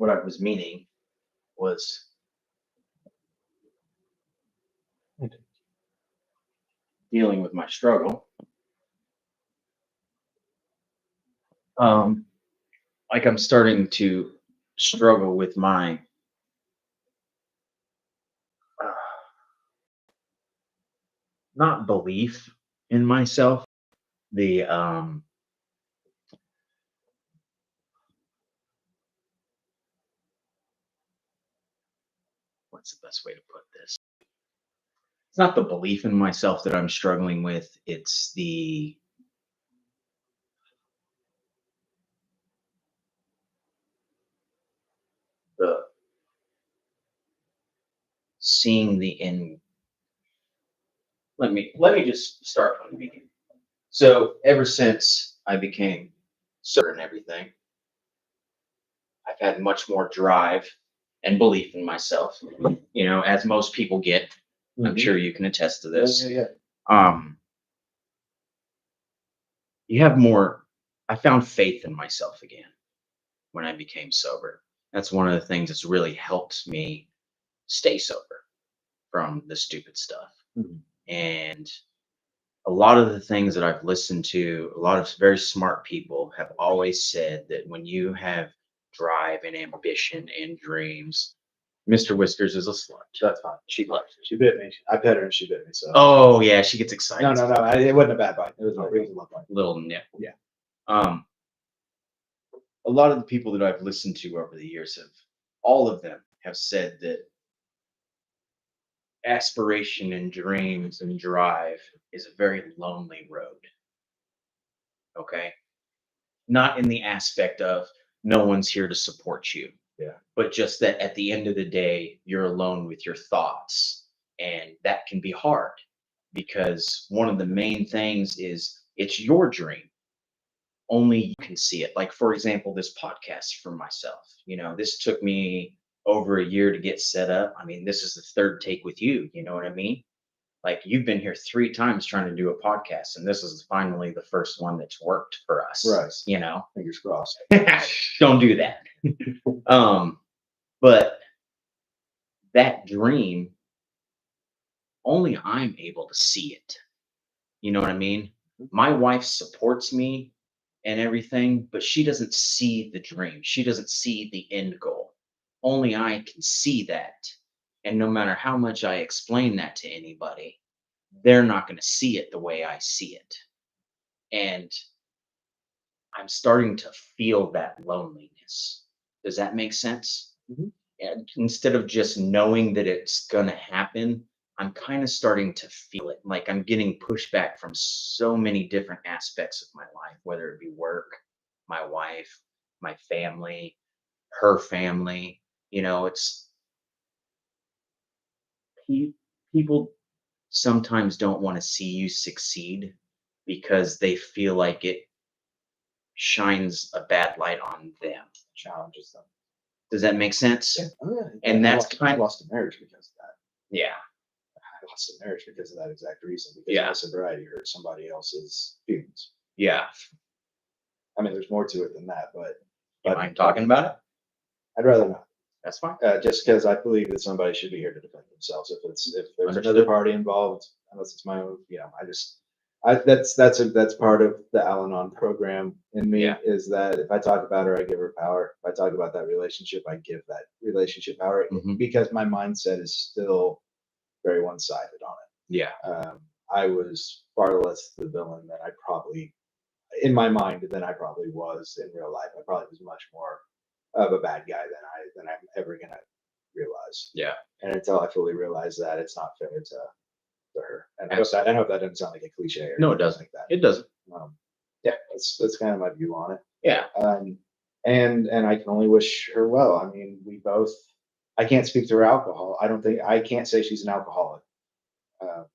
what I was meaning was dealing with my struggle. Like I'm starting to struggle with my not belief in myself, the what's the best way to put this? It's not the belief in myself that I'm struggling with, it's the seeing the end. Let me just start from the beginning. So ever since I became sober and everything, I've had much more drive and belief in myself. You know, as most people get. I'm sure you can attest to this. Yeah. You have more. I found faith in myself again when I became sober. That's one of the things that's really helped me stay sober from the stupid stuff. Mhm. And a lot of the things that I've listened to, a lot of very smart people have always said that when you have drive and ambition and dreams, Mr. Whiskers is a slut. That's fine. She bit me. I pet her and she bit me. So. Oh yeah, she gets excited. No. It wasn't a bad bite. It was a love bite. Little nip. Yeah. A lot of the people that I've listened to over the years all of them have said that aspiration and dreams and drive is a very lonely road. Okay. Not in the aspect of no one's here to support you. Yeah. But just that at the end of the day, you're alone with your thoughts. And that can be hard because one of the main things is it's your dream. Only you can see it. Like, for example, this podcast for myself. You know, this took me over a year to get set up. I mean, this is the third take with you. You know what I mean? Like, you've been here 3 times trying to do a podcast, and this is finally the first one that's worked for us. Right. You know, Fingers crossed. don't do that. But that dream, only I'm able to see it. You know what I mean? My wife supports me and everything, but she doesn't see the dream. She doesn't see the end goal. Only I can see that. And no matter how much I explain that to anybody, they're not going to see it the way I see it. And I'm starting to feel that loneliness. Does that make sense? Mhm. And instead of just knowing that it's going to happen, I'm kind of starting to feel it. Like I'm getting pushback from so many different aspects of my life, whether it be work, my wife, my family, her family. You know, it's people sometimes don't want to see you succeed because they feel like it shines a bad light on them. Challenges them. Does that make sense? Yeah. Oh, yeah. And that's I lost a marriage because of that. Yeah. I lost a marriage because of that exact reason. Because Yeah. my sobriety hurt somebody else's feelings. Yeah. I mean, there's more to it than that, but I'm talking about it. I'd rather not. That's fine. Just because I believe that somebody should be here to defend themselves. If there's Understood. another party involved, unless it's my own, you know, that's part of the Al-Anon program in me. Yeah. Is that if I talk about her, I give her power. If I talk about that relationship, I give that relationship power Mhm. because my mindset is still very one-sided on it. Yeah. I was far less the villain than I probably, in my mind, than I probably was in real life. I probably was much more of a bad guy than I'm ever gonna realize. Yeah. And until I fully realize that, it's not fair to her. And I hope that doesn't sound like a cliche. Or No, it anything doesn't. like that. It doesn't. Yeah, that's kind of my view on it. Yeah. And I can only wish her well. I mean, we both. I can't speak to her alcohol. I can't say she's an alcoholic,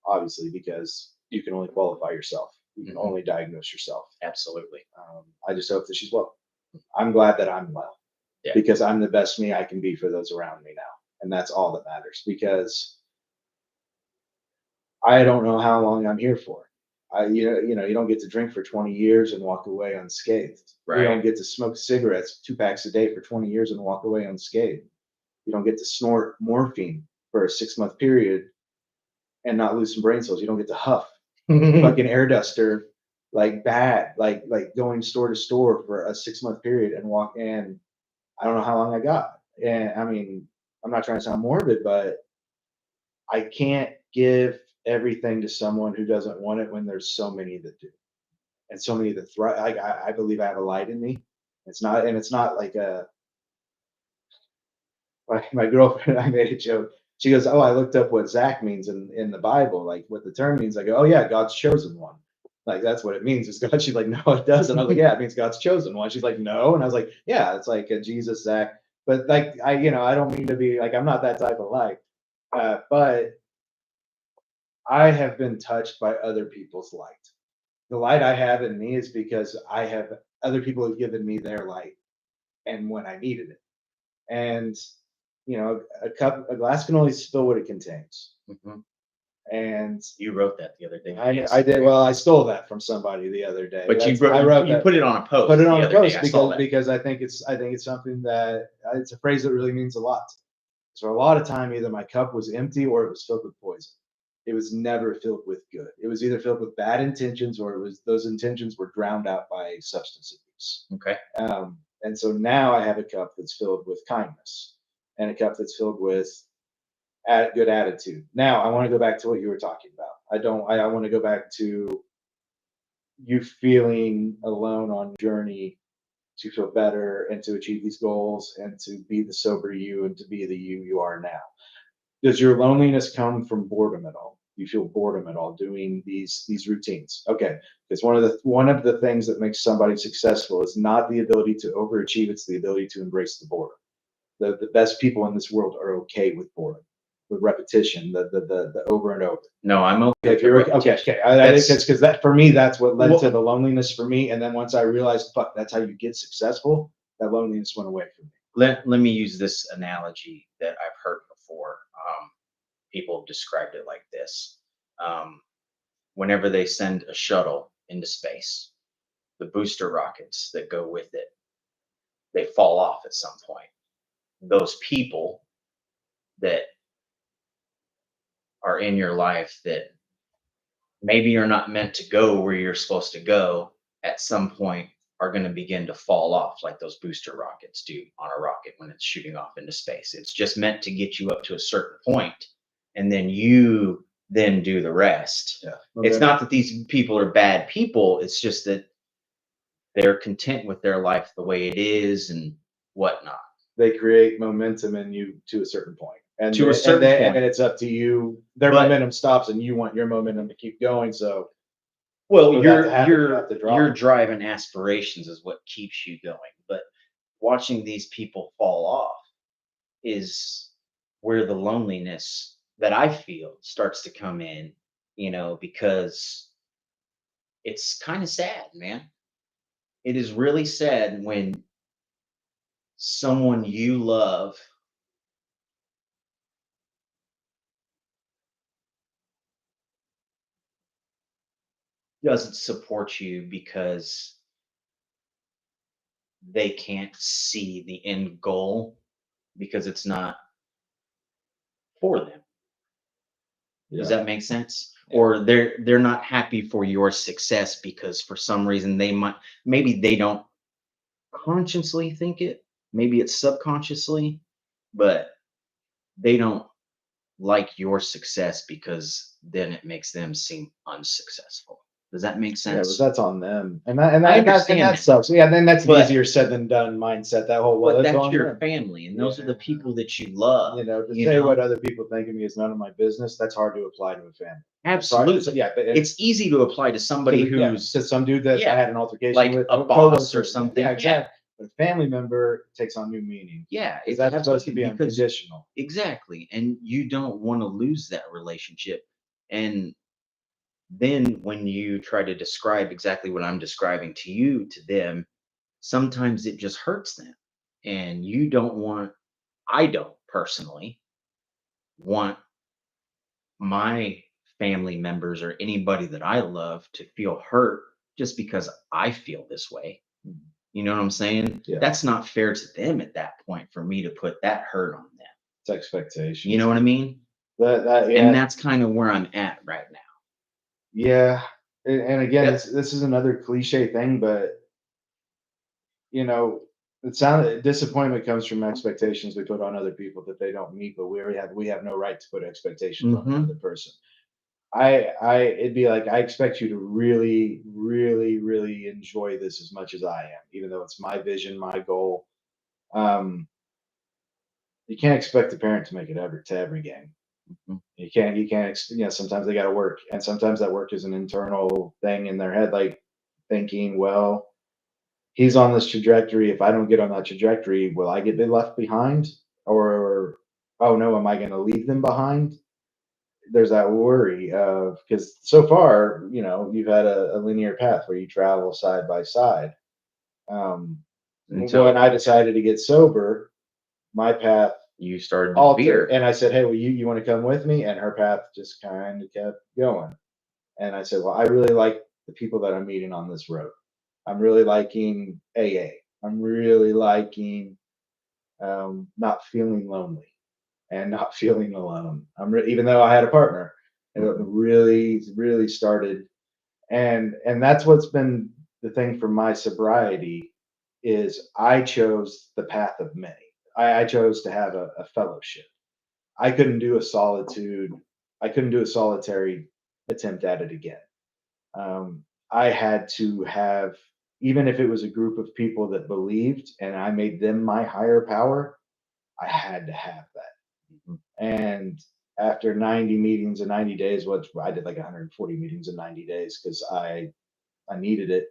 obviously, because you can only qualify yourself. You can Mhm. only diagnose yourself. Absolutely. I just hope that she's well. I'm glad that I'm well. Yeah. Because I'm the best me I can be for those around me now. And that's all that matters because I don't know how long I'm here for. You don't get to drink for 20 years and walk away unscathed. You Right. don't get to smoke cigarettes 2 packs a day for 20 years and walk away unscathed. You don't get to snort morphine for a 6 month period and not lose some brain cells. You don't get to huff fucking air duster like bad, like going store to store for a 6 month period and walk in. I don't know how long I got. And I mean, I'm not trying to sound morbid, but I can't give everything to someone who doesn't want it when there's so many that do, and so many that thrive. I believe I have a light in me. It's not like a like my girlfriend. I made a joke. She goes, "Oh, I looked up what Zach means in the Bible, like what the term means." I go, "Oh yeah, God's chosen one." Like that's what it means. Is God? She's like, "No, it doesn't." I was like, "Yeah, it means God's chosen one." She's like, "No," and I was like, "Yeah, it's like a Jesus, Zach." But like I don't mean to be like I'm not that type of light. But I have been touched by other people's light. The light I have in me is because I have other people have given me their light and when I needed it. And a glass can only spill what it contains. Mhm. And You wrote that the other day. I did well. I stole that from somebody the other day. But you I wrote wrote you that. put it on a Put post it the on a other day. post I saw because that. I think it's something that it's a phrase that really means a lot. So a lot of time, either my cup was empty or it was filled with poison. It was never filled with good. It was either filled with bad intentions or it was those intentions were drowned out by substance abuse. Okay. And so now I have a cup that's filled with kindness and a cup that's filled with good attitude. Now I want to go back to what you were talking about. I don't. I want to go back to you feeling alone on journey to feel better and to achieve these goals and to be the sober you and to be the you are now. Does your loneliness come from boredom at all? Do you feel boredom at all doing these routines? Okay, because one of the things that makes somebody successful is not the ability to overachieve; it's the ability to embrace the boredom. The best people in this world are okay with boredom, with repetition, the over and over. No, I'm okay If with the you're okay, repetition. okay, I think That's because that for me, that's what led to well, the loneliness for me. And then once I realized, fuck, that's how you get successful. That loneliness went away from me. let me use this analogy that I've heard before. People have described it like this. Um, Whenever they send a shuttle into space, the booster rockets that go with it, they fall off at some point. Those people that are in your life that maybe you're not meant to go where you're supposed to go at some point are going to begin to fall off like those booster rockets do on a rocket when it's shooting off into space. It's just meant to get you up to a certain point and then you then do the rest. Yeah. It's Momentum. not that these people are bad people, it's just that they're content with their life the way it is and whatnot. They create momentum in you to a certain point. And To a then, and certain then and point. then it's up to you. Their But momentum stops, and you want your momentum to keep going. So well, for that to your happen, you have your to drop your them. drive and aspirations is what keeps you going. But watching these people fall off is where the loneliness that I feel starts to come in, because it's kind of sad, man. It is really sad when someone you love doesn't support you because they can't see the end goal because it's not for them. Does Yeah. that make sense? Yeah. Or they're not happy for your success because for some reason maybe they don't consciously think it, maybe it's subconsciously, but they don't like your success because then it makes them seem unsuccessful. Does that make Yeah, but sense? that's on them, and that and I that and that, and understand that that, sucks. Yeah, then that's an but easier said than done mindset. That whole well, that's that's on your them. family and those are Yeah, the people that you love, to say what other people think of me is none of my business. That's hard to apply to a family. That's hard. So, Absolutely. yeah, but It's easy to apply to somebody to who's, some dude that I yeah, had an altercation like with, a a boss or coworker. Yeah, yeah, something. Yeah. exactly. But a family member takes on new meaning Yeah, because it's that's supposed to absolutely be because unconditional. exactly. And you don't want to lose that relationship. And then when you try to describe exactly what I'm describing to you to them, sometimes it just hurts them. And you don't want, I don't personally want my family members or anybody that I love to feel hurt just because I feel this way. Mhm. You know what I'm saying? Yeah, That's not fair to them at that point for me to put that hurt on them. it's You expectations. know what I mean? That And yeah, that's kind of where I'm at right now. yeah. And again, Yeah. this is another cliche thing, but you know, it sounded disappointment comes from expectations we put on other people that they don't meet, but we have no right to put expectations on Hmm. another person. It'd be like I expect you to really, really, really enjoy this as much as I am, even though it's my vision, my goal. Um, you can't expect a parent to make it ever to every game. You can't, sometimes they got to work, and sometimes that work is an internal thing in their head, like thinking, well, he's on this trajectory. If I don't get on that trajectory, will I get left behind? Or, oh no, am I going to leave them behind? There's that worry of, because so far, you've had a linear path where you travel side by side. Um, when Until I decided to get sober, my path you started to altered, veer. and I said, "Hey, well, you want to come with me?" And her path just kind of kept going. And I said, "Well, I really like the people that I'm meeting on this road. I'm really liking AA. I'm really liking not feeling lonely and not feeling alone. Even though I had a partner, and it Mhm. really, really started. And that's what's been the thing for my sobriety is I chose the path of many. I chose to have a fellowship. I couldn't do a solitude. I couldn't do a solitary attempt at it again. I had to have, even if it was a group of people that believed and I made them my higher power, I had to have that. Mhm. And after 90 meetings in 90 days, what I did like 140 meetings in 90 days because I needed it.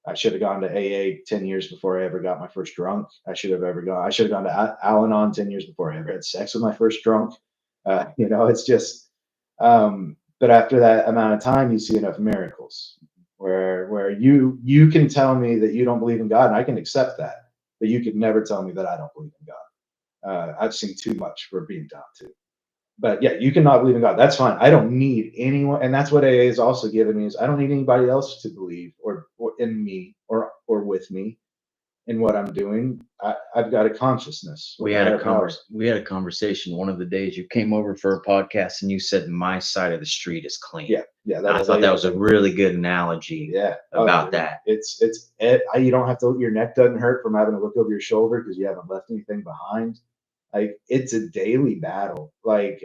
I should have gone to AA 10 years before I ever got my first drunk. I should have gone to Al Anon 10 years before I ever had sex with my first drunk. It's just, but after that amount of time, you see enough miracles where you can tell me that you don't believe in God and I can accept that, but you could never tell me that I don't believe in God. I've seen too much for being taught to. But yeah, you cannot believe in God. That's fine. I don't need anyone, and that's what AA is also giving me is I don't need anybody else to believe or in me or with me in what I'm doing. I've got a consciousness with a higher power. We had a conversation one of the days you came over for a podcast and you said my side of the street is clean. Yeah, yeah, And I that'll tell thought you that was a everything. really good analogy Yeah. Oh, about dude. that. You don't have to. Your neck doesn't hurt from having to look over your shoulder because you haven't left anything behind. Like it's a daily battle. Like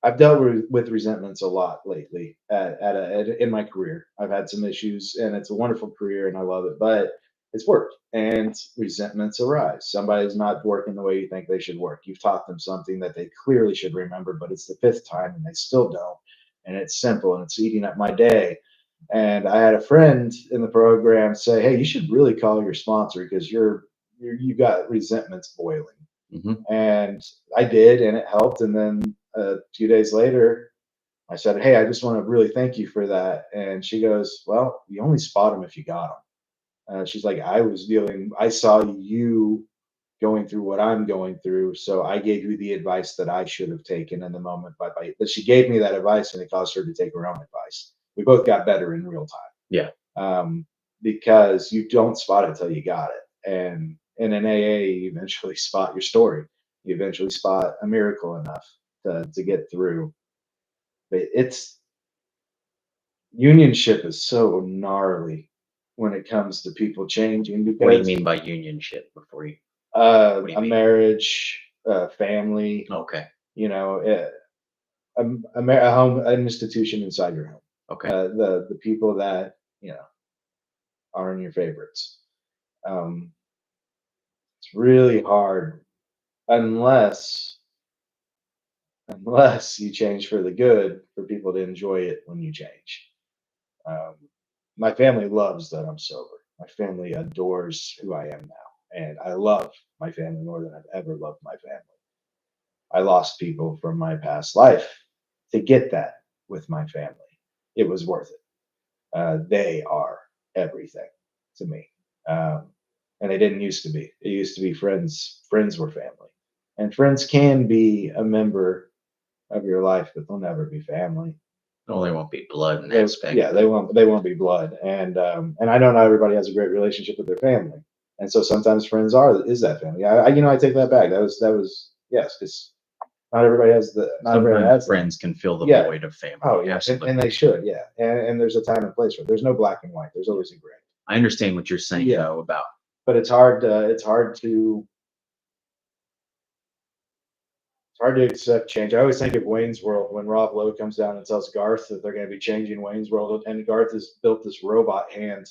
I've dealt with resentments a lot lately in my career. I've had some issues, and it's a wonderful career, and I love it. But it's work, and resentments arise. Somebody's not working the way you think they should work. You've taught them something that they clearly should remember, but it's the fifth time, and they still don't. And it's simple, and it's eating up my day. And I had a friend in the program say, "Hey, you should really call your sponsor because you got resentments boiling." Hmm. And I did, and it helped. And then a few days later, I said, "Hey, I just want to really thank you for that." And she goes, "Well, you only spot them if you got them." She's like, I saw you going through what I'm going through. So I gave you the advice that I should have taken in the moment. But she gave me that advice and it caused her to take her own advice. We both got better in real time Yeah. because you don't spot it till you got it. And in an AA, you eventually spot your story. You eventually spot a miracle enough to get through. But it's unionship is so gnarly when it comes to people changing What do you because mean by unionship before you? What do you a mean? marriage, family, Okay. you know, a home, an institution inside your home. Okay. The people that are in your favorites. Um, it's really hard unless you change for the good for people to enjoy it when you change. Um, my family loves that I'm sober. My family adores who I am now, and I love my family more than I've ever loved my family. I lost people from my past life to get that with my family. It was worth it. They are everything to me. Um, and they didn't used to be. It used to be friends. Friends were family. And friends can be a member of your life, but they'll never be family. Well, there won't be blood in that aspect. Yeah, they won't be blood, and I know not everybody has a great relationship with their family, and so sometimes friends is that family. I take that back. That was yes, because not everybody Sometimes has that. friends can fill the Yeah. void of family. Oh yeah, Absolutely. and they should, yeah, and there's a time and place for it. There's no black and white. There's always a gray. I understand what you're saying Yeah, though about but it's hard to accept change. I always think of Wayne's World when Rob Lowe comes down and tells Garth that they're going to be changing Wayne's World, and Garth has built this robot hand,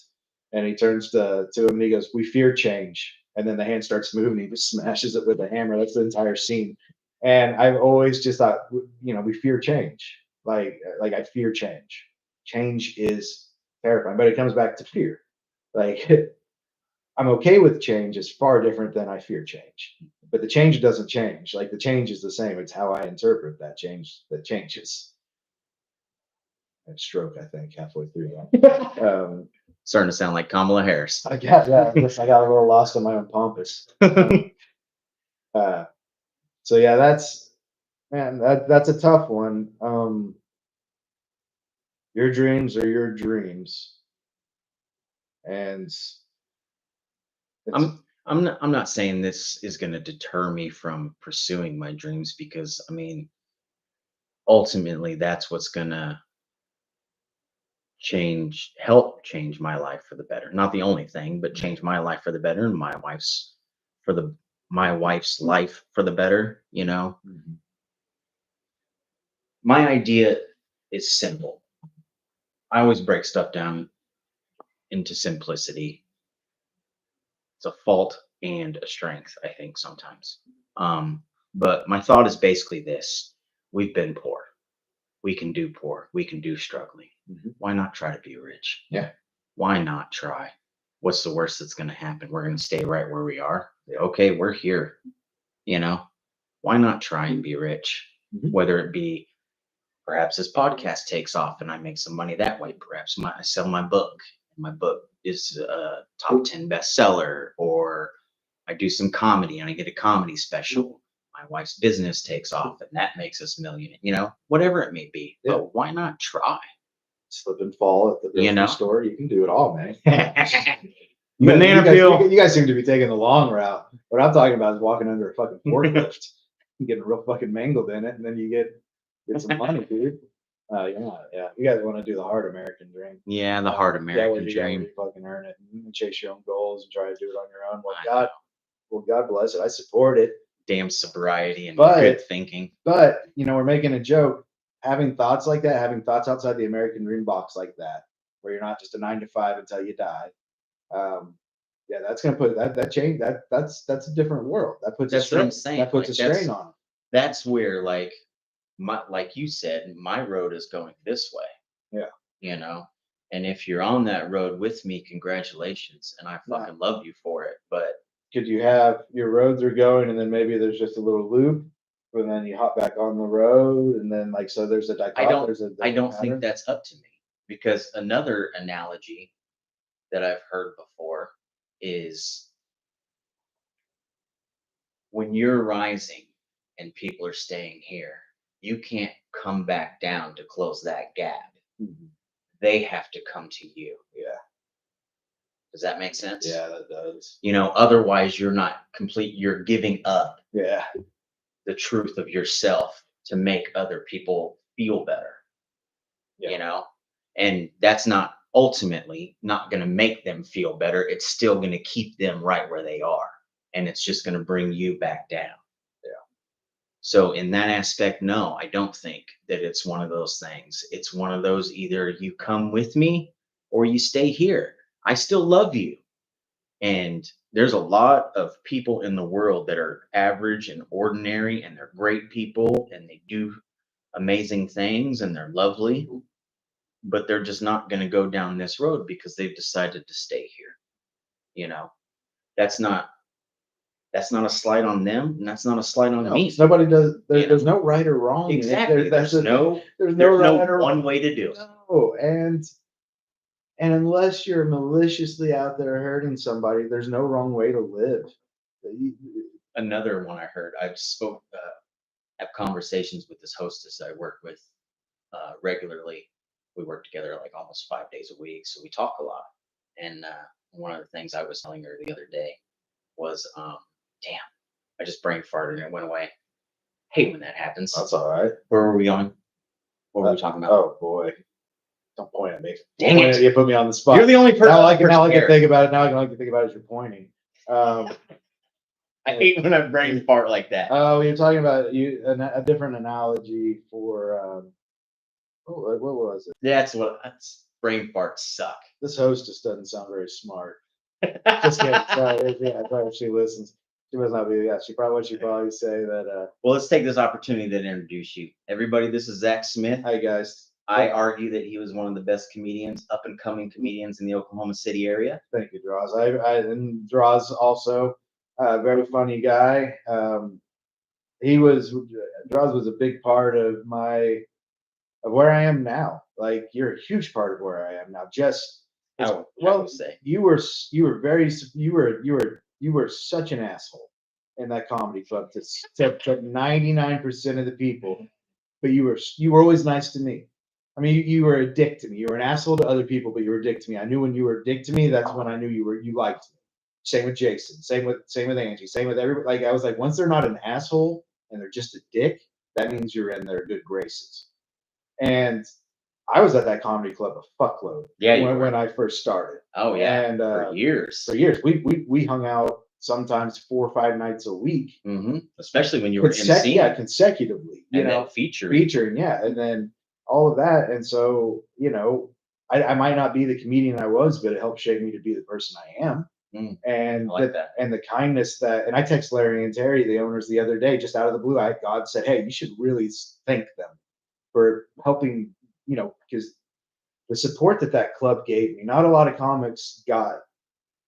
and he turns to him and he goes, "We fear change," and then the hand starts moving. He just smashes it with a hammer. That's the entire scene, and I've always just thought, we fear change. Like I fear change. Change is terrifying, but it comes back to fear. Like I'm okay with change is far different than I fear change. But the change doesn't change. Like the change is the same. It's how I interpret that change that changes. I had a stroke, I think, halfway through that. starting to sound like Kamala Harris. I got a little lost in my own pompous. Uh, so yeah, that's a tough one. Your dreams are your dreams, and it's I'm not saying this is going to deter me from pursuing my dreams because I mean ultimately that's what's going to help change my life for the better. Not the only thing, but change my life for the better and for the my wife's life for the better, you know. Mhm. My idea is simple. I always break stuff down into simplicity. It's a fault and a strength, I think sometimes. But my thought is basically this: we've been poor. We can do poor. We can do struggling. Mhm. Why not try to be rich? Yeah. Why not try? What's the worst that's going to happen? We're going to stay right where we are. Yeah. Okay, we're here. You know, why not try and be rich? Mhm. Whether it be perhaps this podcast takes off and I make some money that way. Perhaps I sell my book. My book is a top 10 bestseller, or I do some comedy and I get a comedy special. My wife's business takes off and that makes us million, whatever it may be. Yeah. But why not try? Slip and fall at the You grocery know? store. You can do it all, man. Banana peel. You guys seem to be taking the long route. What I'm talking about is walking under a fucking forklift and getting real fucking mangled in it, and then you get some money, dude. Yeah. You guys want to do the hard American dream? Yeah, the hard American where dream. you fucking earn it and chase your own goals and try to do it on your own. I know. Well, God bless it. I support it. Damn sobriety and But- good thinking. But we're making a joke. Having thoughts like that, having thoughts outside the American dream box like that, where you're not just a 9 to 5 until you die. Yeah, that's gonna put that change that's a different world. That puts That's a strain. what I'm saying. That puts Like, a strain on That's where like you said, my road is going this way. Yeah. You know? And if you're on that road with me, congratulations. And I Yeah. fucking love you for it. But Could you have your roads are going, and then maybe there's just a little loop, and then you hop back on the road, and then so there's a dichotomy. I don't think that's up to me. Because another analogy that I've heard before is when you're rising and people are staying here, you can't come back down to close that gap. Mhm. They have to come to you. Yeah, Does that make sense? yeah, that does. Otherwise you're giving up Yeah, the truth of yourself to make other people feel better. Yeah. And that's not ultimately not going to make them feel better. It's still going to keep them right where they are. And it's just going to bring you back down. Yeah. So in that aspect, no, I don't think that it's one of those things. It's one of those either you come with me or you stay here. I still love you. And there's a lot of people in the world that are average and ordinary and they're great people and they do amazing things and they're lovely, but they're just not going to go down this road because they've decided to stay here. You know, that's not a slight on them and that's not a slight on No, me. nobody does. You know? There's no right or wrong. Exactly. There's no right or one way to do it. No, and unless you're maliciously out there hurting somebody, there's no wrong way to live. Another one I heard, have conversations with this hostess I work with regularly. We work together like almost 5 days a week, so we talk a lot. And one of the things I was telling her the other day was, damn, I just brain farted and it went away. Hate when that happens. That's all right. Where were we going? What were we talking about? Oh boy. Don't point at me. Dang Point it. at- You put me on the spot. You're the only person. Now I can prepared. think about it. Now I can only think about it as you're pointing. I hate when I brain fart like that. Oh, you're talking about a different analogy for what was it? That's brain farts suck. This hostess doesn't sound very smart. Just kidding. Sorry, yeah, if she listens, she must not be. Yeah, she'd probably say that. Well, let's take this opportunity to introduce you, everybody. This is Zach Smith. Hi guys. I argue that he was one of the best comedians, up and coming comedians in the Oklahoma City area. Thank you, Draws. And Draws also a very funny guy. Draws was a big part of where I am now. Like you're a huge part of where I am now. You were such an asshole in that comedy club to 99% of the people, but you were always nice to me. I mean, you were a dick to me. You were an asshole to other people, but you were a dick to me. I knew when you were a dick to me, that's when I knew you liked me. Same with Jason. Same with Angie. Same with everybody. Like I was like, once they're not an asshole and they're just a dick, that means you're in their good graces. And I was at that comedy club a fuckload. Yeah, when I first started. Oh yeah, and for years. We hung out sometimes 4 or 5 nights a week. Mm-hmm. Especially when you were emceeing. Yeah, consecutively. Featuring. Yeah, and then all of that, and so I might not be the comedian I was, but it helped shape me to be the person I am. And that. And the kindness and I text Larry and Terry, the owners, the other day, just out of the blue. God said, "Hey, you should really thank them for helping." Because the support that club gave me, not a lot of comics got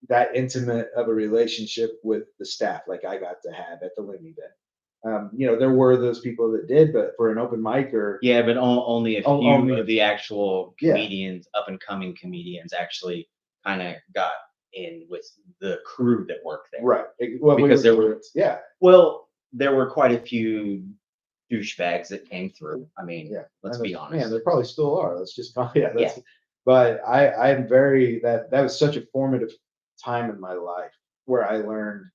that intimate of a relationship with the staff like I got to have at the Looney Bin. There were those people that did, but for an open micer, but only a few of the actual comedians, up and coming comedians, actually kind of got in with the crew that worked there, right? Well, because there were quite a few douchebags that came through. I mean, let's be honest. Man, there probably still are. Let's just But I'm very that was such a formative time in my life where I learned,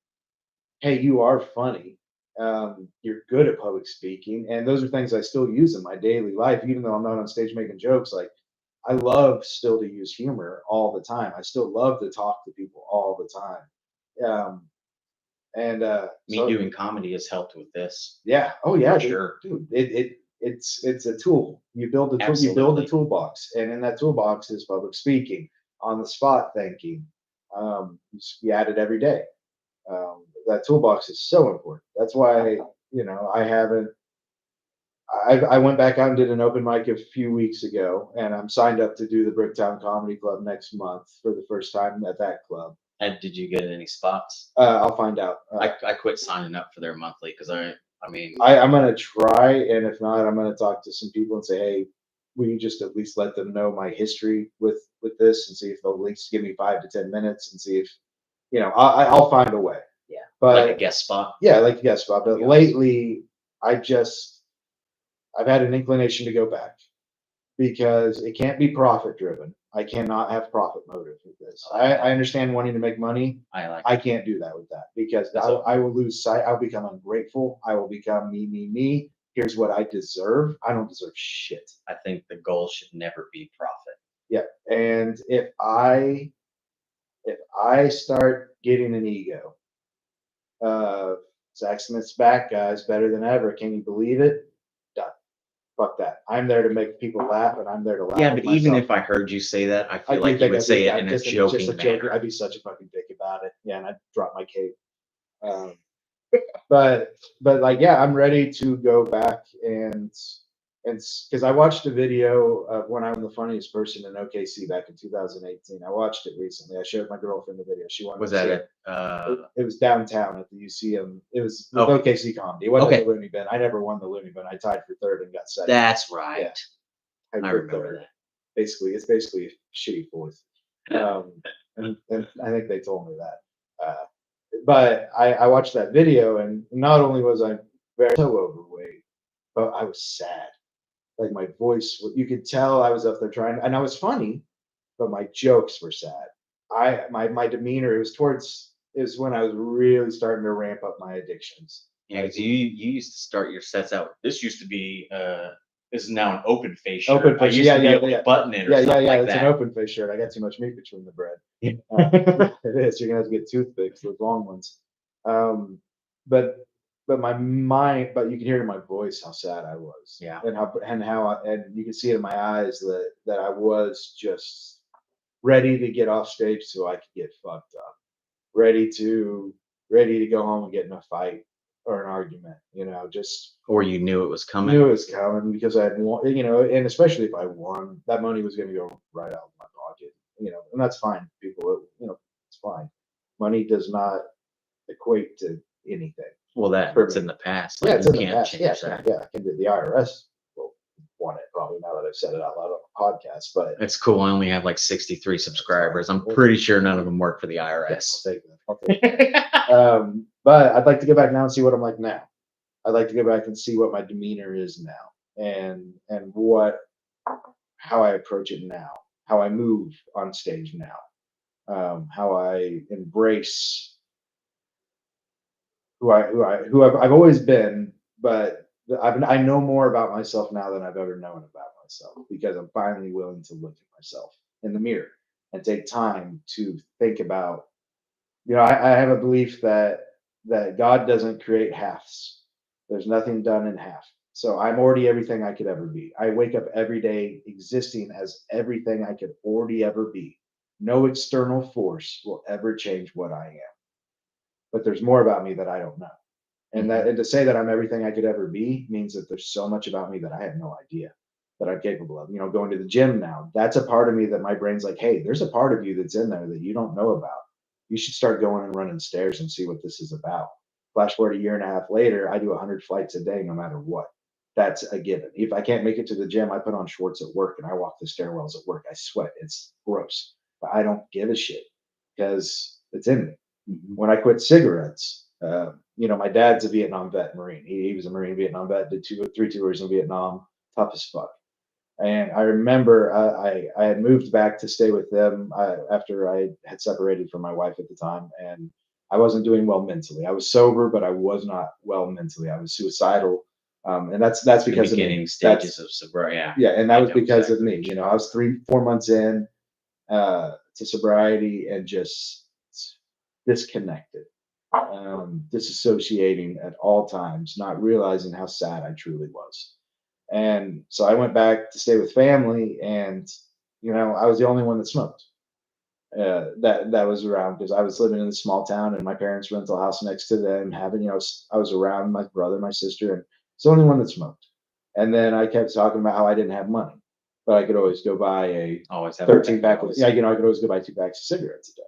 hey, you are funny. You're good at public speaking, and those are things I still use in my daily life, even though I'm not on stage making jokes. Like I love still to use humor all the time. I still love to talk to people all the time. Doing comedy has helped with this. Yeah. Oh yeah, for sure, dude. It's a tool. You build the tool. You build the toolbox, and in that toolbox is public speaking, on the spot thinking. You add it every day. That toolbox is so important. That's why I haven't. I went back out and did an open mic a few weeks ago, and I'm signed up to do the Bricktown Comedy Club next month for the first time at that club. And did you get any spots? I'll find out. I quit signing up for their monthly because I'm gonna try, and if not, I'm gonna talk to some people and say, hey, will you just at least let them know my history with this and see if they'll at least give me 5 to 10 minutes and see if I'll find a way. Yeah, but like a guest spot. Yeah, like a guest spot. But lately, I've had an inclination to go back because it can't be profit driven. I cannot have profit motive with this. I understand wanting to make money. I can't do that with that because I will lose sight. I'll become ungrateful. I will become me. Here's what I deserve. I don't deserve shit. I think the goal should never be profit. Yeah. And if I start getting an ego, Zach Smith's back, guys, better than ever. Can you believe it? Done. Fuck that. I'm there to make people laugh, and I'm there to laugh. Yeah, but even if I heard you say that, I feel like you would say it in a joking manner. I'd be such a fucking dick about it. Yeah, and I'd drop my cape. But like, yeah, I'm ready to go back and because I watched a video of when I'm the funniest person in OKC back in 2018. I watched it recently. I showed my girlfriend the video. She wanted. Was that it? It was downtown at the UCM. It was with OKC comedy. It wasn't the Looney Bin. I never won the Looney Bin. I tied for third and got second. That's right. Yeah. I remember that. It's basically a shitty fourth. And I think they told me that. But I watched that video, and not only was I very so overweight, but I was sad. Like my voice, you could tell I was up there trying, and I was funny, but my jokes were sad. My demeanor, it was when I was really starting to ramp up my addictions. Yeah, Like because you used to start your sets out. This used to be this is now an open face open shirt. I face, used yeah, to be yeah, able yeah, to button it or yeah, yeah, something yeah. like It's an that. open face shirt. I got too much meat between the bread. Yeah. It is. You're gonna have to get toothpicks, those long ones. Um, but my mind, but you can hear in my voice how sad I was, Yeah. and you can see it in my eyes that I was just ready to get off stage so I could get fucked up, ready to ready to go home and get in a fight or an argument. Just Or you knew it was coming. knew it was coming because I had won, and especially if I won, that money was going to go right out of my pocket, and that's fine. People, it's fine. Money does not equate to anything Well, for that's me. in the past. Yeah, Like it's you in the can't past. Yeah, change that. yeah. I can do the IRS will want it probably now that I've said it out loud on a podcast, but It's cool. I only have like 63 subscribers. I'm pretty sure none of them work for the I'll IRS. take that. I'll take that. But I'd like to go back now and see what I'm like now. I'd like to go back and see what my demeanor is now, and how I approach it now, how I move on stage now, how I embrace I've always been, but I know more about myself now than I've ever known about myself because I'm finally willing to look at myself in the mirror and take time to think about. I have a belief that God doesn't create halves. There's nothing done in half. So I'm already everything I could ever be. I wake up every day existing as everything I could already ever be. No external force will ever change what I am. But there's more about me that I don't know. Mhm. And to say that I'm everything I could ever be means that there's so much about me that I have no idea that I'm capable of. Going to the gym now, that's a part of me that my brain's like, hey, there's a part of you that's in there that you don't know about. You should start going and running stairs and see what this is about. Flash forward a year and a half later, I do 100 flights a day, no matter what. That's a given. If I can't make it to the gym, I put on shorts at work and I walk the stairwells at work. I sweat. It's gross, but I don't give a shit because it's in me. Mhm. When I quit cigarettes, my dad's a Vietnam vet Marine. He was a Marine Vietnam vet, did 3 tours in Vietnam, tough as fuck. And I remember I had moved back to stay with them after I had separated from my wife at the time, and I wasn't doing well mentally. I was sober, but I was not well mentally. I was suicidal, and that's The because of me. beginning stages That's of sobriety. Yeah, Yeah, and that I was know because of exactly me. what you I was 3 4 months in to sobriety and just disconnected, disassociating at all times, not realizing how sad I truly was. And so I went back to stay with family, and I was the only one that smoked. That was around because I was living in a small town, and my parents' rental house next to them. I was around my brother, my sister, and it's the only one that smoked. And then I kept talking about how I didn't have money, but I could always go buy a always have a 13 backup. pack of, yeah, I could always go buy 2 packs of cigarettes a day.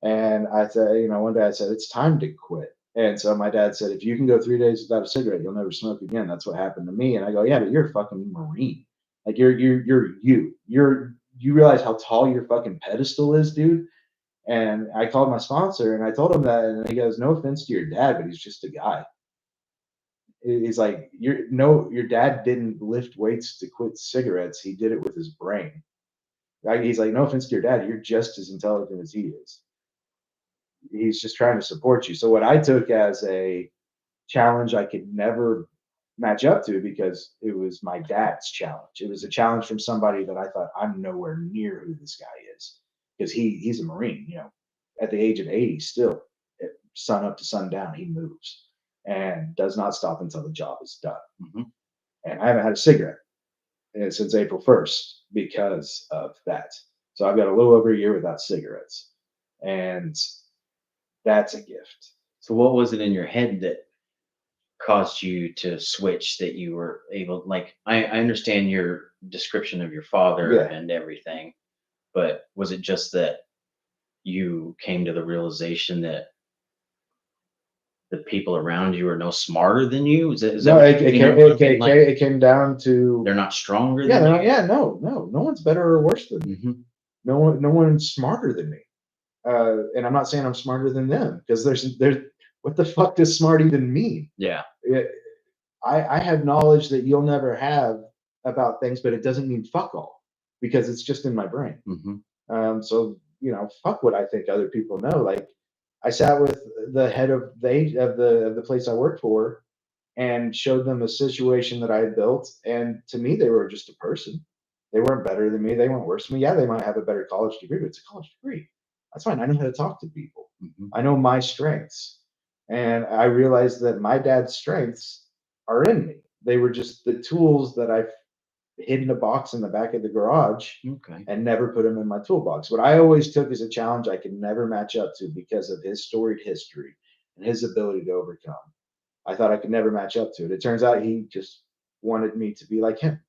And I said, one day I said, it's time to quit. And so my dad said, if you can go 3 days without a cigarette, you'll never smoke again. That's what happened to me. And I go, yeah, but you're a fucking Marine. Like you realize how tall your fucking pedestal is, dude. And I called my sponsor and I told him that, and he goes, no offense to your dad, but he's just a guy. He's like, your dad didn't lift weights to quit cigarettes. He did it with his brain. Right? He's like, no offense to your dad, you're just as intelligent as he is. He's just trying to support you. So what I took as a challenge I could never match up to because it was my dad's challenge. It was a challenge from somebody that I thought I'm nowhere near who this guy is because he's a Marine. At the age of 80, still sun up to sundown, he moves and does not stop until the job is done. Mhm. And I haven't had a cigarette since April 1st because of that. So I've got a little over a year without cigarettes, and that's a gift. So, what was it in your head that caused you to switch that you were able? Like, I understand your description of your father Yeah. and everything, but was it just that you came to the realization that the people around you are no smarter than you? Is that No, what you're thinking? Like it came down to, they're not stronger yeah, than they're you? not, yeah, no one's better or worse than me. Mhm. No one's smarter than me. And I'm not saying I'm smarter than them because there's what the fuck does smart even mean? Yeah. I have knowledge that you'll never have about things, but it doesn't mean fuck all because it's just in my brain. Hmm. So fuck what I think other people know. Like I sat with the head of the place I worked for and showed them a situation that I had built, and to me, they were just a person. They weren't better than me. They weren't worse than me. Yeah, they might have a better college degree, but it's a college degree. That's fine. I know how to talk to people. Hmm. I know my strengths, and I realized that my dad's strengths are in me. They were just the tools that I hid in a box in the back of the garage Okay. and never put them in my toolbox. What I always took as a challenge I could never match up to because of his storied history and his ability to overcome. I thought I could never match up to it. It turns out he just wanted me to be like him.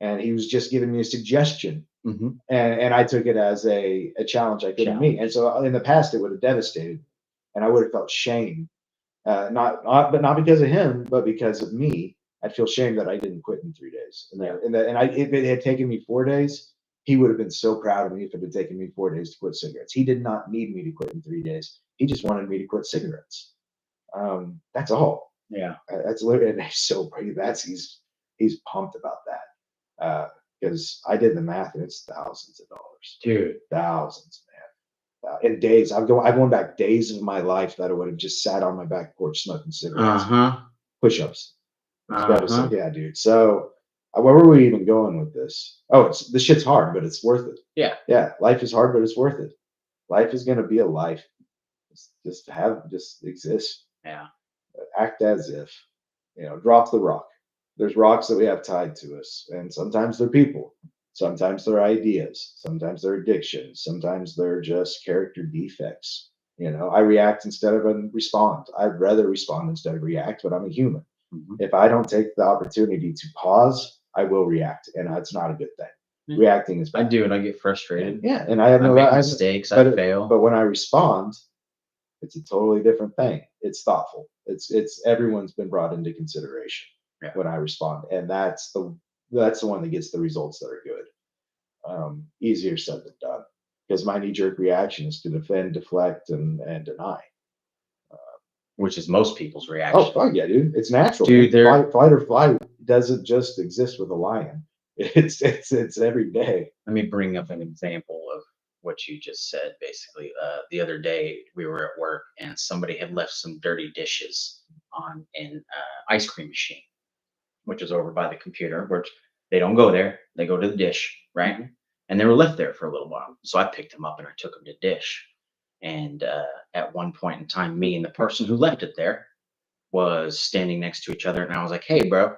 And he was just giving me a suggestion. Hmm. And I took it as a challenge I couldn't meet. Challenge. And so in the past, it would have devastated me. And I would have felt shame, but not because of him, but because of me. I'd feel shame that I didn't quit in 3 days. Yeah. If it had taken me 4 days, he would have been so proud of me if it had taken me 4 days to quit cigarettes. He did not need me to quit in 3 days. He just wanted me to quit cigarettes. That's all. Yeah. That's literally, and he's so that's he's pumped about that because I did the math and it's thousands of dollars, Dude. thousands, man. In days, I've gone back days of my life that I would have just sat on my back porch smoking cigarettes, Uh-huh. push-ups. It's Uh-huh. devastating, yeah, dude. So where were we even going with this? Oh, this shit's hard, but it's worth it. Yeah. Yeah, life is hard, but it's worth it. Life is gonna be a life. Just exist. Yeah. Act as if, drop the rock. There's rocks that we have tied to us, and sometimes they're people, sometimes they're ideas, sometimes they're addictions, sometimes they're just character defects. I react instead of respond. I'd rather respond instead of react, but I'm a human. Hmm. If I don't take the opportunity to pause, I will react, and that's not a good thing. Yeah. Reacting is I bad. do it. I get frustrated. Yeah, and I have I no, make mistakes. I but fail. when I respond, it's a totally different thing. It's thoughtful. It's everyone's been brought into consideration Yeah. when I respond, and that's the one that gets the results that are good. Easier said than done because my knee jerk reaction is to defend, deflect, and deny. Which is most people's Oh reaction. fuck yeah, dude! It's natural, man. Dude, there. Flight or flight doesn't just exist with a lion. It's every day. Let me bring up an example of what you just said. Basically, the other day we were at work and somebody had left some dirty dishes on an ice cream machine, which is over by the computer, which they don't go there. They go to the dish, right? Mhm. And they were left there for a little while. So I picked them up and I took them to dish. And at one point in time, me and the person who left it there was standing next to each other. And I was like, hey, bro,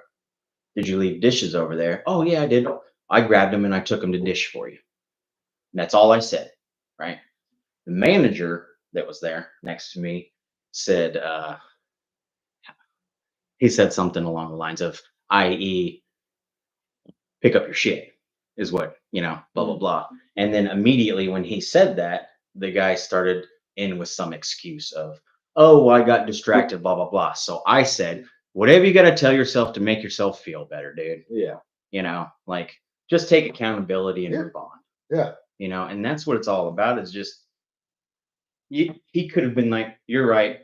did you leave dishes over there? Oh, yeah, I did. I grabbed them and I took them to dish for you. And that's all I said, right? The manager that was there next to me said, he said something along the lines of, i.e., pick up your shit, is what, blah, blah, Mm. blah. And then immediately when he said that, the guy started in with some excuse of, oh, I got distracted, blah, blah, blah. So I said, whatever you got to tell yourself to make yourself feel better, dude. Yeah, Like just take accountability and yeah, move on, yeah. and that's what it's all about is just, he could have been like, you're right,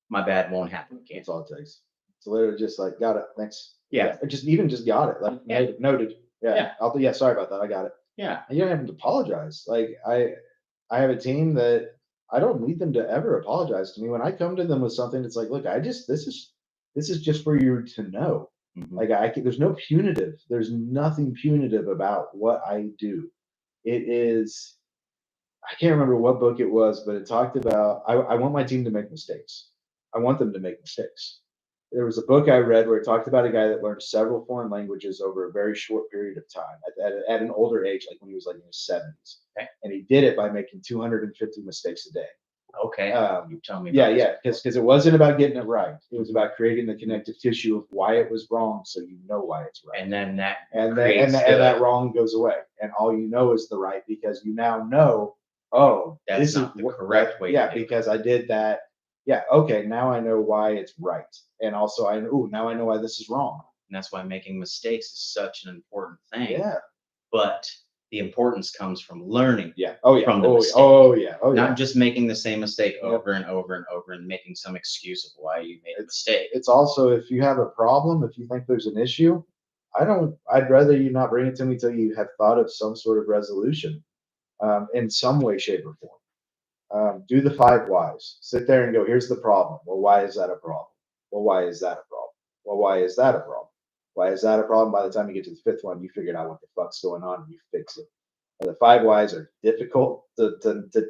my bad, won't happen again. That's all it takes. It's literally just like, got it. Thanks. Yeah. Or just got it. Like Yeah. noted. Yeah. Yeah. Yeah. Sorry about that. I got it. Yeah. And you don't have to apologize. Like I have a team that I don't need them to ever apologize to me. When I come to them with something, it's like, look, this is just for you to know. Mhm. Like there's no punitive. There's nothing punitive about what I do. It is I can't remember what book it was, but it talked about I want my team to make mistakes. I want them to make mistakes. There was a book I read where it talked about a guy that learned several foreign languages over a very short period of time at an older age, like when he was like in his 70s. Okay. And he did it by making 250 mistakes a day. Okay. You tell me Yeah, about yeah, because it wasn't about getting it right. It was Mhm. about creating the connective tissue of why it was wrong, so you know why it's right. And then that And creates that wrong goes away, and all you know is the right because you now know. Oh, that's this is not the what correct way to yeah, do it. because I did that. Yeah, okay, now I know why it's right, and also now I know why this is wrong. And that's why making mistakes is such an important thing. Yeah, But the importance comes from learning yeah, oh yeah, from the oh yeah, mistake, oh yeah, oh yeah. not just making the same mistake Yep. over and over and over and making some excuse of why you made a mistake. It's also if you have a problem, if you think there's an issue, I'd rather you not bring it to me till you have thought of some sort of resolution, in some way, shape, or form. Do the five whys. Sit there and go, here's the problem. Well, why is that a problem? Well, why is that a problem? Well, why is that a problem? Why is that a problem? By the time you get to the fifth one, you figured out what the fuck's going on and you fix it. And the five whys are difficult to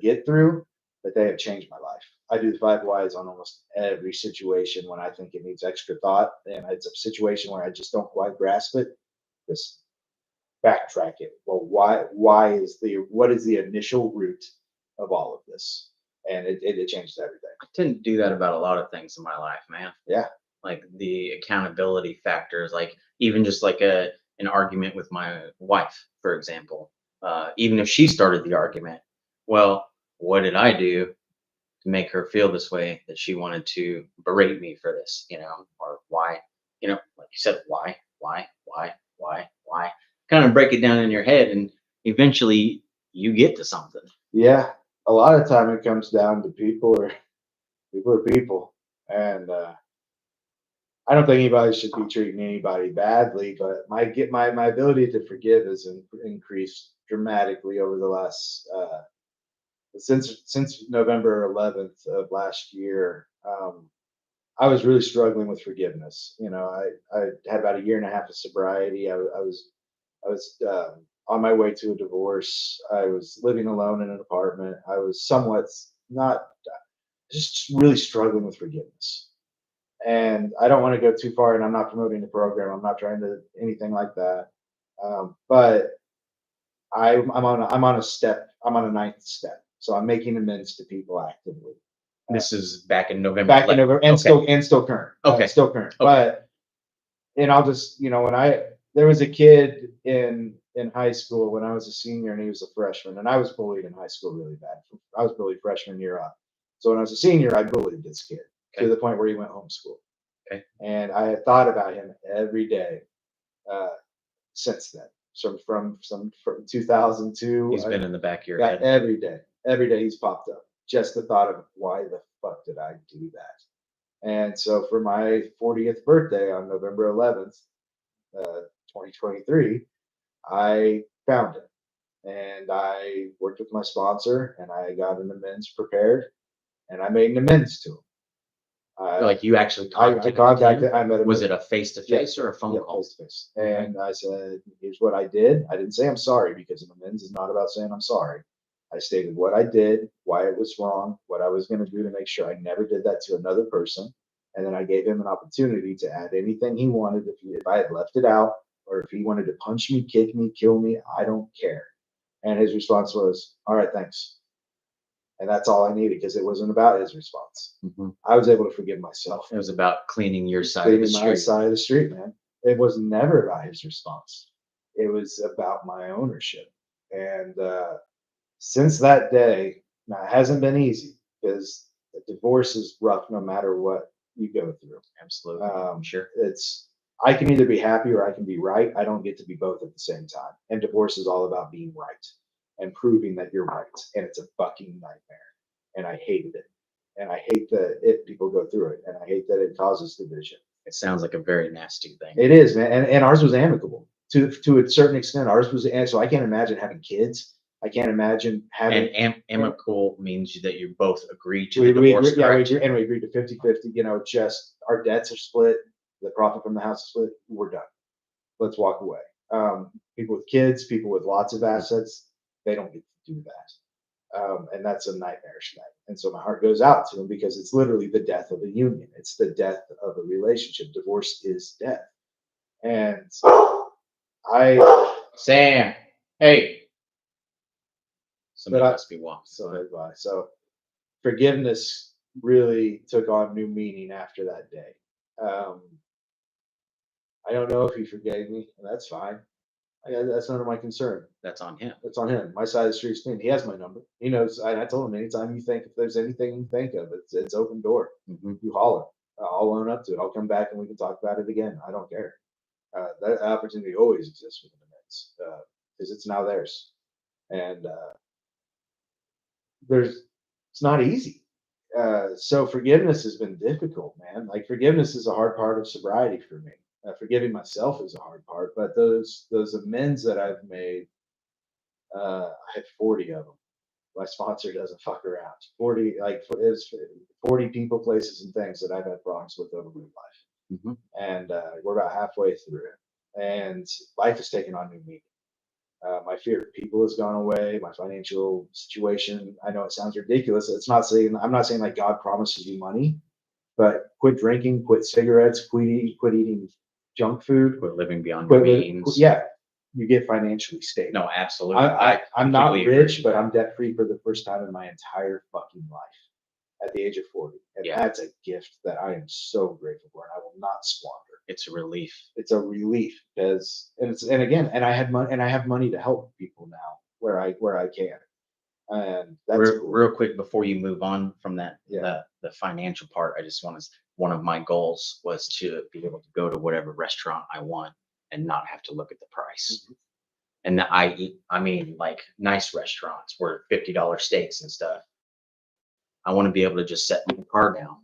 get through, but they have changed my life. I do the five whys on almost every situation when I think it needs extra thought. And it's a situation where I just don't quite grasp it. Just backtrack it. Well, what is the initial root of all of this? And it changed everything. I tend to do that about a lot of things in my life, man. Yeah. Like the accountability factors, like even just like an argument with my wife, for example. Even if she started the argument, well, what did I do to make her feel this way that she wanted to berate me for this, or why, like you said, why? Kind of break it down in your head, and eventually you get to something. Yeah. A lot of time it comes down to people are people. And I don't think anybody should be treating anybody badly, but my ability to forgive has increased dramatically over the last since November 11th of last year. I was really struggling with forgiveness. I had about a year and a half of sobriety. I was on my way to a divorce. I was living alone in an apartment. I was somewhat not just really struggling with forgiveness. And I don't want to go too far, and I'm not promoting the program. I'm not trying to anything like that. But I'm on a step. I'm on a ninth step, so I'm making amends to people actively. This is back in November Back in 11th. November, and Okay. still current. Okay. Still current. Okay. But and I'll just when there was a kid in high school when I was a senior and he was a freshman, and I was bullied in high school really bad. I was bullied freshman year up. So when I was a senior, I bullied this kid Okay. to the point where he went homeschool. Okay. And I had thought about him every day uh, since then. So from 2002, He's been in the back of your yeah, head. every day he's popped up. Just the thought of why the fuck did I do that? And so for my 40th birthday on November 11th, 2023, I found him and I worked with my sponsor and I got an amends prepared and I made an amends to him. Like you actually I contacted contacted. him? I met him. Was it a face to face or a phone Yeah, call? face to face. And I said, "Here's what I did." I didn't say I'm sorry because an amends is not about saying I'm sorry. I stated what I did, why it was wrong, what I was going to do to make sure I never did that to another person, and then I gave him an opportunity to add anything he wanted. If I had left it out, or if he wanted to punch me, kick me, kill me, I don't care. And his response was, "All right, thanks." And that's all I needed because it wasn't about his response. Mhm. I was able to forgive myself. It was about cleaning your side of the Cleaning my street. side of the street, man. It was never about his response. It was about my ownership. And since that day, now it hasn't been easy because a divorce is rough no matter what you go through. Absolutely. Sure. It's I can either be happy or I can be right. I don't get to be both at the same time. And divorce is all about being right and proving that you're right. And it's a fucking nightmare. And I hated it. And I hate that people go through it. And I hate that it causes division. It sounds like a very nasty thing. It is, man. And ours was amicable to a certain extent. Ours was, and so I can't imagine having kids. I can't imagine having. And amicable means that you both agree to We, the we divorce, agree, yeah, we correct? agree, and we agreed to 50-50. Just our debts are split. The profit from the house is split. We're done. Let's walk away. People with kids, people with lots of assets, they don't get to do that. And that's a nightmarish night. And so my heart goes out to them because it's literally the death of a union. It's the death of a relationship. Divorce is death. And I, Sam, hey. Somebody I- must be walking. so forgiveness really took on new meaning after that day. Um, I don't know if he forgave me, and that's fine. That's none of my concern. That's on him. That's on him. My side of the street's clean. He has my number. He knows. I told him anytime you think if there's anything you think of, it's open door. Mm-hmm. You holler. I'll own up to it. I'll come back and we can talk about it again. I don't care. That opportunity always exists with the Mets because it's now theirs, and there's it's not easy. So forgiveness has been difficult, man. Like forgiveness is a hard part of sobriety for me. Forgiving myself is a hard part, but those amends that I've made, I had 40 of them. My sponsor doesn't fuck around. 40, like it's 40 people, places, and things that I've had problems with over my life, Mhm. and we're about halfway through it. And life has taken on new meaning. My fear of people has gone away. My financial situation. I know it sounds ridiculous. It's not saying I'm not saying like God promises you money, but quit drinking, quit cigarettes, quit eating junk food, Quit living beyond your means. yeah, you get financially stable. No, absolutely. I'm completely not agree rich, with but that. I'm debt free for the first time in my entire fucking life at the age of 40. And Yeah. that's a gift that I am so grateful for and I will not squander. It's a relief. It's a relief because and again, and I had money and I have money to help people now where I can. And that's Real, cool. real quick before you move on from that, Yeah. the financial part, I just want to. One of my goals was to be able to go to whatever restaurant I want and not have to look at the price. Mhm. And I eat, I mean, like nice restaurants where $50 steaks and stuff. I want to be able to just set my car down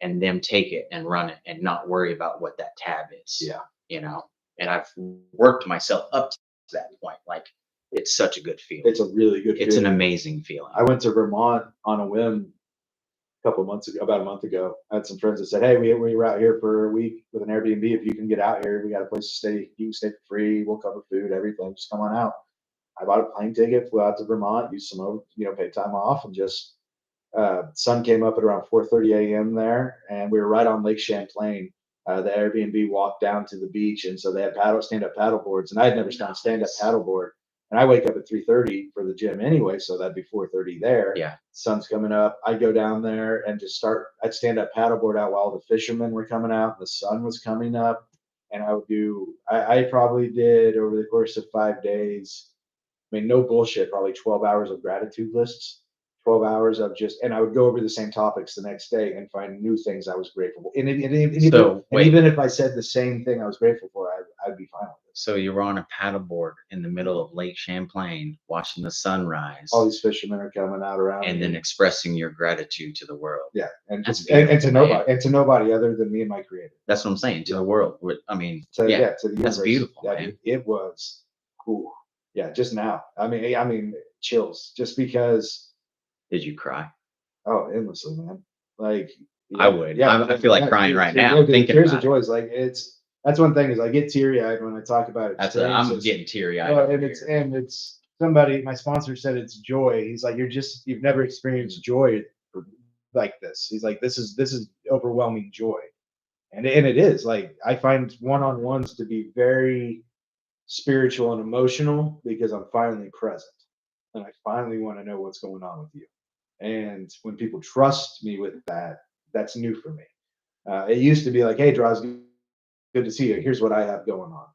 and them take it and run it and not worry about what that tab is. Yeah. You know, and I've worked myself up to that point. Like it's such a good feeling. It's a really good It's an feeling. amazing feeling. I went to Vermont on a whim a couple of months ago, about a month ago. I had some friends that said, "Hey, we were out here for a week with an Airbnb. If you can get out here, we got a place to stay. You can stay for free. We'll cover food, everything. Just come on out." I bought a plane ticket, flew out to Vermont, used some, paid time off, and just sun came up at around 4:30 a.m. there, and we were right on Lake Champlain. The Airbnb walked down to the beach, and so they had stand-up paddle boards, and I had never done stand-up paddle board. And I wake up at 3:30 for the gym anyway, so that'd be 4:30 there. Yeah. Sun's coming up. I'd go down there and just start. I'd stand up paddleboard out while the fishermen were coming out. The sun was coming up, and I would do. I probably did over the course of 5 days. I mean, no bullshit, probably 12 hours of gratitude lists, 12 hours of just, and I would go over the same topics the next day and find new things I was grateful for. So, wait. Even if I said the same thing I was grateful for, I'd be fine with it. So you were on a paddleboard in the middle of Lake Champlain, watching the sunrise, All these fishermen are coming out around and me. then expressing your gratitude to the world. Yeah, and That's just and to beautiful, nobody, man. and to nobody other than me and my creator. That's what I'm saying, to the world. I mean, To yeah, yeah, to the universe. that's beautiful, Yeah, man. dude, it was cool. Yeah, just now. I mean, chills. Just because. Did you cry? Oh, endlessly, man. Like, I would. I feel like crying right now thinking tears of about it. joy is like that's one thing is I get teary eyed when I talk about I'm experiences. getting teary eyed. Well, and it's somebody. My sponsor said it's joy. He's like, you've never experienced joy like this. He's like, this is overwhelming joy, and it is. Like I find one on ones to be very spiritual and emotional because I'm finally present, and I finally want to know what's going on with you. And when people trust me with that, that's new for me. It used to be like, "Hey, Draws, good to see you. Here's what I have going on.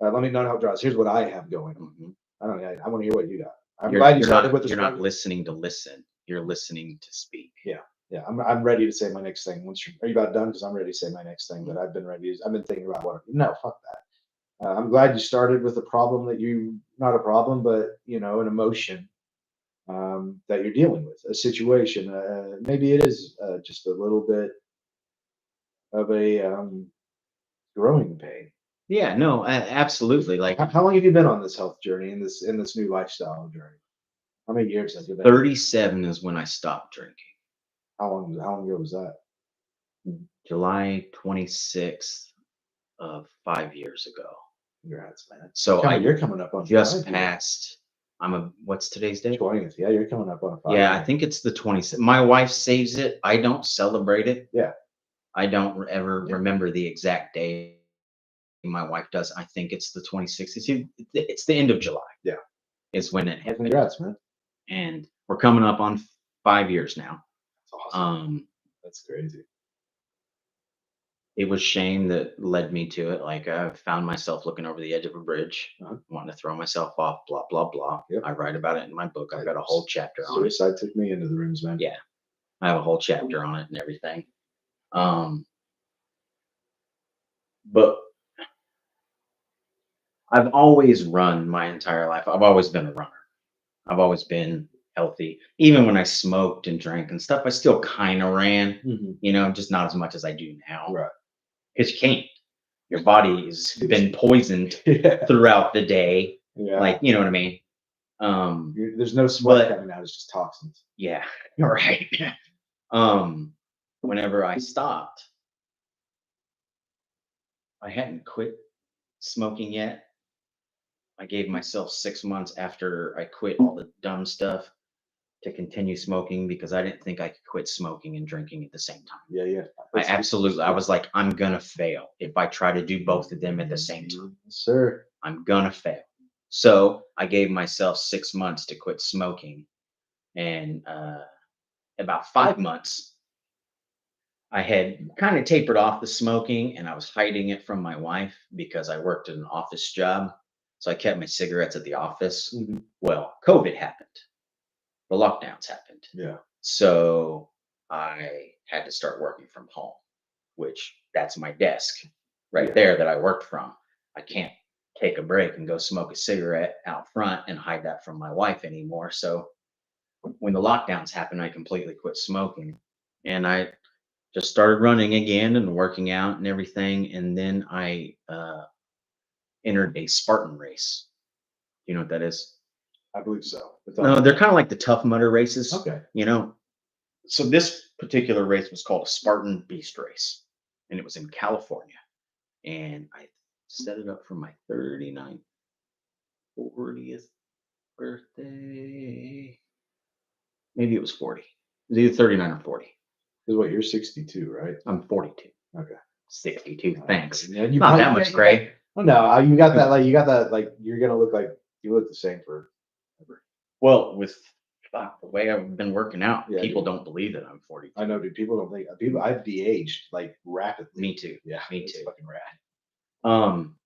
Let me know how Draws. Here's what I have going on. Mhm. I don't know. I want to hear what you got. I'm You're, glad you you're started not. with the You're not struggle. listening to listen. You're listening to speak. Yeah, yeah. I'm ready to say my next thing. Are you about done? Because I'm ready to say my next thing. But I've been ready. I've been thinking about what. No, fuck that. I'm glad you started with a problem that you not a problem, but an emotion that you're dealing with, a situation. Maybe it is just a little bit of a growing pain. Yeah. No. Absolutely. Like How long have you been on this health journey in this new lifestyle journey? How many years have you been? 37 is when I stopped drinking. How long ago was that? July 26th of 5 years ago. Congrats, man. So You're coming up on just 5 years. passed. What's today's date? 20th. Yeah, you're coming up on 5 Yeah, I years. think it's the 26th. My wife saves it. I don't celebrate it. Yeah. I don't ever Yeah. remember the exact day. My wife does. I think it's the 26th. It's the end of July. Yeah. Is when it Well, happened. congrats, man. And we're coming up on 5 years now. That's awesome. That's crazy. It was shame that led me to it. Like I found myself looking over the edge of a bridge, wanting to throw myself off, blah, blah, blah. Yep. I write about it in my book. I've got a whole chapter on it. Suicide took me into the rooms, man. Yeah. I have a whole chapter on it and everything. But I've always run my entire life. I've always been a runner. I've always been healthy. Even when I smoked and drank and stuff, I still kind of ran, Mhm. just not as much as I do now. Right. Because you can't. your body's been poisoned Yeah. throughout the day. Yeah. Like, you know what I mean? There's no sweat But coming out. It's just toxins. yeah, you're right. um, Whenever I stopped, I hadn't quit smoking yet. I gave myself 6 months after I quit all the dumb stuff to continue smoking because I didn't think I could quit smoking and drinking at the same time. Yeah, yeah. I was like, I'm gonna fail if I try to do both of them at the same time. Yes, sir. I'm gonna fail. So I gave myself 6 months to quit smoking, and about 5 months, I had kind of tapered off the smoking, and I was hiding it from my wife because I worked at an office job. So I kept my cigarettes at the office. Mhm. Well, COVID happened. The lockdowns happened. Yeah. So I had to start working from home, which that's my desk right Yeah. there that I worked from. I can't take a break and go smoke a cigarette out front and hide that from my wife anymore. So when the lockdowns happened, I completely quit smoking and I just started running again and working out and everything. And then I entered a Spartan race. You know what that is? I believe so. No, they're kind of like the Tough Mudder races. Okay. You know, so this particular race was called a Spartan Beast Race, and it was in California. And I set it up for my 39th, 40th birthday. Maybe it was 40. It was either 39 or 40. Is what you're 62, right? I'm 42. Okay. 62. Thanks. Yeah, you Not that probably- much gray. Oh no, you got that. Like you got that. Like you're gonna look like you look the same forever. Well, with the way I've been working out, Yeah, people dude. don't believe that I'm 42. I know, dude. People don't think people. I've de-aged like rapidly. Me too. Yeah, Me it's too. fucking rad. Um,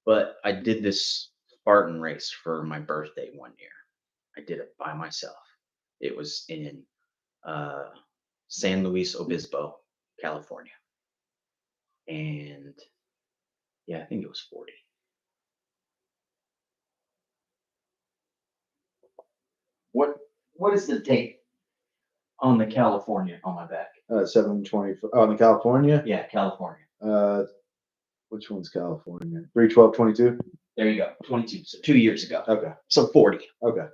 but I did this Spartan race for my birthday one year. I did it by myself. It was in uh, San Luis Obispo, California. And yeah, I think it was 40. What is the date on the California on my back? 720. Oh, in California. Yeah, California. Which one's California? 3/12/22. There you go. 22. So 2 years ago. Okay. So 40. Okay.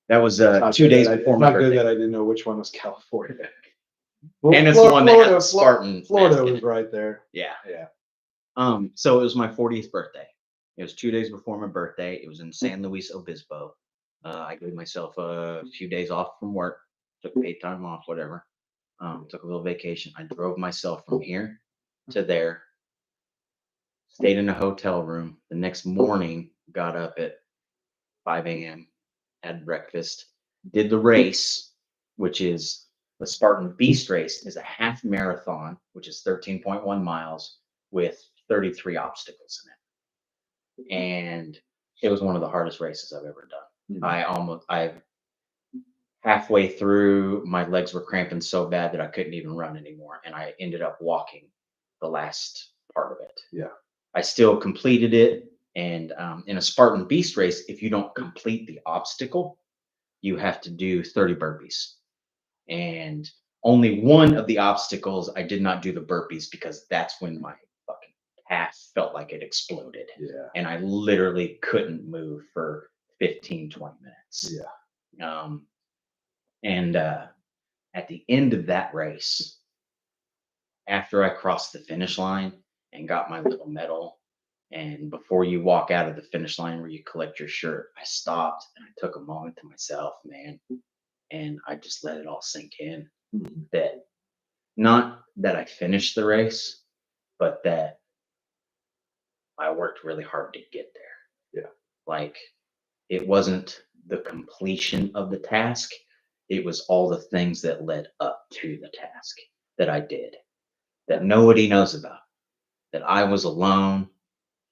That was Not 2 good days that I- before it's my not good birthday. that I didn't know which one was California. And it's the one that had the Spartan Florida mask in was it. right there. Yeah. Yeah. So it was my 40th birthday. It was 2 days before my birthday. It was in San Luis Obispo. I gave myself a few days off from work, took paid time off, whatever. Took a little vacation. I drove myself from here to there, stayed in a hotel room. The next morning, got up at 5 a.m., had breakfast, did the race, which is the Spartan Beast Race, is a half marathon, which is 13.1 miles with 33 obstacles in it. And it was one of the hardest races I've ever done. Mhm. I halfway through, my legs were cramping so bad that I couldn't even run anymore. And I ended up walking the last part of it. Yeah. I still completed it. And in a Spartan Beast Race, if you don't complete the obstacle, you have to do 30 burpees. And only one of the obstacles, I did not do the burpees because that's when my fucking calf felt like it exploded. Yeah. And I literally couldn't move for 15, 20 minutes. Yeah. And at the end of that race, after I crossed the finish line and got my little medal, and before you walk out of the finish line where you collect your shirt, I stopped and I took a moment to myself, man, and I just let it all sink in Mhm. that not that I finished the race, but that I worked really hard to get there. Yeah. Like it wasn't the completion of the task, it was all the things that led up to the task that I did that nobody knows about. That I was alone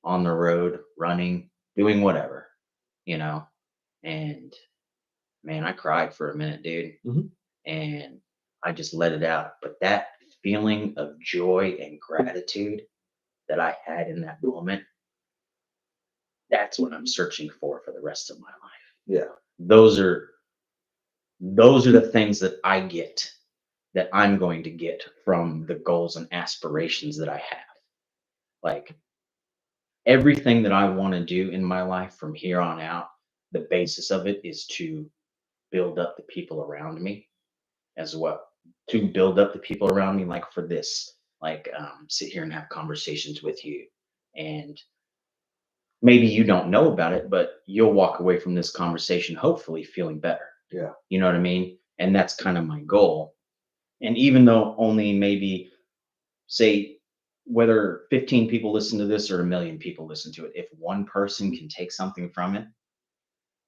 on the road, running, doing whatever, you know. And man, I cried for a minute, dude. Mhm. And I just let it out. But that feeling of joy and gratitude that I had in that moment, that's what I'm searching for the rest of my life. Yeah. Those are the things that I get that I'm going to get from the goals and aspirations that I have. Like everything that I want to do in my life from here on out, the basis of it is to build up the people around me as well. To build up the people around me, like for this, like sit here and have conversations with you. And maybe you don't know about it, but you'll walk away from this conversation hopefully feeling better. Yeah. You know what I mean? And that's kind of my goal. And even though only maybe say whether 15 people listen to this or a million people listen to it, if one person can take something from it,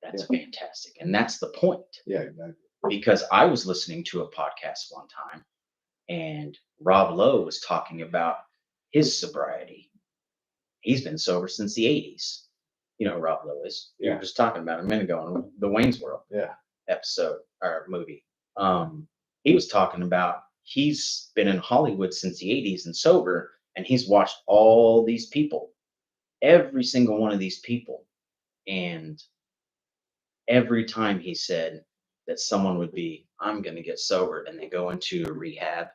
that's Yeah. fantastic. And that's the point. Yeah, exactly. Because I was listening to a podcast one time and Rob Lowe was talking about his sobriety. He's been sober since the 80s. You know who Rob Lowe is. You were Yeah. just talking about him a minute ago on the Wayne's World Yeah. episode or movie. He was talking about he's been in Hollywood since the 80s and sober, and he's watched all these people, every single one of these people. And every time he said that someone would be, I'm going to get sober, and they go into a rehab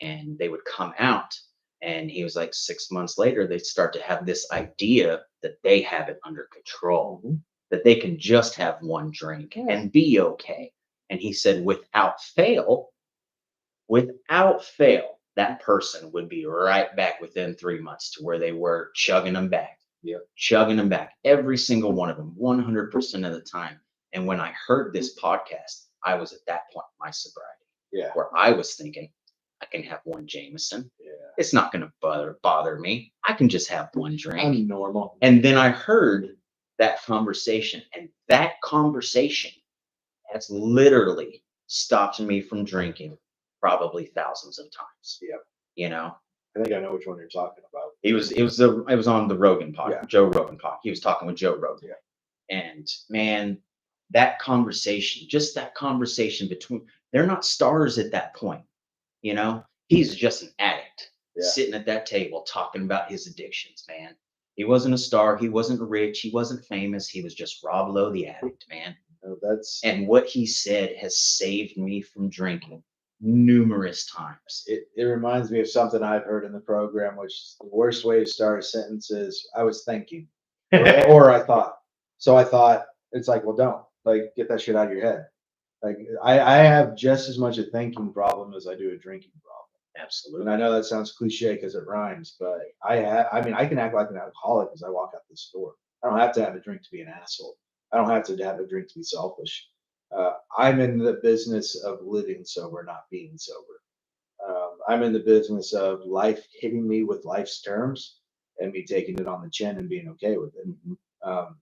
and they would come out. And he was like, 6 months later, they start to have this idea that they have it under control, that they can just have one drink Yeah. and be okay. And he said, without fail, that person would be right back within 3 months to where they were chugging them back. Yeah. Chugging them back, every single one of them, 100% of the time. And when I heard this podcast, I was at that point in my sobriety Yeah. where I was thinking, I can have one Jameson. Yeah. It's not going to bother me. I can just have one drink. I'm normal. And then I heard that conversation, and that conversation has literally stopped me from drinking probably thousands of times. Yeah. You know, I think I know which one you're talking about. it was on the Rogan podcast, Yeah. Joe Rogan podcast. He was talking with Joe Rogan. Yeah. And man, that conversation, just that conversation between, they're not stars at that point. You know, he's just an addict Yeah. sitting at that table talking about his addictions, man. He wasn't a star. He wasn't rich. He wasn't famous. He was just Rob Lowe, the addict, man. No, that's And what he said has saved me from drinking numerous times. it reminds me of something I've heard in the program, which is the worst way to start a sentence is I was thinking. Or I thought. So I thought it's like, well, don't like get that shit out of your head. Like I have just as much a thinking problem as I do a drinking problem. And Absolutely. I know that sounds cliche because it rhymes, but I mean, I can act like an alcoholic as I walk out the store. I don't have to have a drink to be an asshole. I don't have to have a drink to be selfish. I'm in the business of living sober, not being sober. I'm in the business of life hitting me with life's terms and me taking it on the chin and being okay with it.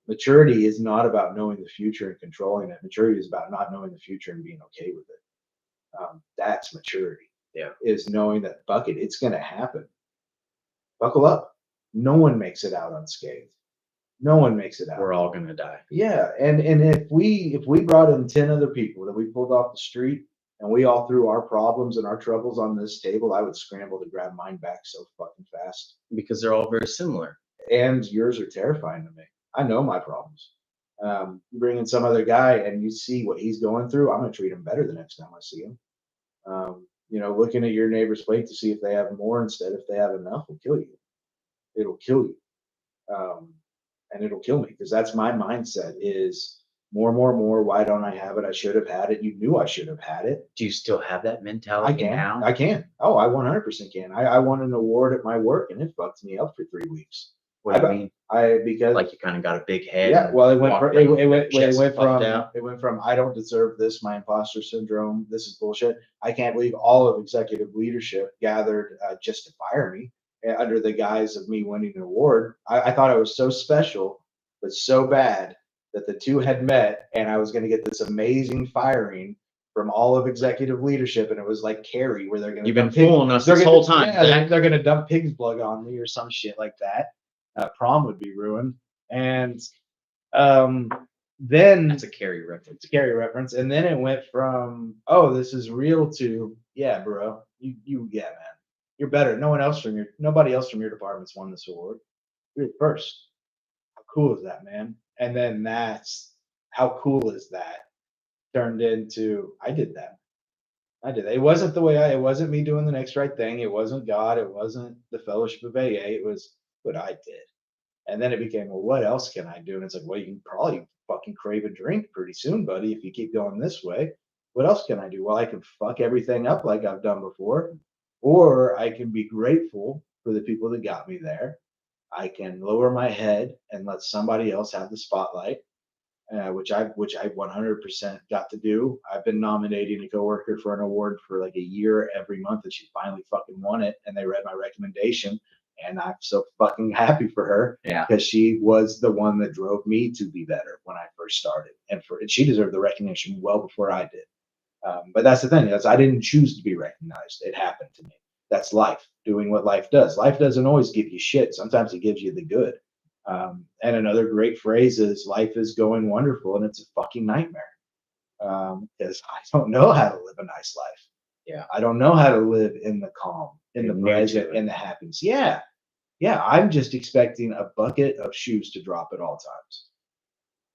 Maturity is not about knowing the future and controlling it. Maturity is about not knowing the future and being okay with it. That's maturity. Yeah. Is knowing that fuck it, it's going to happen. Buckle up. No one makes it out unscathed. No one makes it out. We're all gonna die. Yeah, and if we brought in 10 other people that we pulled off the street and we all threw our problems and our troubles on this table, I would scramble to grab mine back so fucking fast. Because they're all very similar. And yours are terrifying to me. I know my problems. You bring in some other guy and you see what he's going through, I'm gonna treat him better the next time I see him. Looking at your neighbor's plate to see if they have more instead if they have enough will kill you. It'll kill you. And it'll kill me because that's my mindset is more, more, more. Why don't I have it? I should have had it. You knew I should have had it. Do you still have that I mentality can. now? I can. Oh, I 100% can. I won an award at my work and it fucked me up for 3 weeks. What do you mean? Because Like you kind of got a big head? yeah, and well, it went walked from around with your chest puffed out? it went from I don't deserve this, my imposter syndrome, this is bullshit. I can't believe all of executive leadership gathered just to fire me under the guise of me winning an award. I thought I was so special, but so bad that the two had met, and I was going to get this amazing firing from all of executive leadership, and it was like Carrie, where they're going to You've been fooling us this whole time. Yeah, they're going to dump pig's blood on me or some shit like that. Prom would be ruined. And then That's a Carrie reference. Scary reference. And then it went from, oh, this is real to, yeah, bro, yeah, man, you're better. Nobody else from your department's won this award. You're the first. How cool is that, man? And then that's how cool is that turned into, I did that. It wasn't it wasn't me doing the next right thing. It wasn't God. It wasn't the fellowship of AA. It was what I did. And then it became, well, what else can I do? And it's like, well, you can probably fucking crave a drink pretty soon, buddy, if you keep going this way. What else can I do? Well, I can fuck everything up like I've done before, or I can be grateful for the people that got me there. I can lower my head and let somebody else have the spotlight, which I 100% got to do. I've been nominating a coworker for an award for like a year every month, and she finally fucking won it. And they read my recommendation, and I'm so fucking happy for her Yeah. because she was the one that drove me to be better when I first started, and she deserved the recognition well before I did. But that's the thing. That's I didn't choose to be recognized. It happened to me. That's life. Doing what life does. Life doesn't always give you shit. Sometimes it gives you the good. And another great phrase is life is going wonderful and it's a fucking nightmare. Because I don't know how to live a nice life. Yeah. I don't know how to live in the calm, in the You're new to present, it. in the happiness. Yeah. Yeah. I'm just expecting a bucket of shoes to drop at all times.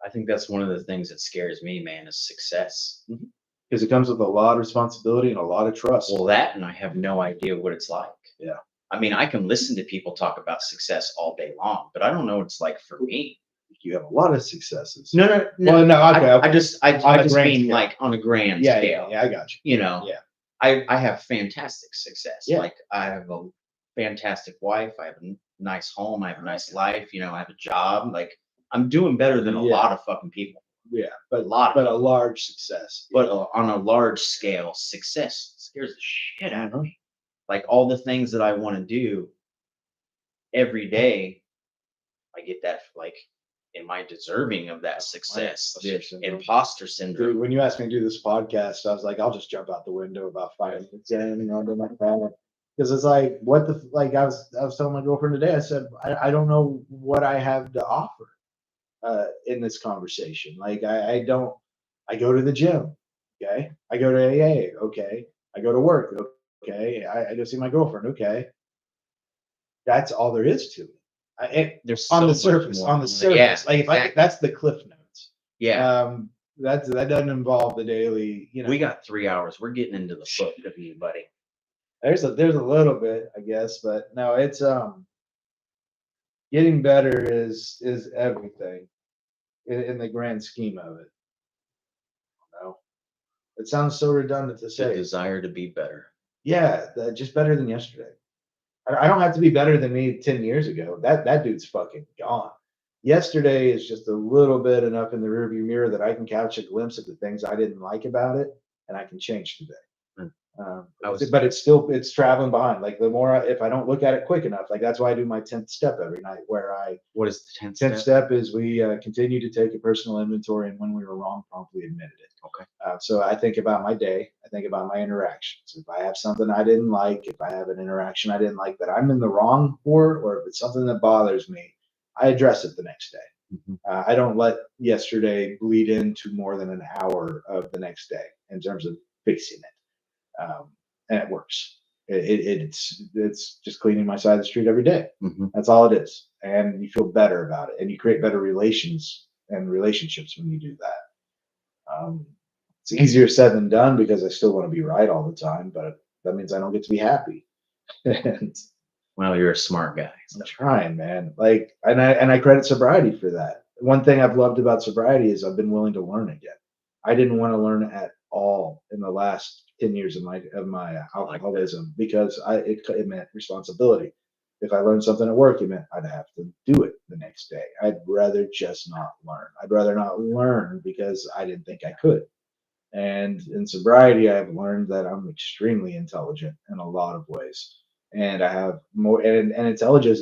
I think that's one of the things that scares me, man, is success. Because it comes with a lot of responsibility and a lot of trust. Well, that and I have no idea what it's like. Yeah. I mean, I can listen to people talk about success all day long, but I don't know what it's like for me. You have a lot of successes. No, no, no. Well, no, okay, I okay. just On a just grand mean scale. like on a grand Yeah, scale. I got you. You know, Yeah. I have fantastic success. Yeah. Like I have a fantastic wife. I have a nice home. I have a nice life. You know, I have a job. Like I'm doing better than a Yeah. lot of fucking people. Yeah, A lot of but a large success. But on a large scale, success scares the shit out of me. Like all the things that I want to do every day, I get that like, am I deserving of that success? Imposter The syndrome. imposter Dude, syndrome. when you asked me to do this podcast, I was like, I'll just jump out the window about 5 minutes in and I'll do my thing. Because it's like, what the like I was telling my girlfriend today, I said, I don't know what I have to offer in this conversation. Like I don't I go to the gym, okay. I go to AA, okay. I go to work, okay. I go see my girlfriend, okay. That's all there is to it. There's On so the much surface, more. on the Yeah, surface. Like if I exactly. that's the cliff notes. Yeah, That doesn't involve the daily, we got 3 hours. We're getting into the book of you, buddy. there's a little bit, I guess, but no, it's getting better is everything in the grand scheme of it. You know? It sounds so redundant to The say. desire to be better. Yeah, just better than yesterday. I don't have to be better than me 10 years ago. That dude's fucking gone. Yesterday is just a little bit enough in the rearview mirror that I can catch a glimpse of the things I didn't like about it, and I can change today. Mm. But it's traveling behind. Like the more if I don't look at it quick enough, like that's why I do my 10th step every night, where I What is the 10th 10th step? step is we continue to take a personal inventory, and when we were wrong, promptly admitted it. Okay. So I think about my day. I think about my interactions. If I have something I didn't like, if I have an interaction I didn't like that I'm in the wrong for, or if it's something that bothers me, I address it the next day. Mhm. I don't let yesterday bleed into more than an hour of the next day in terms of fixing it, and it works. It's just cleaning my side of the street every day. Mhm. That's all it is, and you feel better about it, and you create better relations and relationships when you do that. It's easier said than done because I still want to be right all the time, but that means I don't get to be happy. And Well, you're a smart guy. I'm trying, man. Like, and I credit sobriety for that. One thing I've loved about sobriety is I've been willing to learn again. I didn't want to learn at all in the last 10 years of my alcoholism because it meant responsibility. If I learned something at work, it meant I'd have to do it the next day. I'd rather just not learn. I'd rather not learn because I didn't think I could. And in sobriety, I've learned that I'm extremely intelligent in a lot of ways. And I have more and intelligence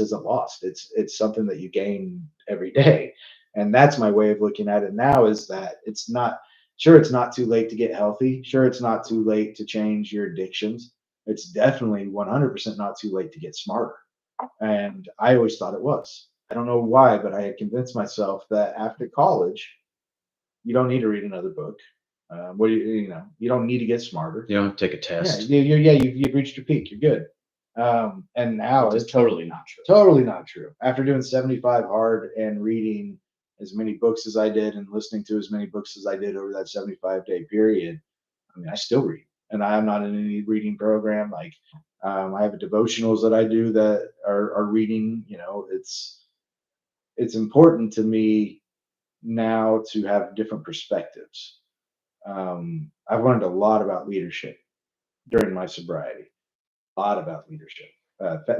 isn't lost. It's something that you gain every day. And that's my way of looking at it now is that it's not sure it's not too late to get healthy. Sure, it's not too late to change your addictions. It's definitely 100% not too late to get smarter. And I always thought it was. I don't know why, but I had convinced myself that after college, you don't need to read another book. What do you don't need to get smarter. You don't have to take a Yeah, test. you've reached your peak. You're good. And now Which is it's totally not true. totally not true. After doing 75 hard and reading as many books as I did and listening to as many books as I did over that 75-day period, I mean, I still read, and I am not in any reading program. Like, I have devotionals that I do that are our reading. It's important to me now to have different perspectives. I've learned a lot about leadership during my sobriety. A lot about leadership.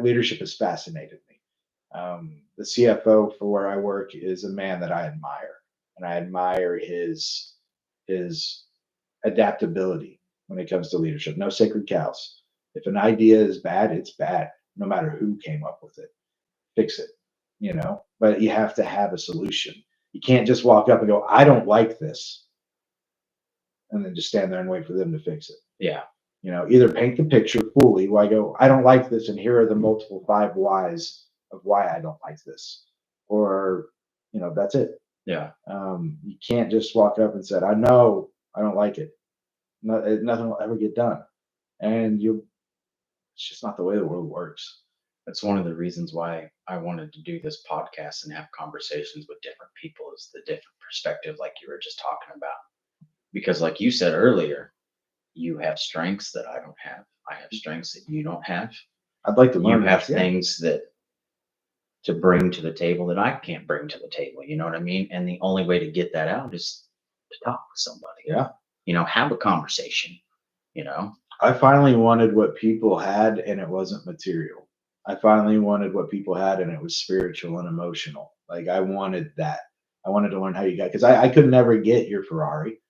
Leadership has fascinated me. The CFO for where I work is a man that I admire, and I admire his adaptability when it comes to leadership. No sacred cows. If an idea is bad, it's bad, no matter who came up with it. Fix it, But you have to have a solution. You can't just walk up and go, "I don't like this," and then just stand there and wait for them to fix it. Yeah. Either paint the picture fully. Why go, "I don't like this," and here are the multiple 5 whys of why I don't like this, or that's it. Yeah. You can't just walk up and say, "I know I don't like it." Nothing will ever get done, and you. It's just not the way the world works. That's one of the reasons why I wanted to do this podcast and have conversations with different people, is the different perspective, like you were just talking about. Because, like you said earlier, you have strengths that I don't have. I have strengths that you don't have. I'd like to You learn. have things that to bring to the table that I can't bring to the table. You know what I mean? And the only way to get that out is to talk with somebody. Yeah. Have a conversation. I finally wanted what people had, and it wasn't material. I finally wanted what people had, and it was spiritual and emotional. Like, I wanted that. I wanted to learn how you got, because I could never get your Ferrari.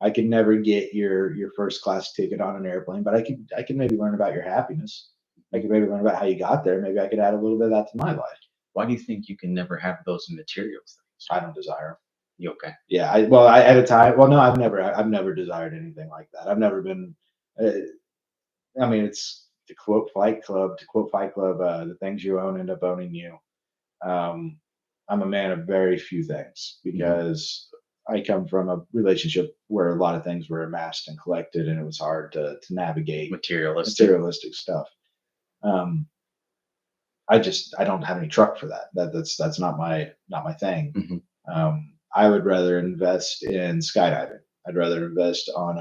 I could never get your first class ticket on an airplane, but I could maybe learn about your happiness. I could maybe learn about how you got there. Maybe I could add a little bit of that to my life. Why do you think you can never have those material things? I don't desire them. You okay? Yeah. I at a time. Well, no, I've never desired anything like that. I've never been. I mean, it's to quote Fight Club. The things you own end up owning you. Um, I'm a man of very few things, because I come from a relationship where a lot of things were amassed and collected, and it was hard to navigate materialistic stuff. Um, I don't have any truck for that. That's not my thing. I would rather invest in skydiving. I'd rather invest on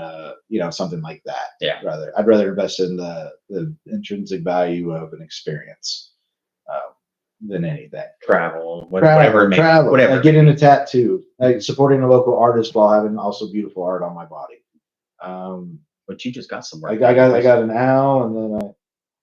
something like that. Yeah. I'd rather invest in the intrinsic value of an experience than anything. Travel, whatever. Whatever. Getting a tattoo, supporting a local artist while having also beautiful art on my body. But you just got some work. I got an owl, and then I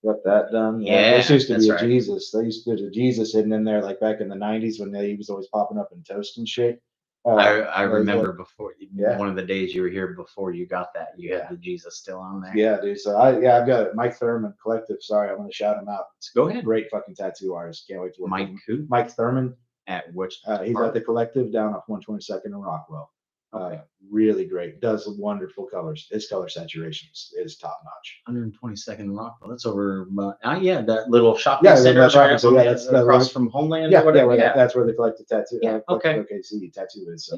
got that done. Yeah, this used to be a right. Jesus. They used to do a Jesus hidden in there, like back in the '90s when he was always popping up in toast and shit. I remember before one of the days you were here before you got that, you had the Jesus still on there. Yeah, dude. So I've got it. Mike Thurman Collective. Sorry, I'm gonna shout him out. Go ahead. Great fucking tattoo artist. Can't wait to work with him. Who? Mike Thurman. At which? He's at the Collective down off 122nd in Rockwell. Okay. Really great. Does wonderful colors. His color saturation is top notch. 122nd Rockwell. That's over. That little shopping center. That's across from Homeland. That's where the Collective Tattoo. Okay. Tattoo is. So.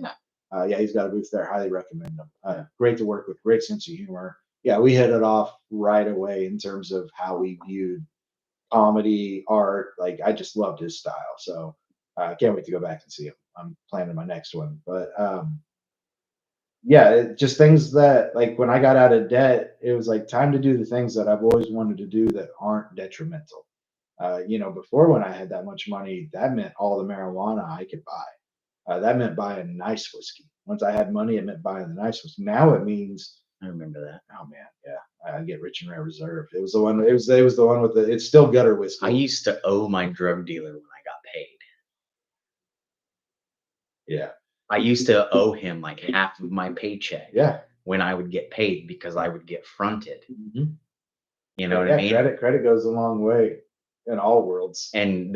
He's got a booth there. Highly recommend him. Great to work with. Great sense of humor. Yeah, we hit it off right away in terms of how we viewed comedy, art. Like, I just loved his style. So I can't wait to go back and see him. I'm planning my next one. But just things that, like, when I got out of debt, it was like time to do the things that I've always wanted to do that aren't detrimental. Before, when I had that much money, that meant all the marijuana I could buy. That meant buying nice whiskey. Once I had money, it meant buying the nice whiskey. Now it means, I remember that. Oh man, yeah, I get Rich and Rare Reserve. It was the one. It was the one with the. It's still gutter whiskey. I used to owe my drug dealer when I got paid. Yeah. I used to owe him like half of my paycheck. Yeah. When I would get paid, because I would get fronted. Mm-hmm. You know what I mean? Credit goes a long way in all worlds. And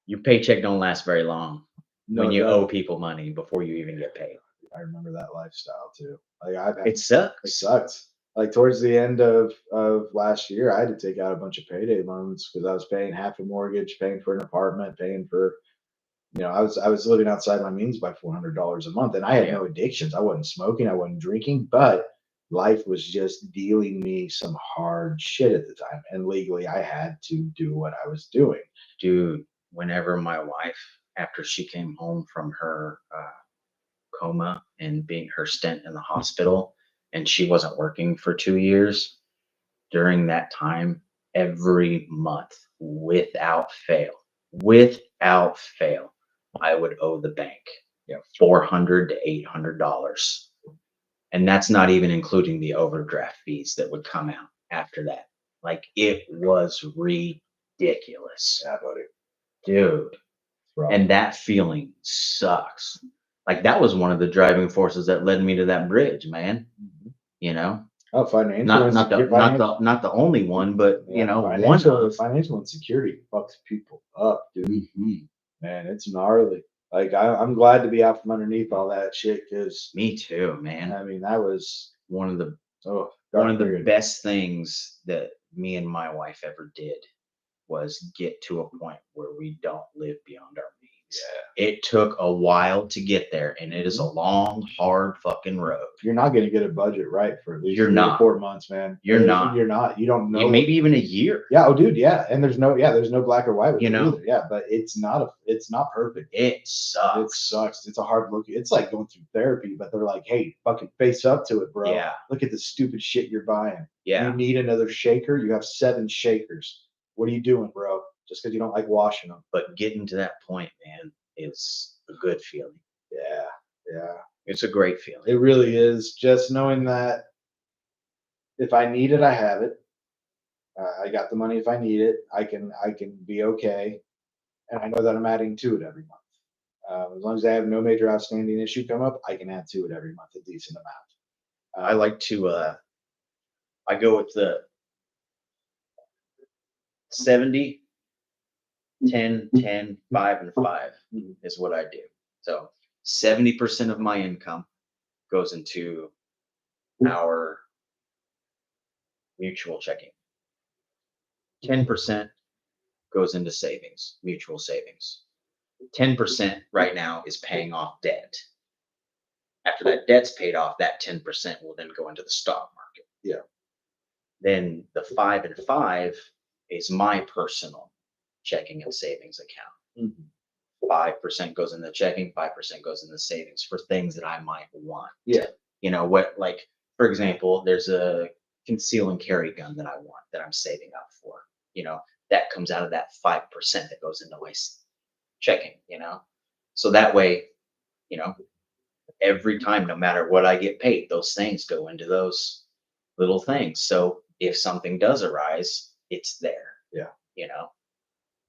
your paycheck don't last very long when you owe people money before you even get paid. I remember that lifestyle too. Like, it sucks. It sucked. Like, towards the end of last year, I had to take out a bunch of payday loans because I was paying half a mortgage, paying for an apartment, paying for, I was living outside my means by $400 a month, and I had no addictions. I wasn't smoking, I wasn't drinking, but life was just dealing me some hard shit at the time, and legally I had to do what I was doing. Dude, whenever my wife, after she came home from her coma and being her stint in the hospital, and she wasn't working for 2 years, during that time, every month without fail. Without fail, I would owe the bank Yeah. $400 to $800. And that's not even including the overdraft fees that would come out after that. Like it was ridiculous, Yeah, buddy. dude. Rough. And that feeling sucks. Like that was one of the driving forces that led me to that bridge, man. Mhm. You know, Oh, financial not the only one, but you yeah, know, one of. financial insecurity fucks people up, dude. Mhm. Man, it's gnarly. Like I'm glad to be out from underneath all that shit because Me too, man. I mean that was One of the dark period. best things that me and my wife ever did was get to a point where we don't live beyond our means. It took a while to get there, and it is a long, hard fucking road. You're not going to get a budget right for at least You're 3 to not. 4 months, man. You're not. You're not. You don't know. Maybe even a year. Yeah. Oh, dude. Yeah. And there's no black or white with You it know? either. Yeah. But it's not perfect. It It sucks. sucks. It's a hard look. It's like going through therapy, but they're like, hey, fucking face up to it, bro. Yeah. Look at the stupid shit you're buying. Yeah. You need another shaker. You have 7 shakers. What are you doing, bro? Just because you don't like washing them. But getting to that point, man, is a good feeling. Yeah. Yeah. It's a great feeling. It really is. Just knowing that if I need it, I have it. I got the money if I need it. I can be okay, and I know that I'm adding to it every month. As long as I have no major outstanding issue come up, I can add to it every month a decent amount. I like to I go with the 70, 10, 10, 5, and 5 is what I do. So 70% of my income goes into our mutual checking. 10% goes into savings, mutual savings. 10% right now is paying off debt. After that debt's paid off, that 10% will then go into the stock market. Yeah. Then the 5 and 5 is my personal checking and savings account. Mhm. 5% goes in the checking, 5% goes in the savings for things that I might want. Yeah. You know, what, like, for example, there's a conceal and carry gun that I want that I'm saving up for. You know, that comes out of that 5% that goes into my checking, you know? So that way, you know, every time, no matter what I get paid, those things go into those little things. So if something does arise, it's there. Yeah. You know,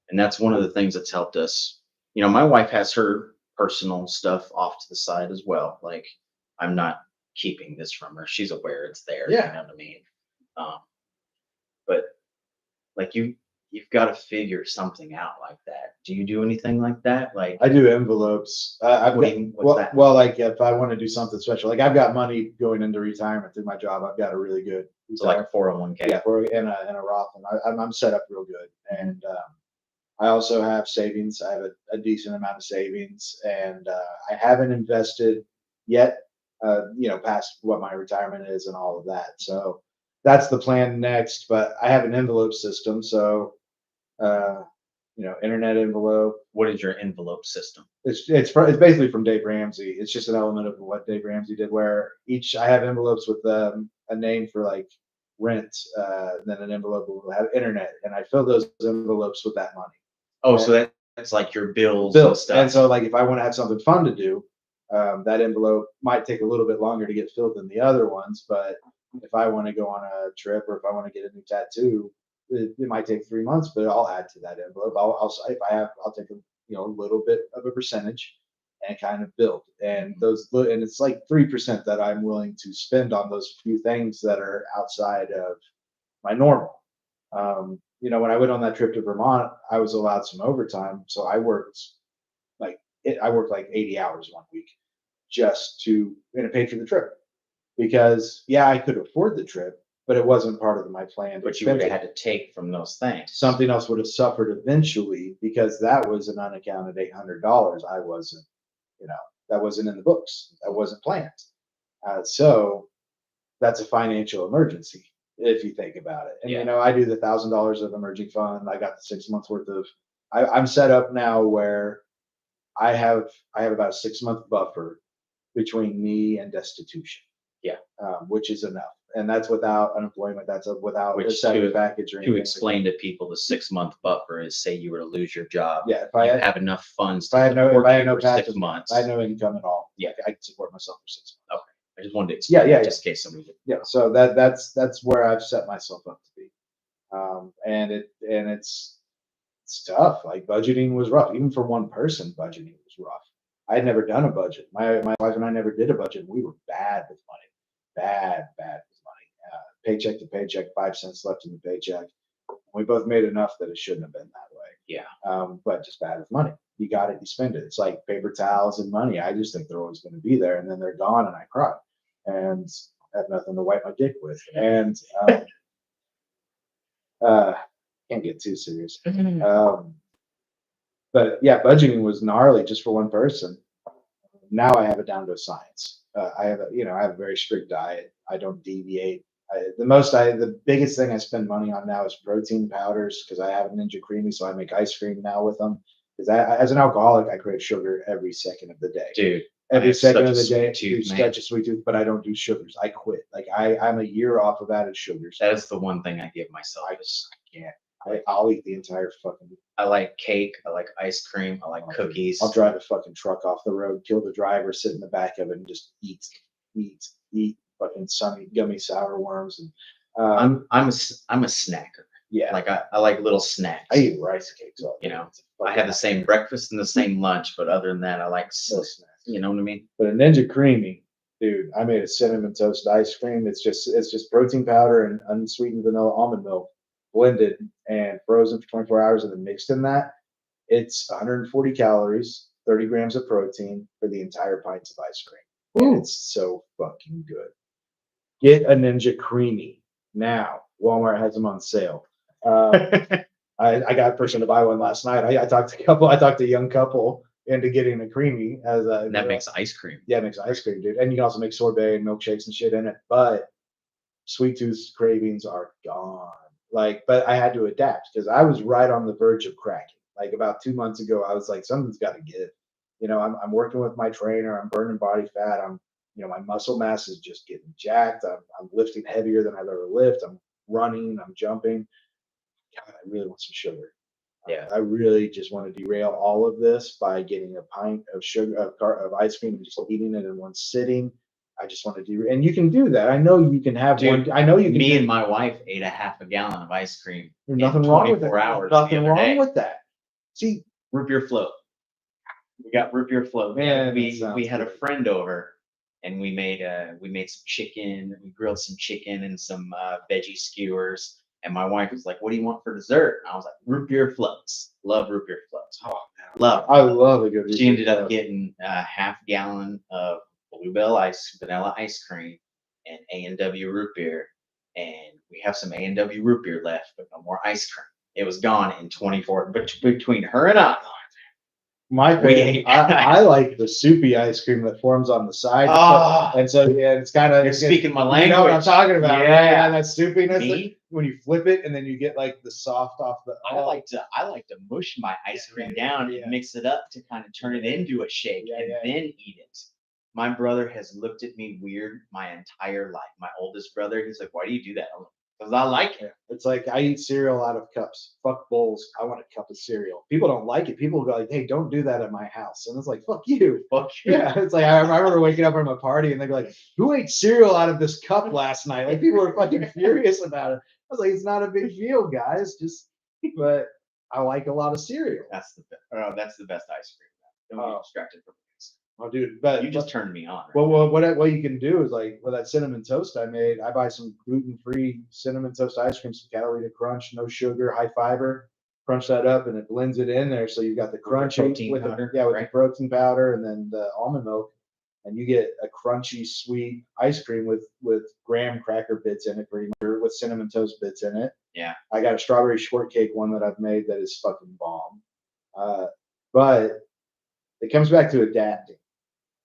and that's one of the things that's helped us. You know, my wife has her personal stuff off to the side as well. Like, I'm not keeping this from her. She's aware it's there. Yeah. You know what I mean? Um, but like you've got to figure something out like that. Do you do anything like that? Like, I do envelopes. I've what do got, you, what's that? well, like if I want to do something special, like I've got money going into retirement through my job. I've got a really good So like a 401k. yeah, and a Roth, and I'm set up real good. And I also have savings. I have a decent amount of savings, and I haven't invested yet. Past what my retirement is and all of that. So that's the plan next. But I have an envelope system, so uh, internet envelope. What is your envelope system? It's basically from Dave Ramsey. It's just an element of what Dave Ramsey did, where I have envelopes with a name for like rent, then an envelope will have internet, and I fill those envelopes with that money. Oh, so that's like your bills and Bills. stuff. And so, like, if I want to have something fun to do, that envelope might take a little bit longer to get filled than the other ones. But if I want to go on a trip or if I want to get a new tattoo, it might take 3 months, but I'll add to that envelope. I'll take a little bit of a percentage and kind of build. And and it's like 3% that I'm willing to spend on those few things that are outside of my normal. When I went on that trip to Vermont, I was allowed some overtime, so I worked like 80 hours one week and it paid for the trip because yeah, I could afford the trip, but it wasn't part of my plan. But you would have had to take from those things. Something else would have suffered eventually because that was an unaccounted $800. That wasn't in the books. That wasn't planned. So that's a financial emergency if you think about it. And Yeah. I do the $1,000 of emerging fund. I got the 6 months worth of. I'm set up now where I have about a 6 month buffer between me and destitution. Yeah. Which is enough. and that's without unemployment. That's without a Which severance package or anything. to like explain to people, the 6-month buffer is, say you were to lose your job, that. Yeah, you have enough funds if I to had no support you for passive 6 months. I had no income at all. Yeah. I could support myself for 6 months. Okay, I just wanted to explain Yeah, that just in case somebody didn't. Yeah, so that's where I've set myself up to be, and it's tough. Like budgeting was rough, even for one person. Budgeting was rough. I had never done a budget. My wife and I never did a budget. We were bad with money, bad with money. Paycheck to paycheck, 5 cents left in the paycheck. We both made enough that it shouldn't have been that way. Yeah. But just bad with money. You got it, you spend it. It's like paper towels and money. I just think they're always going to be there, and then they're gone, and I cry, and I have nothing to wipe my dick with, and uh, can't get too serious. But yeah, budgeting was gnarly just for one person. Now I have it down to a science. I have a very strict diet. I don't deviate. The biggest thing I spend money on now is protein powders because I have a Ninja Creamy, so I make ice cream now with them. Because as an alcoholic, I crave sugar every second of the day. Dude, Every second of the day, tooth, such a sweet tooth, but I don't do sugars. I quit. Like I'm a year off of added sugars. that is the one thing I give myself. I can't. I'll eat the entire fucking. I like cake. I like ice cream. I like cookies. I'll drive a fucking truck off the road, kill the driver, sit in the back of it, and just eat fucking sunny gummy sour worms. And I'm a snacker. Yeah, Like I like little snacks. I eat rice cakes all day. You know, I have the same breakfast and the same lunch, but other than that, I like snacks. You know what I mean? But a Ninja Creamy, dude, I made a cinnamon toast ice cream. It's just protein powder and unsweetened vanilla almond milk blended and frozen for 24 hours and then mixed in that. It's 140 calories, 30 grams of protein for the entire pint of ice cream. And it's so fucking good. Get a Ninja Creamy now. Walmart has them on sale. I got a person to buy one last night. I talked to a young couple into getting a creamy as a. And that makes ice cream. Yeah, it makes ice cream, dude. And you can also make sorbet and milkshakes and shit in it. But sweet tooth cravings are gone. But I had to adapt because I was right on the verge of cracking. Like about 2 months ago, I was like, something's got to give. I'm working with my trainer. I'm burning body fat. My muscle mass is just getting jacked. I'm lifting heavier than I've ever lifted. I'm running. I'm jumping. God, I really want some sugar. Yeah. I really just want to derail all of this by getting a pint of sugar of ice cream and just eating it in one sitting. I just want to do, and you can do that. I know you can have Dude, one. I know you can. Me and my wife ate a half a gallon of ice cream. There's nothing wrong with that. Hours Nothing wrong with that. See, root beer float. We got root beer float. Man, we had a friend over, and we made some chicken. We grilled some chicken and some veggie skewers. And my wife was like, "What do you want for dessert?" And I was like, "Root beer floats. Love root beer floats. Oh man, love. I love a good. She ended up getting a half gallon of Bluebell vanilla ice cream and A&W root beer, and we have some A&W root beer left, but no more ice cream. It was gone in 24. But between her and I, my favorite, I like the soupy ice cream that forms on the side. Oh, and so yeah, it's kind of. You're speaking my language. You know what I'm talking about? Yeah, right? That soupiness. Me? When you flip it and then you get like the soft off the. I like to mush my ice cream down and mix it up to kind of turn it into a shake and then eat it. My brother has looked at me weird my entire life. My oldest brother, he's like, "Why do you do that?" I'm like, "Because I like it." It's like I eat cereal out of cups. Fuck bowls. I want a cup of cereal. People don't like it. People go like, "Hey, don't do that at my house." And it's like, "Fuck you." Fuck you. Yeah. It's like I remember waking up from a party and they'd be like, "Who ate cereal out of this cup last night?" Like people were fucking furious about it. I was like, "It's not a big deal, guys. But I like a lot of cereal." That's the best. That's the best ice cream. Don't get distracted from this. Oh, dude, but You just turned me on. Right? Well, what you can do is like with that cinnamon toast I made, I buy some gluten-free cinnamon toast ice cream, some calorie to crunch, no sugar, high fiber. Crunch that up and it blends it in there, so you've got the crunchy protein powder, with the protein powder and then the almond milk, and you get a crunchy, sweet ice cream with graham cracker bits in it, pretty much, with cinnamon toast bits in it. Yeah, I got a strawberry shortcake one that I've made that is fucking bomb. But it comes back to adapting.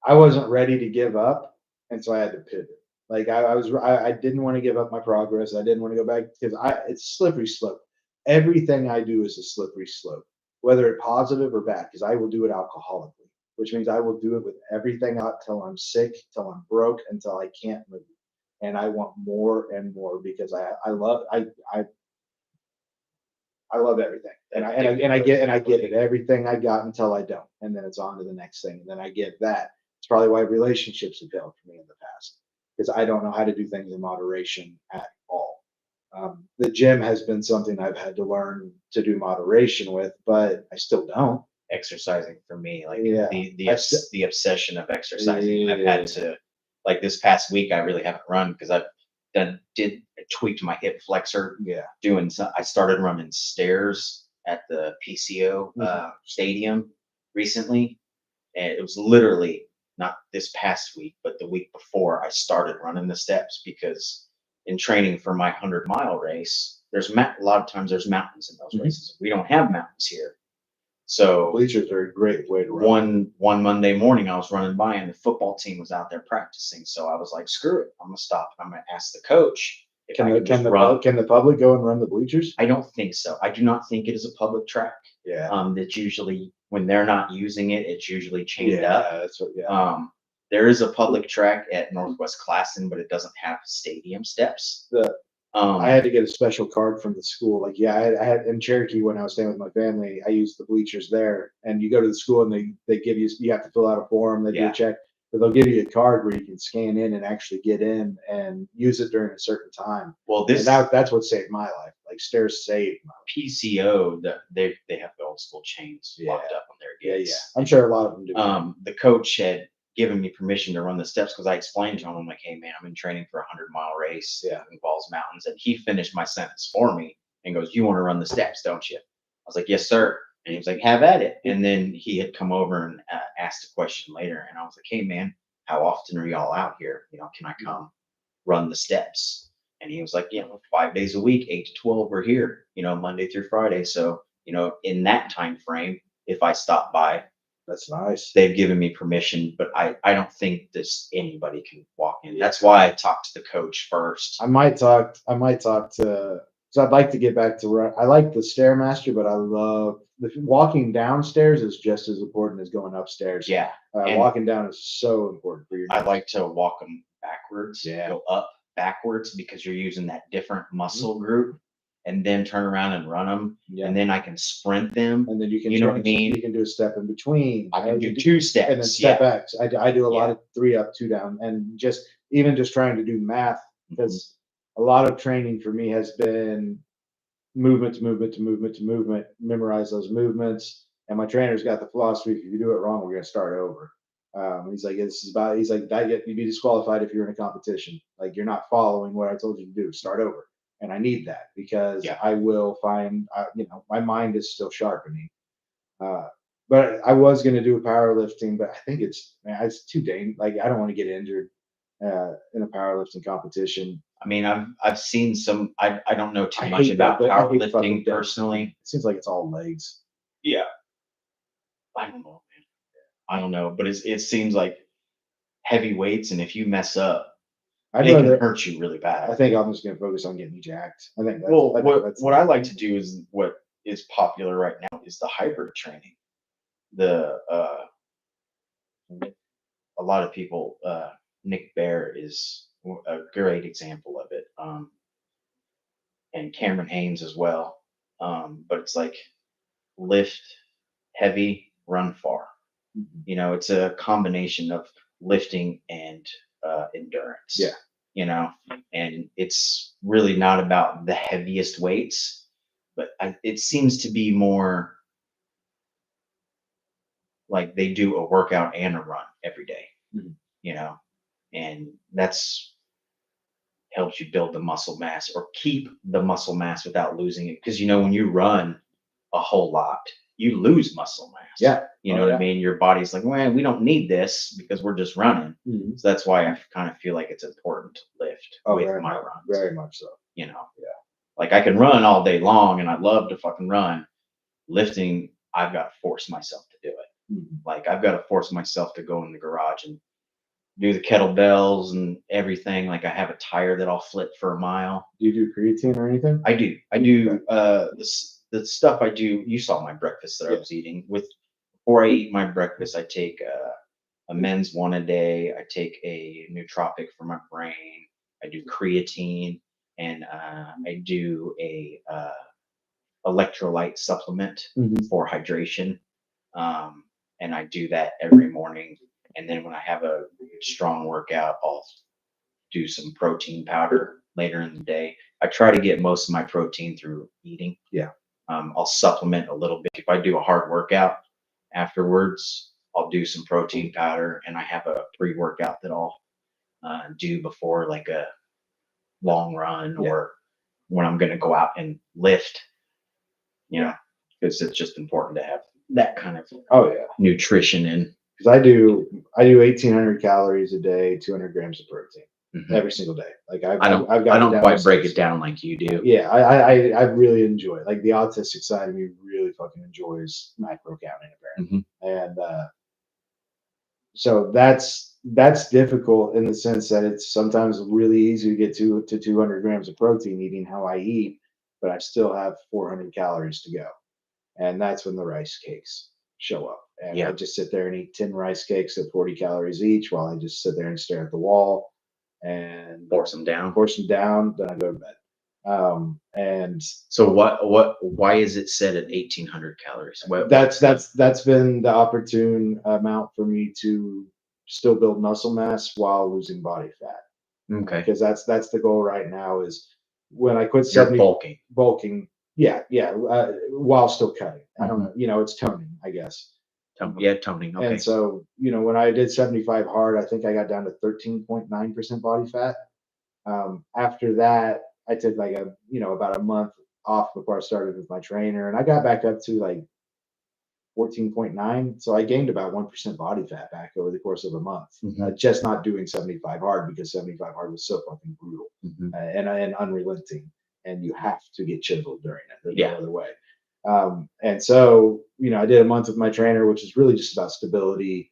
I wasn't ready to give up, and so I had to pivot. Like I didn't want to give up my progress. I didn't want to go back because it's a slippery slope. Everything I do is a slippery slope, whether it's positive or bad, because I will do it alcoholically, which means I will do it with everything out till I'm sick, till I'm broke, until I can't move. and I want more and more because I love everything, and I get it. Everything I got until I don't, and then it's on to the next thing, and then I get that. It's probably why relationships have failed for me in the past because I don't know how to do things in moderation at all. The gym has been something I've had to learn to do moderation with, but I still don't. Exercising for me, like Yeah, the obsession of exercising. I've yeah, had to, like this past week, I really haven't run because I've done did tweaked my hip flexor yeah. doing some. I started running stairs at the PCO Mhm. stadium recently, and it was literally not this past week, but the week before I started running the steps because in training for my 100-mile race, a lot of times there's mountains in those Mhm. races. We don't have mountains here, so Bleachers are a great way to run. one Monday morning, I was running by and the football team was out there practicing. So I was like, "Screw it, I'm gonna stop. I'm gonna ask the coach if I can just run." Can the public go and run the bleachers? I don't think so. I do not think it is a public track. Yeah, That's usually when they're not using it, it's usually chained yeah, up. that's what. Yeah, There is a public track at Northwest Classen, but it doesn't have stadium steps. the I Um, had to get a special card from the school. Like, yeah, I had in Cherokee when I was staying with my family. I used the bleachers there, and you go to the school and they give you have to fill out a form. They do a yeah. check, but they'll give you a card where you can scan in and actually get in and use it during a certain time. Well, And this that's what saved my life. Like stairs saved my life. PCO, they have the old school chains Yeah, locked up on their yeah, yeah. gates. I'm sure a lot of them do. The coach had given me permission to run the steps because I explained to him, I'm like, "Hey man, I'm in training for a 100-mile race. Yeah. It involves mountains." And he finished my sentence for me and goes, "You want to run the steps, don't you?" I was like, "Yes, sir." And he was like, "Have at it." And then he had come over and asked a question later, and I was like, "Hey man, how often are y'all out here? Can I come run the steps?" And he was like, 5 days a week, 8 to 12, we're here, Monday through Friday. So, in that time frame, if I stop by, That's nice. they've given me permission, but I don't think this anybody can walk in. Yeah. That's why I talked to the coach first. I might talk to. So I'd like to get back to run. I like the stairmaster, but I love walking downstairs is just as important as going upstairs. Yeah. And Walking down is so important for your. I like to walk them backwards, Yeah. go up backwards because you're using that different muscle group and then turn around and run them. Yeah. And then I can sprint them. And then you can You know what I change. mean? You can do a step in between. I can do 2 steps. And then step Yeah. backs. I do a lot Yeah. of 3 up, 2 down, and just trying to do math Mhm. because a lot of training for me has been movement to movement to movement to movement, memorize those movements. And my trainer's got the philosophy: if you do it wrong, we're going to start over. He's like, he's like, that you'd be disqualified if you're in a competition. Like, you're not following what I told you to do. Start over. And I need that because Yeah. I will find, my mind is still sharpening. Uh, but I was going to do powerlifting, but I think it's too dangerous. Like, I don't want to get injured in a powerlifting competition. I mean, I've seen some. I don't know too I much hate about that, but I hate fucking powerlifting deadlifting. personally. It seems like it's all legs. Yeah. I don't know, man. I don't know, but it seems like heavy weights, and if you mess up, I'd it can rather. hurt you really bad. I think I'm just going to focus on getting jacked. Well, I think that's what I like to do is what is popular right now is the hybrid training. The A lot of people, Nick Bear is a great example of it, and Cameron Haynes as well. But it's like lift heavy, run far. It's a combination of lifting and endurance. Yeah. And it's really not about the heaviest weights, but it seems to be more like they do a workout and a run every day, Mhm. you know, and that's helps you build the muscle mass or keep the muscle mass without losing it. Because when you run a whole lot, you lose muscle mass. Yeah. You know what I mean? Your body's like, well, we don't need this because we're just running. Mhm. So that's why I kind of feel like it's important to lift with very my much, runs. very much so. You know, Yeah. like I can run all day long and I love to fucking run. Lifting, I've got to force myself to do it. Mhm. Like I've got to force myself to go in the garage and do the kettlebells and everything. Like I have a tire that I'll flip for a mile. Do you do creatine or anything? I do. I do. The stuff I do. You saw my breakfast that I Yeah. was eating. Before I eat my breakfast, I take a men's one a day. I take a nootropic for my brain. I do creatine, and I do a electrolyte supplement Mhm. for hydration. Um, and I do that every morning. And then when I have a strong workout, I'll do some protein powder later in the day. I try to get most of my protein through eating. Yeah. I'll supplement a little bit. If I do a hard workout afterwards, I'll do some protein powder, and I have a pre-workout that I'll do before like a long run Yeah. or when I'm going to go out and lift. You know, Yeah. because it's just important to have that kind of Oh yeah. nutrition in. Because I do 1,800 calories a day, 200 grams of protein Mhm. every single day. Like I I've got it don't down quite to break six. it down like you do. Yeah, I really enjoy it. Like the autistic side of me really fucking enjoys macro counting apparently, Mhm. and so that's difficult in the sense that it's sometimes really easy to get to 200 grams of protein eating how I eat, but I still have 400 calories to go, and that's when the rice cakes show up. And I Yeah. just sit there and eat 10 rice cakes at 40 calories each while I just sit there and stare at the wall and Force them down. force them down. Then I go to bed. And So why is it set at 1,800 calories? that's been the opportune amount for me to still build muscle mass while losing body fat. Okay. Because that's the goal right now is when I quit You're 70 bulking. bulking, yeah, while still cutting. I don't Mhm. know, it's toning, I guess. Yeah, toning. And Okay. so, when I did 75 hard, I think I got down to 13.9% body fat. After that, I took like about a month off before I started with my trainer, and I got back up to like 14.9. So I gained about 1% body fat back over the course of a month. Mhm. Just not doing 75 hard because 75 hard was so fucking brutal Mhm. and unrelenting. And you have to get chiseled during it. There's Yeah. no other way. And so, I did a month with my trainer, which is really just about stability.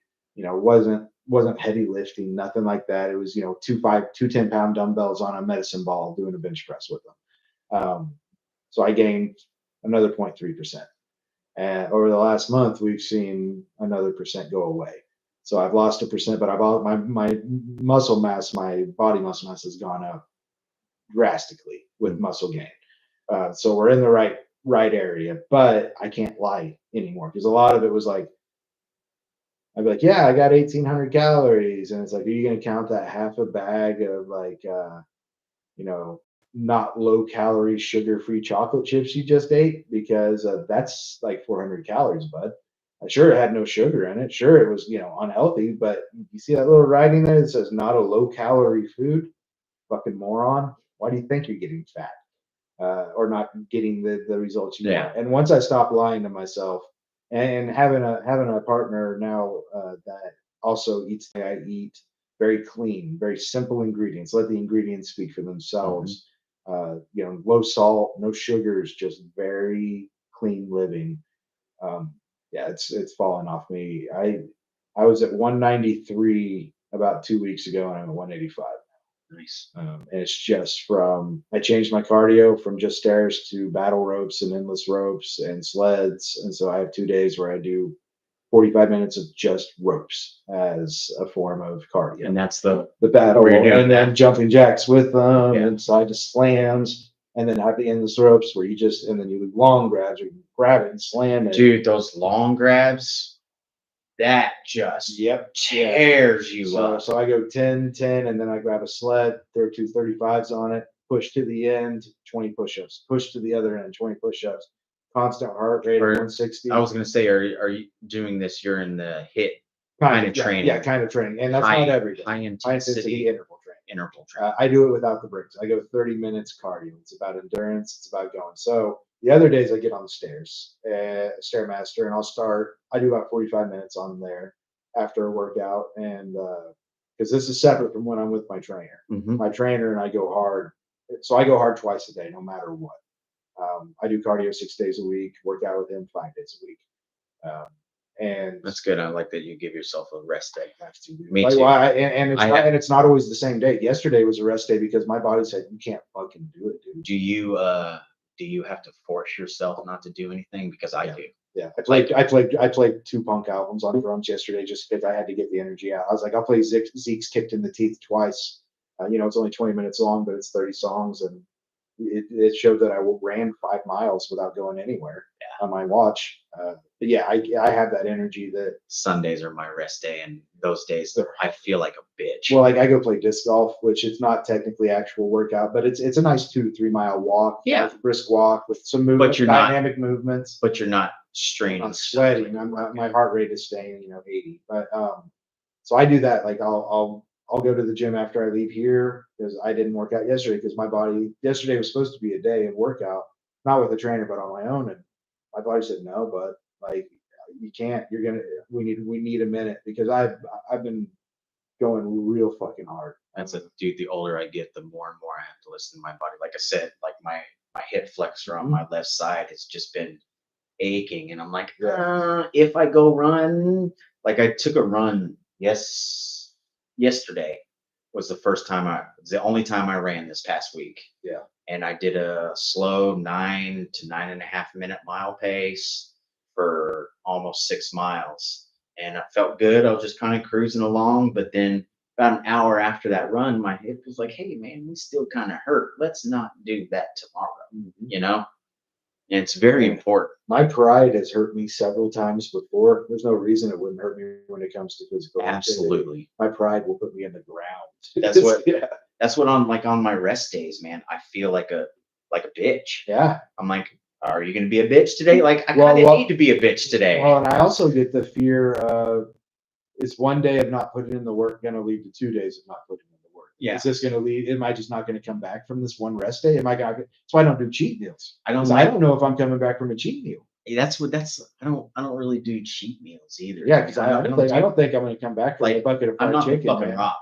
Wasn't heavy lifting, nothing like that. It was, two 10-pound dumbbells on a medicine ball doing a bench press with them. So I gained another 0.3%. And over the last month, we've seen another percent go away. So I've lost a percent, but my muscle mass, my body muscle mass has gone up drastically with Mhm. muscle gain. So we're in the right area, but I can't lie anymore because a lot of it was like I'd be like, yeah, I got 1,800 calories, and it's like, are you going to count that half a bag of like you know, not low calorie, sugar free chocolate chips you just ate because that's like 400 calories, bud. Sure, it had no sugar in it. Sure, it was, unhealthy, but you see that little writing there that says not a low calorie food? Fucking moron. Why do you think you're getting fat or not getting the results you Yeah. want? And once I stopped lying to myself and having a partner now that also eats the way I eat, very clean, very simple ingredients. Let the ingredients speak for Mhm. themselves. Low salt, no sugars, just very clean living. Yeah, it's fallen off me. I was at 193 about 2 weeks ago, and I'm at 185. Nice. And it's just from I changed my cardio from just stairs to battle ropes and endless ropes and sleds, and so I have 2 days where I do 45 minutes of just ropes as a form of cardio. And that's The where you're battle, doing and then that. jumping jacks with them, Yeah. and side to slams, and then have the endless ropes where and then you do long grabs, where you can grab it and slam it. Dude, those long grabs, that just Yep. Yeah. tears you So up. so I go 10, 10, and then I grab a sled, throw two 35s on it, push to the end, 20 push-ups, push to the other end, 20 push-ups, constant heart rate of Or 160. I was gonna say, are you doing this? You're in the hit Kind kind of, of yeah, training, kind of training, and that's not every day. high High intensity intensity interval training. interval training. I do it without the breaks. I go 30 minutes cardio. It's about endurance. It's about going. So the other days I get on the stairs, stairmaster, and I do about 45 minutes on there after a workout, and because this is separate from when I'm with my trainer. Mhm. My trainer and I go hard. So I go hard twice a day, no matter what. I do cardio 6 days a week. Work out with him 5 days a week. Um, and That's good. I like that you give yourself a rest day. have to do. Me Like, too. why? And it's I not. have. And it's not always the same day. Yesterday was a rest day because my body said you can't fucking do it, dude. Do you have to force yourself not to do anything? Because I Yeah. do. Yeah, Like, I played two punk albums on drums yesterday just because I had to get the energy out. I was like, I'll play Zeke's Kicked in the Teeth twice It's only 20 minutes long, but it's 30 songs, and it showed that I ran 5 miles without going anywhere on my watch. But yeah, I have that energy that. Sundays are my rest day, and those days Sure. I feel like a bitch. Well, like I go play disc golf, which it's not technically actual workout, but it's a nice 2 to 3 mile walk, Yeah. nice brisk walk with some movement, But you're not- dynamic movements. but you're not straining. I'm sweating. My heart rate is staying, 80. But so I do that. Like I'll go to the gym after I leave here because I didn't work out yesterday because my body yesterday was supposed to be a day of workout, not with a trainer but on my own, and my body said no, but like you can't. We need a minute because I've been going real fucking hard. That's a dude. The older I get, the more and more I have to listen to my body. Like I said, like my hip flexor on my left side has just been aching, and I'm like, if I go run, like I took a run. Yesterday was the only time I ran this past week. Yeah. And I did a slow 9 to 9.5 minute mile pace for almost 6 miles. And I felt good. I was just kind of cruising along. But then about an hour after that run, my hip was like, hey, man, we still kind of hurt. Let's not do that tomorrow, you know? And it's very important. My pride has hurt me several times before. There's no reason it wouldn't hurt me when it comes to physical activity. Absolutely. My pride will put me in the ground. That's what on my rest days, man. I feel like a bitch. Yeah. I'm like, are you going to be a bitch today? Like, I kind of need to be a bitch today. Well, and I also get the fear of is one day of not putting in the work going to lead to 2 days of not putting in the work? Yeah. Is this going to lead? Am I just not going to come back from this one rest day? Am I going to? That's why I don't do cheat meals. I don't know if I'm coming back from a cheat meal. I don't really do cheat meals either. Yeah, because I don't think I'm going to come back from a bucket of fried I'm not chicken. the fucking Rock.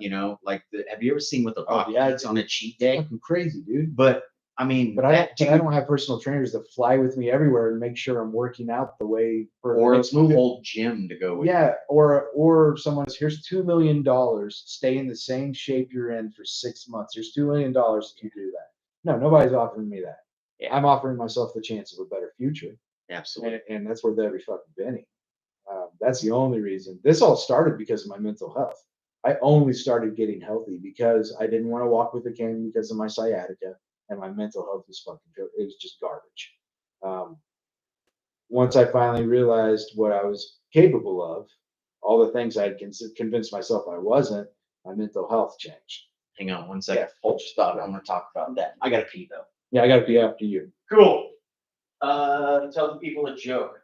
Yeah. Like have you ever seen what the Rock eats on a cheat day? Fucking crazy, dude. But I mean, but I don't have personal trainers that fly with me everywhere and make sure I'm working out the way for or the it's a whole gym to go with. Yeah, or someone's here's $2 million, stay in the same shape you're in for 6 months. Here's $2 million if you do that. No, nobody's offering me that. Yeah. I'm offering myself the chance of a better future. Absolutely. And that's worth every fucking penny. That's the only reason. This all started because of my mental health. I only started getting healthy because I didn't want to walk with a cane because of my sciatica, and my mental health was it was just garbage. Once I finally realized what I was capable of, all the things I had convinced myself I wasn't, my mental health changed. Hang on one second. Hold your thought. I'm going to talk about that. I got to pee though. Yeah, I got to pee after you. Cool. Tell the people a joke.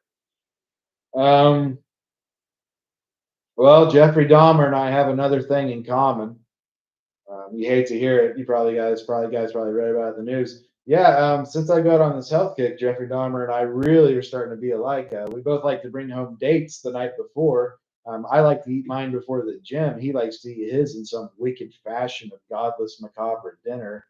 Well, Jeffrey Dahmer and I have another thing in common. You hate to hear it. You probably guys probably read about it in the news. Yeah, since I got on this health kick, Jeffrey Dahmer and I really are starting to be alike. We both like to bring home dates the night before. I like to eat mine before the gym. He likes to eat his in some wicked fashion of godless, macabre dinner.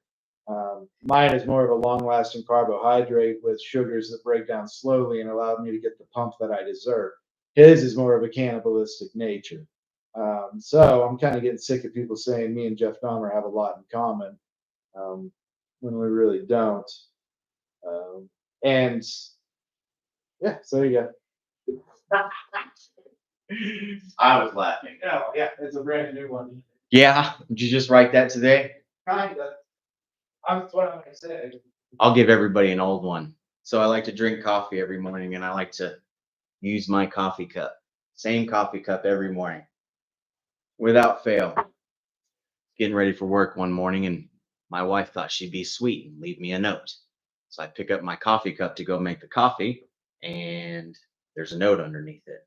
Mine is more of a long-lasting carbohydrate with sugars that break down slowly and allow me to get the pump that I deserve. His is more of a cannibalistic nature. So I'm kind of getting sick of people saying me and Jeff Dahmer have a lot in common when we really don't. And yeah, so there you go. I was laughing. Oh, yeah, it's a brand new one. Yeah. Did you just write that today? Kind of. That's what I'm going to say. I'll give everybody an old one. So I like to drink coffee every morning, and I like to use my coffee cup. Same coffee cup every morning. Without fail. Getting ready for work one morning, and my wife thought she'd be sweet and leave me a note. So I pick up my coffee cup to go make the coffee, and there's a note underneath it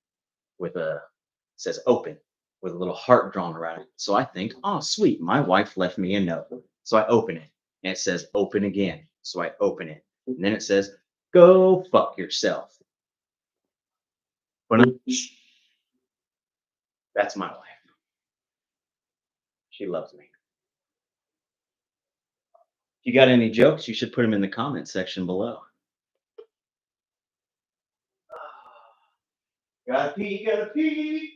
says open with a little heart drawn around it. So I think, oh, sweet, my wife left me a note. So I open it, and it says open again. So I open it, and then it says, go fuck yourself. But that's my wife. She loves me. If you got any jokes, you should put them in the comment section below. Gotta pee, gotta pee.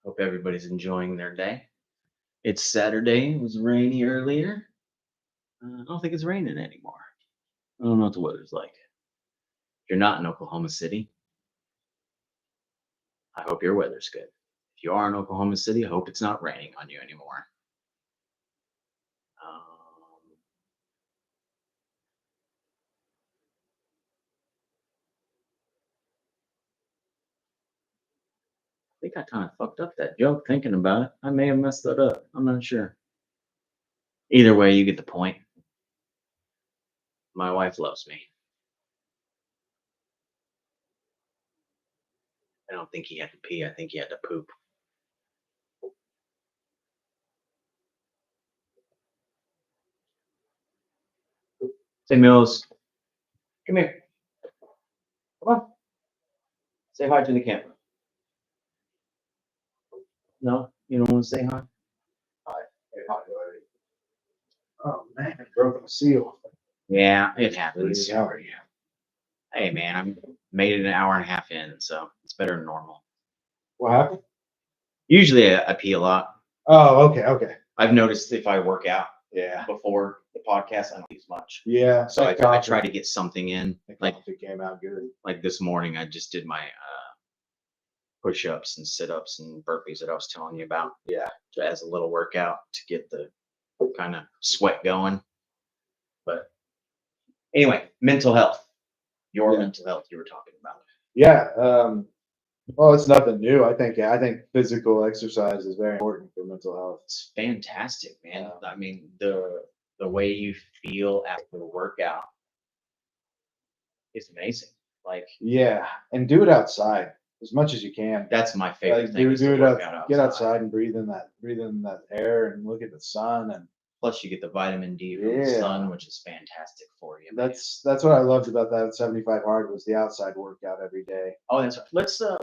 Hope everybody's enjoying their day. It's Saturday. It was rainy earlier. I don't think it's raining anymore. I don't know what the weather's like. If you're not in Oklahoma City, I hope your weather's good. If you are in Oklahoma City, I hope it's not raining on you anymore. Um, I think I kind of fucked up that joke thinking about it. I may have messed that up. I'm not sure. Either way, you get the point. My wife loves me. I don't think he had to pee. I think he had to poop. Say, Mills, come here. Come on. Say hi to the camera. No, you don't want to say hi? Hi. Hey, hi, buddy. Oh man, I broke the seal. Yeah, it happens. How are you? Hey, man, I'm made it an hour and a half in, so it's better than normal. What happened? Usually I pee a lot. Oh, okay, okay. I've noticed if I work out Yeah, before the podcast, I don't eat as much. yeah. So I coffee- try to get something in. the Like coffee came out good. this morning, I just did my push-ups and sit-ups and burpees that I was telling you about. Yeah, As a little workout to get the kind of sweat going. But anyway, mental health. Your Yeah. mental health you were talking about. yeah. Well, it's nothing new. I think physical exercise is very important for mental health. It's fantastic, man. Yeah. I mean, the way you feel after the workout is amazing. Like Yeah, and do it outside as much as you can. that's my favorite Like thing do is to do it work out, out get outside. outside and breathe in that air and look at the sun and Plus, you get the vitamin D from the Yeah. sun, which is fantastic for you. Man. that's what I loved about that 75 hard was the outside workout every day. Oh, that's right.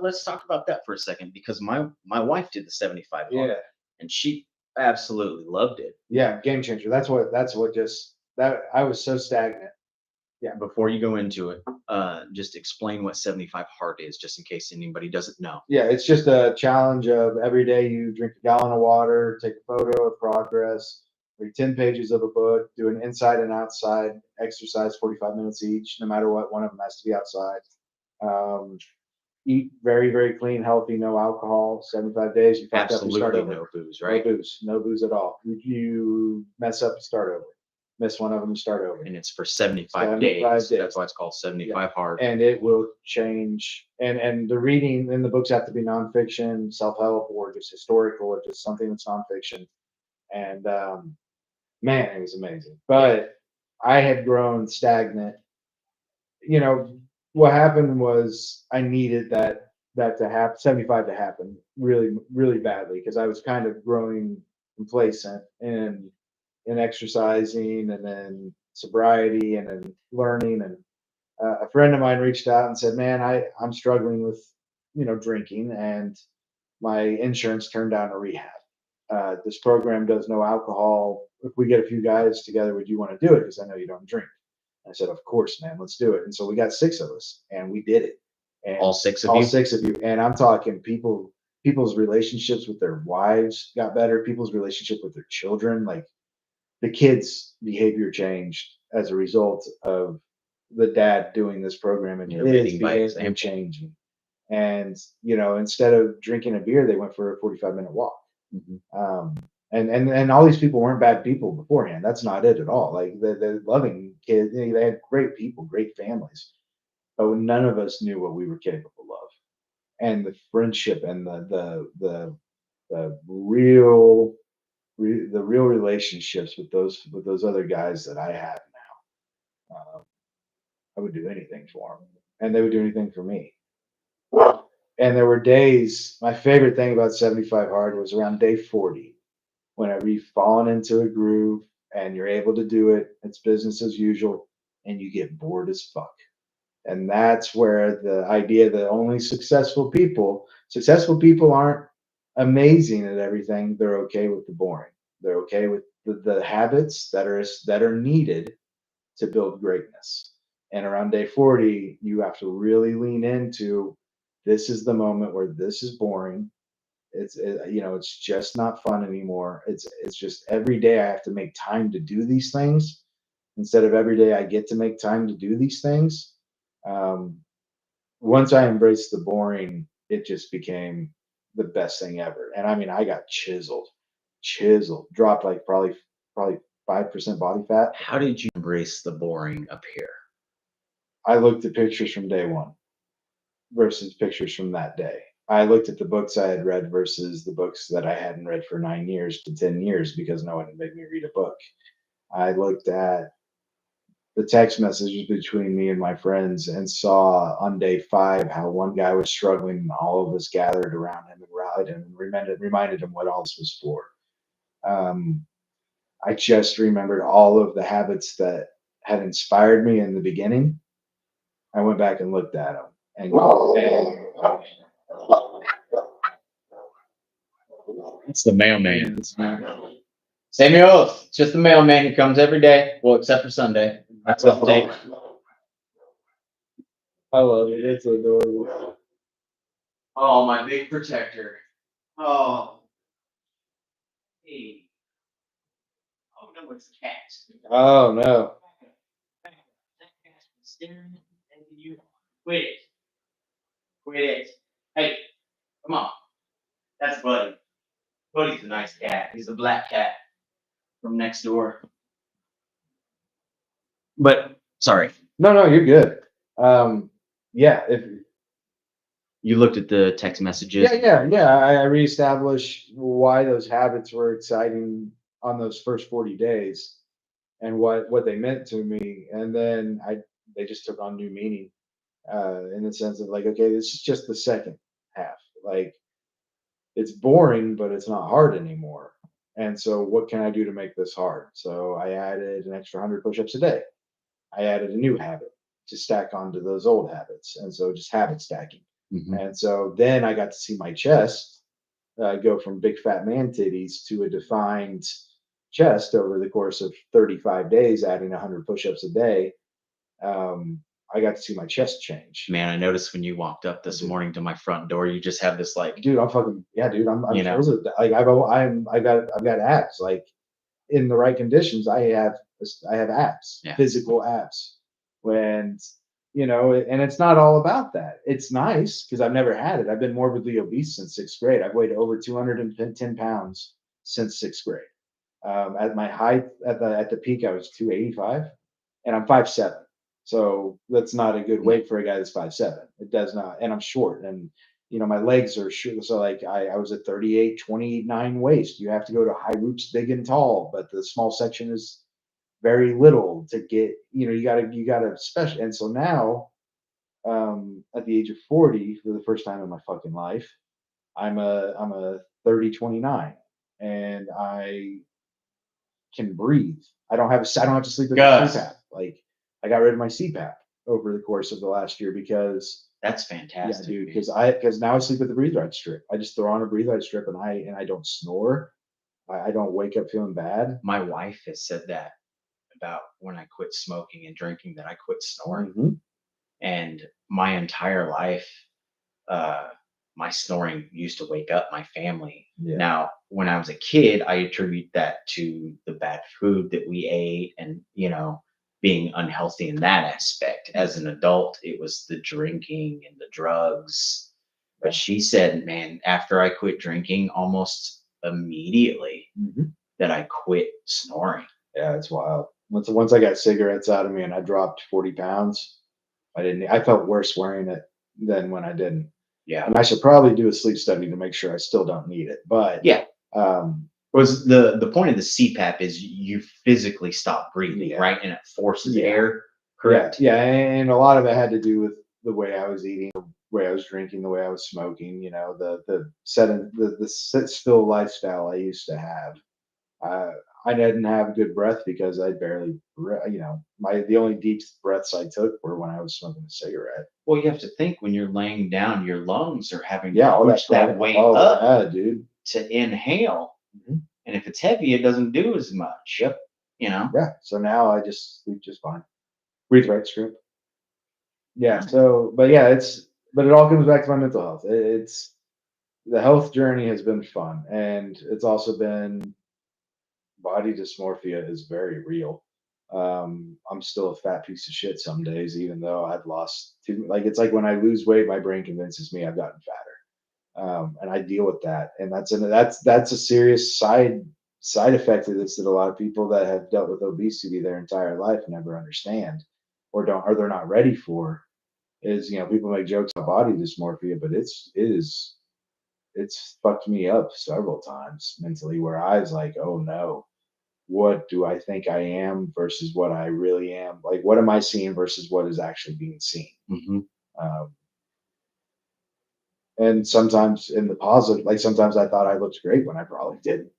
Let's talk about that for a second because my wife did the 75 hard, and she absolutely loved it. Yeah, game changer. That's what just that I was so stagnant. Yeah. Before you go into it, just explain what 75 hard is, just in case anybody doesn't know. Yeah, it's just a challenge of every day you drink a gallon of water, take a photo of progress, read 10 pages of a book, do an inside and outside exercise 45 minutes each, no matter what, one of them has to be outside. Um, eat very, very clean, healthy, no alcohol, 75 days. You fuck up, you start Absolutely over. no booze, No right? booze, no booze at all. You mess up, you start over. Miss one of them, you start over. And it's for 75 75 days. days. That's why it's called 75 hard. And it will change. And the reading in the books have to be nonfiction, self help, or just historical, or just something that's nonfiction. And man, it was amazing. But I had grown stagnant. You know, what happened was I needed that to happen, 75 to happen really, really badly because I was kind of growing complacent in exercising and then sobriety and then learning and a friend of mine reached out and said, "Man, I'm struggling with drinking, and my insurance turned down a rehab. This program does no alcohol. If we get a few guys together, would you want to do it? Because I know you don't drink." I said, "Of course, man, let's do it." And so we got 6 of us, and we did it. And All 6 of all you? 6 of you, and I'm talking people's relationships with their wives got better. People's relationship with their children, like the kids' behavior changed as a result of the dad doing this program and You're his leading by behavior example. changing. And instead of drinking a beer, they went for a 45-minute walk. Mhm. And all these people weren't bad people beforehand. That's not it at all. Like they're loving kids. They had great people, great families, but none of us knew what we were capable of. And the friendship and the real relationships with those other guys that I have now. I would do anything for them, and they would do anything for me. And there were days. My favorite thing about 75 hard was around day 40, whenever you've fallen into a groove and you're able to do it. It's business as usual, and you get bored as fuck. And that's where the idea that only successful people aren't amazing at everything. They're okay with the boring. They're okay with the habits that are needed to build greatness. And around day 40, you have to really lean into this is the moment where this is boring. It's just not fun anymore. It's just every day I have to make time to do these things instead of every day I get to make time to do these things. Um, Once I embraced the boring, it just became the best thing ever. And I mean, I got chiseled, dropped like probably 5% body fat. How did you embrace the boring up here? I looked at pictures from day one versus pictures from that day. I looked at the books I had read versus the books that I hadn't read for 9 years to 10 years because no one made me read a book. I looked at the text messages between me and my friends and saw on day 5 how one guy was struggling and all of us gathered around him and rallied him and reminded him what all this was for. Um, I just remembered all of the habits that had inspired me in the beginning. I went back and looked at them and It's the mailman. Samuel, it's just the mailman who comes every day. Well, except for Sunday. That's the day. I love it. It's adorable. Oh, my big protector. Oh, hey. Oh no, it's a cat. Oh no. Staring at you. Quit it. Quit it. Hey, come on. That's Buddy. Buddy's a nice cat. He's a black cat from next door. But sorry, No, you're good. Yeah, if you looked at the text messages. yeah. I reestablished why those habits were exciting on those first 40 days and what they meant to me, and then I they just took on new meaning in the sense of like, okay, this is just the second half. Like it's boring, but it's not hard anymore. And so, what can I do to make this hard? So I added an extra 100 push-ups a day. I added a new habit to stack onto those old habits. And so just habit stacking. Mhm. And so then I got to see my chest go from big fat man titties to a defined chest over the course of 35 days, adding 100 push ups a day. Um, I got to see my chest change. Man, I noticed when you walked up this morning to my front door, you just have this like, Dude, I'm fucking, yeah, dude, I'm you know, supposed to, like, I've got abs. Like, in the right conditions, I have abs, yeah. physical abs. When and it's not all about that. It's nice because I've never had it. I've been morbidly obese since sixth grade. I've weighed over 210 pounds since sixth grade. At my height, at the peak, I was 285, and I'm 5'7". So that's not a good weight for a guy that's 5'7". It does not, and I'm short, and my legs are short. So like I was at 38, 29 waist. You have to go to high roots, big and tall, but the small section is very little to get. You gotta special. And so now, at the age of 40, for the first time in my fucking life, I'm a 30-29, and I can breathe. I don't have to sleep with a Gus, CPAP. Like I got rid of my CPAP over the course of the last year because that's yeah, fantastic. dude, Man. because now I sleep with a breathe right strip. I just throw on a breathe right strip and I don't snore. I don't wake up feeling bad. My wife has said that about when I quit smoking and drinking, that I quit snoring. Mhm. And my entire life, uh, my snoring used to wake up my family. Yeah. Now, when I was a kid, I attribute that to the bad food that we ate and, being unhealthy in that aspect. As an adult, it was the drinking and the drugs. But she said, man, after I quit drinking, almost immediately Mhm. that I quit snoring. Yeah, it's wild. Once I got cigarettes out of me and I dropped 40 pounds, I felt worse wearing it than when I didn't. Yeah. And I should probably do a sleep study to make sure I still don't need it. But Yeah. um, Was the point of the CPAP is you physically stop breathing, Yeah. right? And it forces Yeah. air, correct? Yeah, and a lot of it had to do with the way I was eating, the way I was drinking, the way I was smoking. The sit still lifestyle I used to have. Uh, I didn't have good breath because I barely, the only deep breaths I took were when I was smoking a cigarette. Well, you have to think when you're laying down, your lungs are having Yeah, to all push that that. weight Oh up yeah, dude. to inhale. Mhm. And if it's heavy, it doesn't do as much. Yep. You know? Yeah. So now I just sleep just fine. Breathe right strip. Yeah. Nice. So, but yeah, but it all comes back to my mental health. It's the health journey has been fun, and it's also been body dysmorphia is very real. I'm still a fat piece of shit some days, even though I've lost too. Like it's like when I lose weight, my brain convinces me I've gotten fatter, and I deal with that. And that's a serious side effect of this that a lot of people that have dealt with obesity their entire life never understand, or they're not ready for. Is people make jokes about body dysmorphia, but it's fucked me up several times mentally where I was like, oh no, what do I think I am versus what I really am? Like, what am I seeing versus what is actually being seen? Hmm. Um, and sometimes in the positive, like sometimes I thought I looked great when I probably didn't.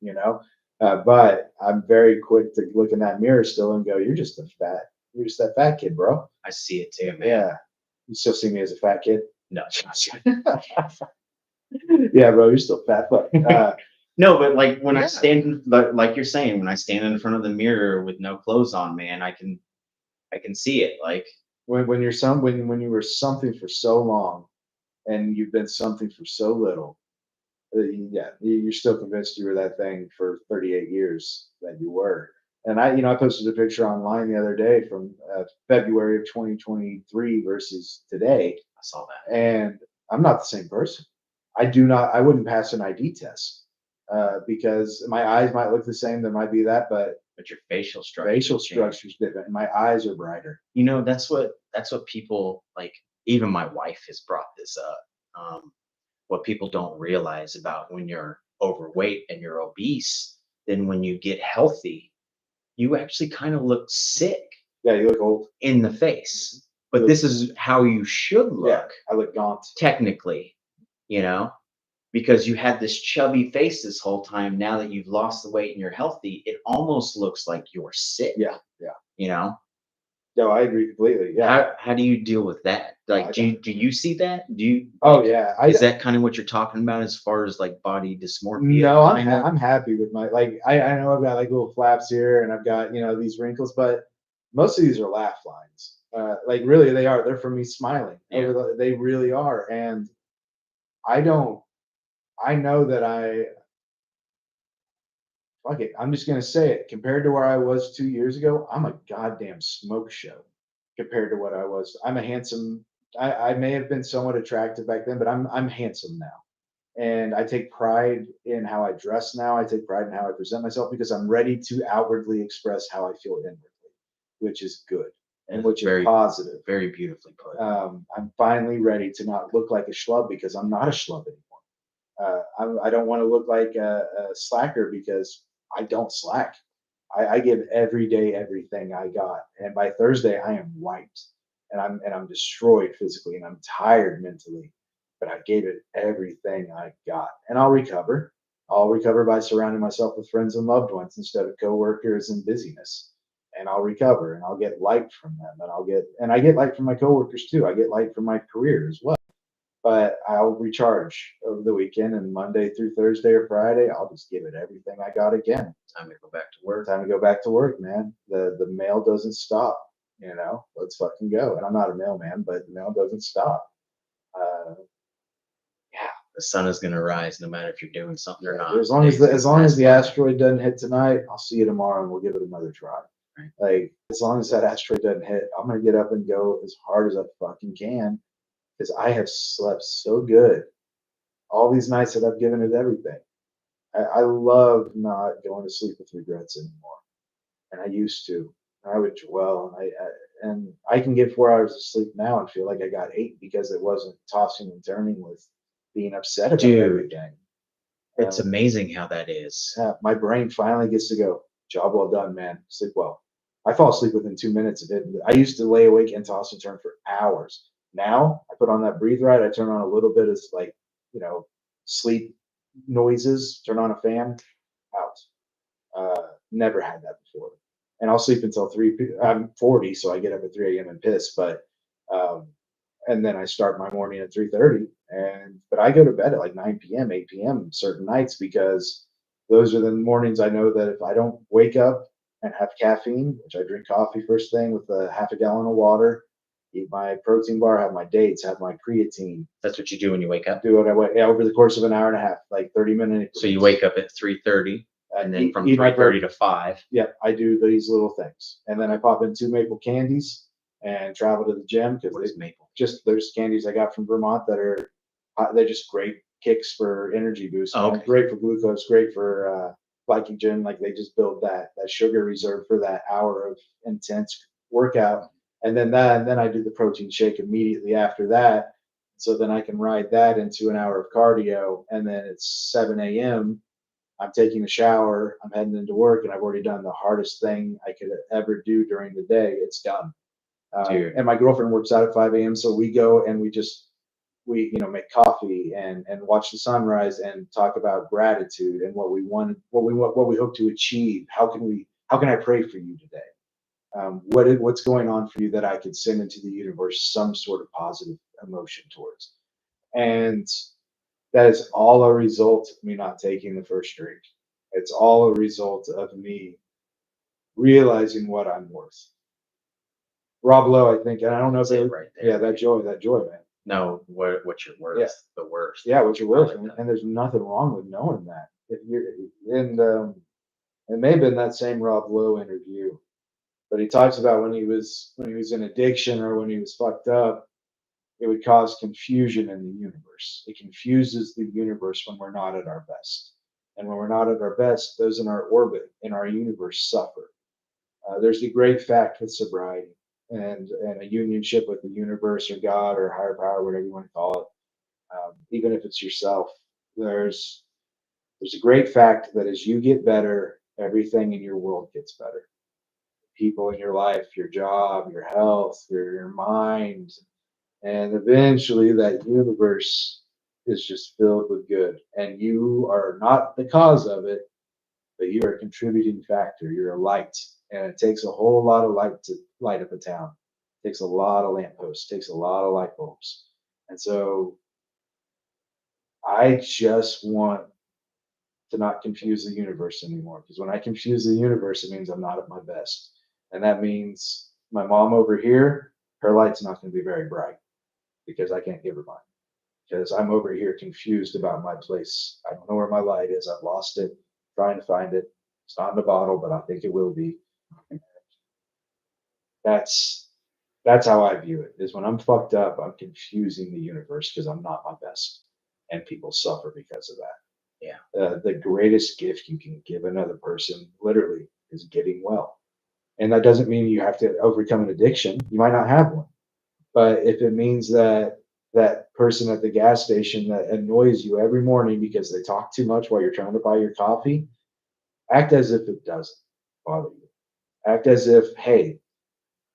But I'm very quick to look in that mirror still and go, you're just that fat kid, bro. I see it too, man. Yeah. You still see me as a fat kid? No, Yeah, bro, you're still fat, but no, but like when I yeah. stand, like you're saying, when I stand in front of the mirror with no clothes on, man, I can see it. Like, When you're when you were something for so long and you've been something for so little, yeah, you're still convinced you were that thing for 38 years that you were. And I posted a picture online the other day from February of 2023 versus today, I saw that. and I'm not the same person. I wouldn't pass an ID test because my eyes might look the same. There might be that, but But your facial structure facial has changed. structure's different. My eyes are brighter. That's what people like. Even my wife has brought this up. What people don't realize about when you're overweight and you're obese, then when you get healthy, you actually kind of look sick Yeah, you look old. in the Mhm. face. You But look, this is how you should yeah, look, I look gaunt. technically, you know, because you had this chubby face this whole time. Now that you've lost the weight and you're healthy, it almost looks like you're sick, Yeah, yeah. you know? No, I agree completely. Yeah. How do you deal with that? Like, I don't. do you see that? Do you Oh like yeah. is that kind of what you're talking about as far as like body dysmorphia No, kind of? I'm happy with my like. I know I've got like little flaps here, and I've got these wrinkles, but most of these are laugh lines. Like really, they are. They're from me smiling. Yeah. They really are, and I don't. I know that I fuck it. I'm just gonna say it. Compared to where I was 2 years ago, I'm a goddamn smoke show. Compared to what I was, I'm a handsome. I may have been somewhat attractive back then, but I'm handsome now. And I take pride in how I dress now. I take pride in how I present myself because I'm ready to outwardly express how I feel inwardly, which is good and That's which is positive. very beautifully put. I'm finally ready to not look like a schlub because I'm not a schlub anymore. I don't want to look like a slacker because I don't slack. I give every day everything I got, and by Thursday I am wiped, and I'm destroyed physically, and I'm tired mentally. But I gave it everything I got, and I'll recover. I'll recover by surrounding myself with friends and loved ones instead of coworkers and busyness. And I'll recover, and I'll get light from them, and I get light from my coworkers too. I get light from my career as well. But I'll recharge over the weekend, and Monday through Thursday or Friday, I'll just give it everything I got again. Time to go back to work. Time to go back to work, man. The mail doesn't stop. Let's fucking go. And I'm not a mailman, but the mail doesn't stop. Uh, Yeah, the sun is gonna rise no matter if you're doing something or yeah, not. Days as gonna long as pass the by. asteroid doesn't hit tonight, I'll see you tomorrow, and we'll give it another try. Right. Like as long as that asteroid doesn't hit, I'm gonna get up and go as hard as I fucking can because I have slept so good all these nights that I've given it everything. I love not going to sleep with regrets anymore, and I used to. I would dwell, and I can get 4 hours of sleep now and feel like I got eight because it wasn't tossing and turning with being upset about Dude, everything. it's Uh, amazing how that is. yeah, my brain finally gets to go. Job well done, man. Sleep well. I fall asleep within 2 minutes of it. I used to lay awake and toss and turn for hours. Now I put on that breathe right. I turn on a little bit of like, you know, sleep noises. Turn on a fan. Out. Never had that before. And I'll sleep until I'm 40, so I get up at 3 a.m. and piss. Um, and then I start my morning at 3:30. But I go to bed at like 9 p.m., 8 p.m. certain nights because those are the mornings I know that if I don't wake up and have caffeine, which I drink coffee first thing with a half a gallon of water, eat my protein bar, have my dates, have my creatine, That's what you do when you wake up. do what I want, yeah, over the course of an hour and a half, like 30-minute. So you wake up at 3:30, and then from Eat my 3:30 to 5. Yeah, I do these little things, and then I pop in 2 maple candies and travel to the gym because What they is maple? just there's candies I got from Vermont that are they're just great kicks for energy boost, Oh, man. okay. Great for glucose, great for glycogen. Like they just build that sugar reserve for that hour of intense workout, and then I do the protein shake immediately after that. So then I can ride that into an hour of cardio, and then it's 7 a.m. I'm taking a shower, I'm heading into work, and I've already done the hardest thing I could ever do during the day. It's done. Dude. And my girlfriend works out at 5 a.m., so we go and we make coffee and watch the sunrise and talk about gratitude and what we want, what we hope to achieve. How can I pray for you today? What's going on for you that I could send into the universe some sort of positive emotion towards? And that is all a result of me not taking the first drink. It's all a result of me realizing what I'm worth. Rob Lowe, I think, and I don't know if That's it it, right yeah, there. that joy, man. No, what you're worth. Yeah, The worst. yeah, what you're I worth, like that. and there's nothing wrong with knowing that. If you're, and it may have been that same Rob Lowe interview, but he talks about when he was in addiction or when he was fucked up, it would cause confusion in the universe. It confuses the universe when we're not at our best. And when we're not at our best, those in our orbit, in our universe, suffer. There's the great fact with sobriety and a unionship with the universe or God or higher power, whatever you want to call it. Even if it's yourself, there's there's a great fact that as you get better, everything in your world gets better. People in your life, your job, your health, your mind, and eventually that universe is just filled with good. And you are not the cause of it, but you are a contributing factor. You're a light. And it takes a whole lot of light to light up a town. It takes a lot of lampposts, it takes a lot of light bulbs. And so I just want to not confuse the universe anymore. Because when I confuse the universe, it means I'm not at my best. And that means my mom over here, her light's not going to be very bright because I can't give her mine. Because I'm over here confused about my place. I don't know where my light is. I've lost it, trying to find it. It's not in the bottle, but I think it will be. That's that's how I view it. Is when I'm fucked up, I'm confusing the universe because I'm not my best, and people suffer because of that. Yeah. The greatest gift you can give another person, literally, is getting well. And that doesn't mean you have to overcome an addiction. You might not have one, but if it means that that person at the gas station that annoys you every morning because they talk too much while you're trying to buy your coffee, act as if it doesn't bother you. Act as if, hey,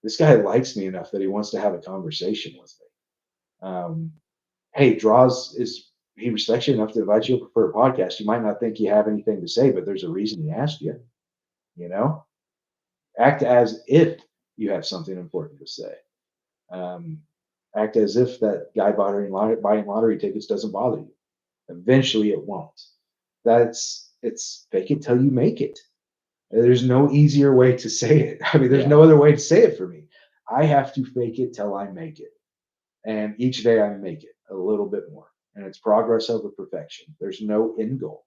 this guy likes me enough that he wants to have a conversation with me. Hey, draws is he respects you enough to invite you up for a podcast. You might not think you have anything to say, but there's a reason he asked you. You know, act as if you have something important to say. Um, Act as if that guy buying lottery tickets doesn't bother you. Eventually, it won't. It's fake it till you make it. There's no easier way to say it. I mean, there's Yeah. no other way to say it for me. I have to fake it till I make it. And each day I make it a little bit more. And it's progress over perfection. There's no end goal.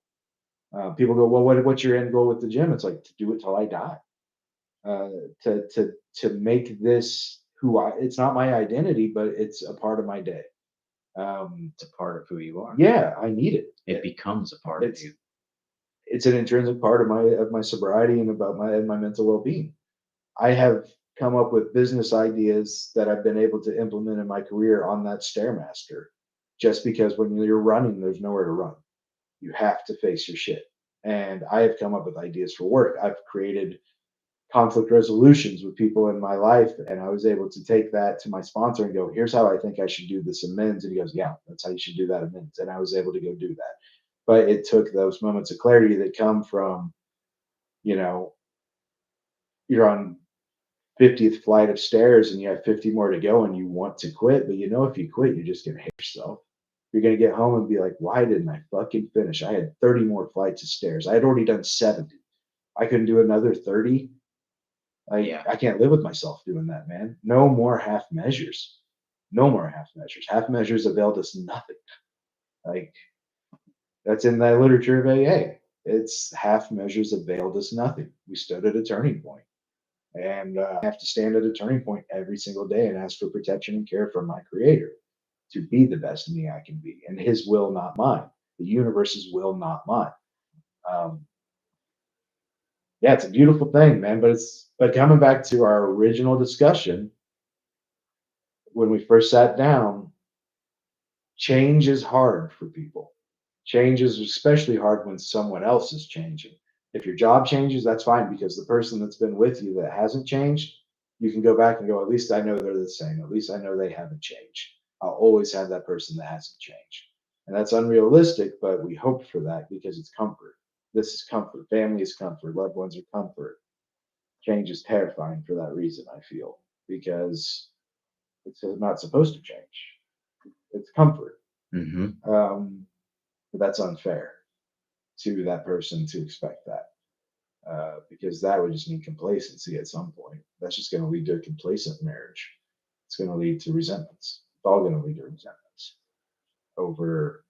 People go, well, what's your end goal with the gym? It's like to do it till I die. Uh, to make this who I. It's not my identity, but it's a part of my day. It's a part of who you are. Yeah, I need it. It becomes a part of It's you. it's an intrinsic part of my sobriety and about my mental well being. I have come up with business ideas that I've been able to implement in my career on that stairmaster. Just because when you're running, there's nowhere to run. You have to face your shit. And I have come up with ideas for work. I've created conflict resolutions with people in my life, and I was able to take that to my sponsor and go, "Here's how I think I should do this amends." And he goes, "Yeah, that's how you should do that amends." And I was able to go do that. But it took those moments of clarity that come from, you know, you're on 50th flight of stairs and you have 50 more to go and you want to quit, but you know if you quit, you're just gonna hate yourself. You're gonna get home and be like, why didn't I fucking finish? I had 30 more flights of stairs. I had already done 70. I couldn't do another 30. Yeah. I can't live with myself doing that, man. No more half measures. No more half measures. Half measures availed us nothing. Like that's in the literature of AA. It's half measures availed us nothing. We stood at a turning point, and I have to stand at a turning point every single day and ask for protection and care from my Creator to be the best me I can be, and His will, not mine. The universe's will, not mine. Um, yeah, it's a beautiful thing, man. But coming back to our original discussion when we first sat down, change is hard for people. Change is especially hard when someone else is changing. If your job changes, that's fine because the person that's been with you that hasn't changed, you can go back and go, at least I know they're the same. At least I know they haven't changed. I'll always have that person that hasn't changed. And that's unrealistic, but we hope for that because it's comfort. This is comfort. Family is comfort. Loved ones are comfort. Change is terrifying for that reason, I feel, because it's not supposed to change. It's comfort. Hmm. Um, but that's unfair to that person to expect that because that would just mean complacency at some point. That's just going to lead to a complacent marriage. It's going to lead to resentments. It's all going to lead to resentments over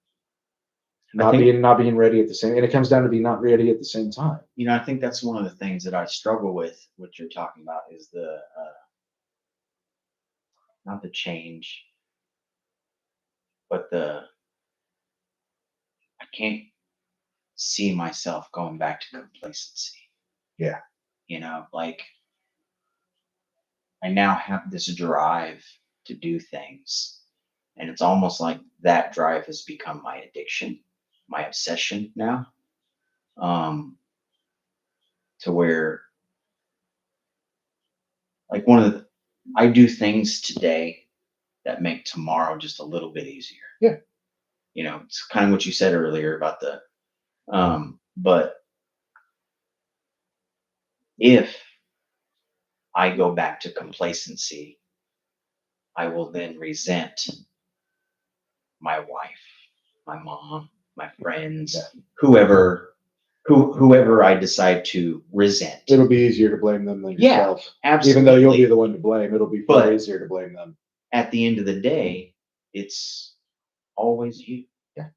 I think, not being ready at the same. And it comes down to being not ready at the same time. I think that's one of the things that I struggle with. What you're talking about is the not the change, but I can't see myself going back to complacency. Yeah, Like I now have this drive to do things. And it's almost like that drive has become my addiction, my obsession now. Um, to where like I do things today that make tomorrow just a little bit easier. yeah, It's kind of what you said earlier about but if I go back to complacency, I will then resent my wife, my mom, my friends, yeah. whoever I decide to resent. It'll be easier to blame them than Yeah, yourself. absolutely. Even though you'll be the one to blame, it'll be far But easier to blame them. at the end of the day, it's always you. Yeah.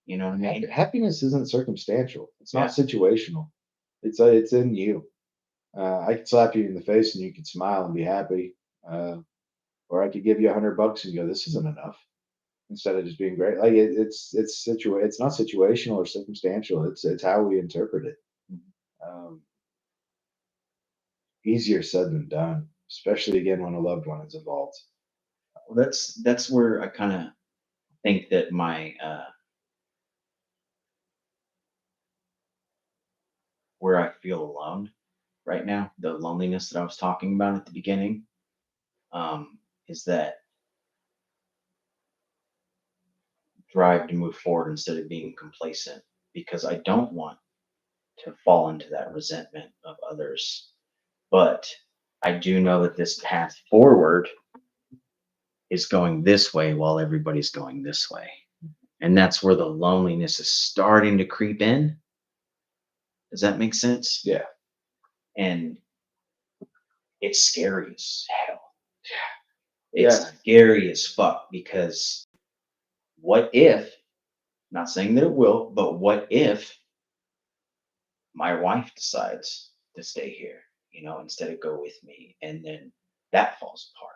You know what I mean? Happiness isn't circumstantial. It's not Yeah. situational. It's in you. I could slap you in the face and you could smile and be happy. Or I could give you $100 and go, "This isn't enough." Instead of just being great, like it's not situational or circumstantial. It's how we interpret it. Um, Easier said than done, especially again when a loved one is involved. Well, that's where I kind of think that my where I feel alone right now, the loneliness that I was talking about at the beginning, is that drive to move forward instead of being complacent because I don't want to fall into that resentment of others. But I do know that this path forward is going this way while everybody's going this way. And that's where the loneliness is starting to creep in. Does that make sense? Yeah, And it's scary as hell. yeah, It's scary as fuck because what if, not saying that it will, but what if my wife decides to stay here, instead of go with me, and then that falls apart,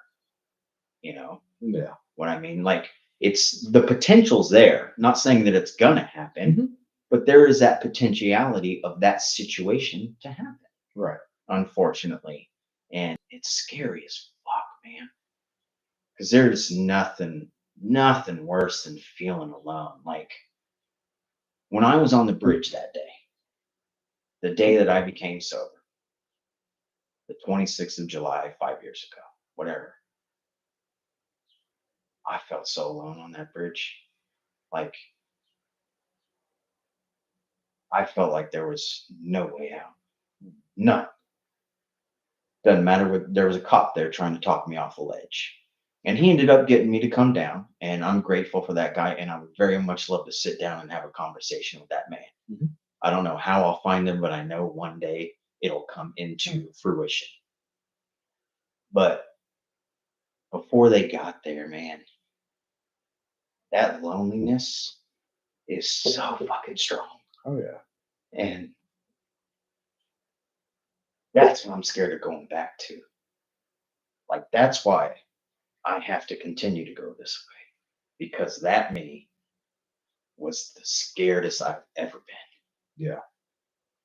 you know yeah. what I mean? Like it's the potential's there. Not saying that it's gonna happen, Mhm. but there is that potentiality of that situation to happen, Right. unfortunately. And it's scary as fuck, man. Because there's nothing worse than feeling alone. Like when I was on the bridge that day, the day that I became sober, the 26th of July, 5 years ago, whatever, I felt so alone on that bridge. Like I felt like there was no way out. None. Doesn't matter what, there was a cop there trying to talk me off the ledge. And he ended up getting me to come down. And I'm grateful for that guy. And I would very much love to sit down and have a conversation with that man. Mhm. I don't know how I'll find him, but I know one day it'll come into fruition. But before they got there, man, that loneliness is so fucking strong. Oh yeah. And that's what I'm scared of going back to. Like, that's why I have to continue to go this way. Because that me was the scaredest I've ever been Yeah.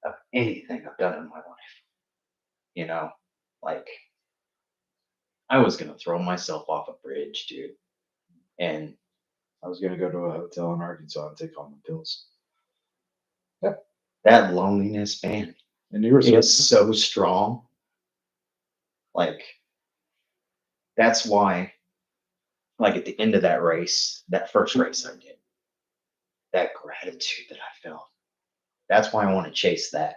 of anything I've done in my life. You know, like I was gonna throw myself off a bridge, dude. And I was gonna go to a hotel in Arkansas and take all my pills. Yeah. that loneliness, man, And you were it so is so strong. Like, that's why, like at the end of that race, that first race I did, that gratitude that I felt, that's why I want to chase that.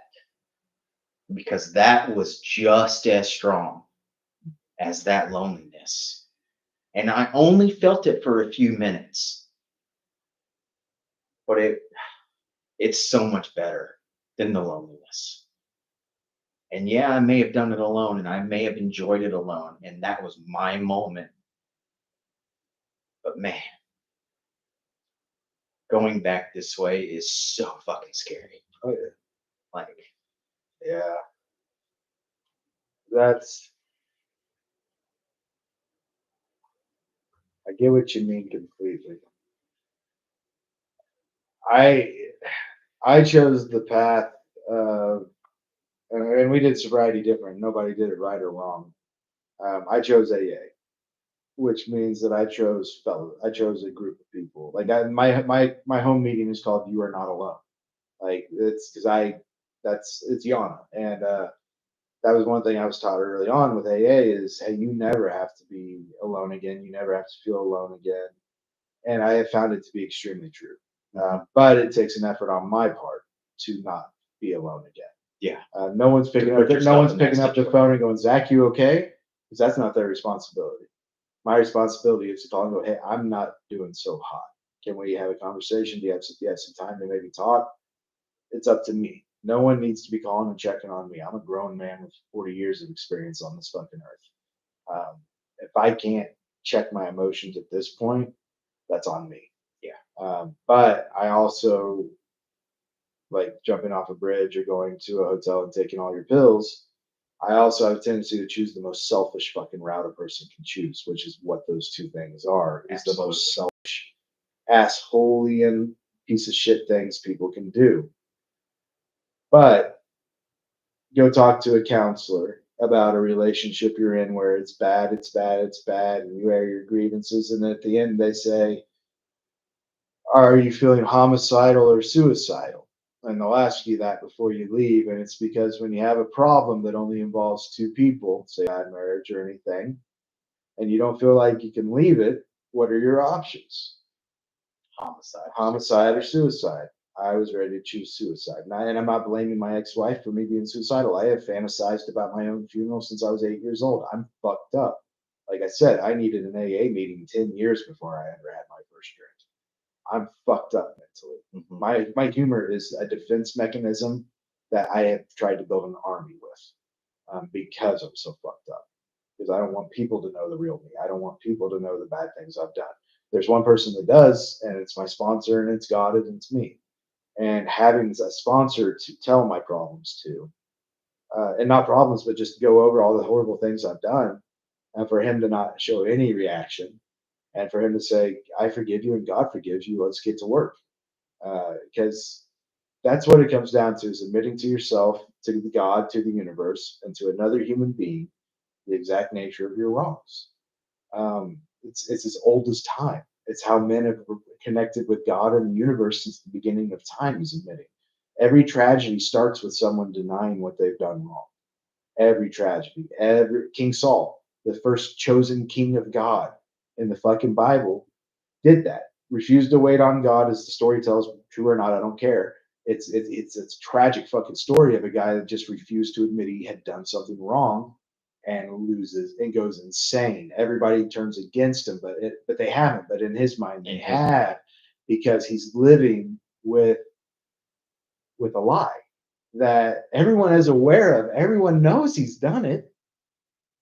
Because that was just as strong as that loneliness. And I only felt it for a few minutes, but it's so much better than the loneliness. And yeah, I may have done it alone and I may have enjoyed it alone. And that was my moment. But man, going back this way is so fucking scary. oh yeah. Like, Yeah. That's I get what you mean completely. I I chose the path and we did sobriety different. Nobody did it right or wrong. I chose AA, which means that I chose a group of people. Like my home meeting is called "You Are Not Alone." Like it's because it's Yana, and that was one thing I was taught early on with AA is hey, you never have to be alone again. You never have to feel alone again, and I have found it to be extremely true. But it takes an effort on my part to not be alone again. yeah, No one's picking put up. No yourself one's in that picking up the situation. phone and going, "Zach, you okay?" Because that's not their responsibility. My responsibility is to call and go, "Hey, I'm not doing so hot. Can we have a conversation? Do you have some time to maybe talk?" It's up to me. No one needs to be calling and checking on me. I'm a grown man with 40 years of experience on this fucking earth. If I can't check my emotions at this point, that's on me. Yeah. But I also like jumping off a bridge or going to a hotel and taking all your pills. I also have a tendency to choose the most selfish fucking route a person can choose, which is what those two things are. Is the most selfish, assholeian piece of shit things people can do. But go talk to a counselor about a relationship you're in where it's bad, it's bad, it's bad, and you air your grievances, and at the end they say, are you feeling homicidal or suicidal? And they'll ask you that before you leave. And it's because when you have a problem that only involves two people, say bad marriage or anything, and you don't feel like you can leave it, what are your options? Homicide. Homicide or suicide? I was ready to choose suicide. And I'm not blaming my ex wife for me being suicidal. I have fantasized about my own funeral since I was 8 years old. I'm fucked up. Like I said, I needed an AA meeting 10 years before I ever had my first drink. I'm fucked up mentally. Mm-hmm. My humor is a defense mechanism that I have tried to build an army with because I'm so fucked up. Because I don't want people to know the real me. I don't want people to know the bad things I've done. There's one person that does, and it's my sponsor, and it's God, and it's me. And having a sponsor to tell my problems to, and not problems, but just go over all the horrible things I've done, and for him to not show any reaction, and for him to say, "I forgive you, and God forgives you. Let's get to work." Because that's what it comes down to: is admitting to yourself, to God, to the universe, and to another human being the exact nature of your wrongs. It's as old as time. It's how men have connected with God and the universe since the beginning of time. Is admitting. Every tragedy starts with someone denying what they've done wrong. Every tragedy, every King Saul, the first chosen king of God in the fucking Bible, did that. Refused to wait on God, as the story tells, true or not, I don't care. It's a tragic fucking story of a guy that just refused to admit he had done something wrong and loses and goes insane. Everybody turns against him, but they haven't. But in his mind, they have because he's living with a lie that everyone is aware of. Everyone knows he's done it.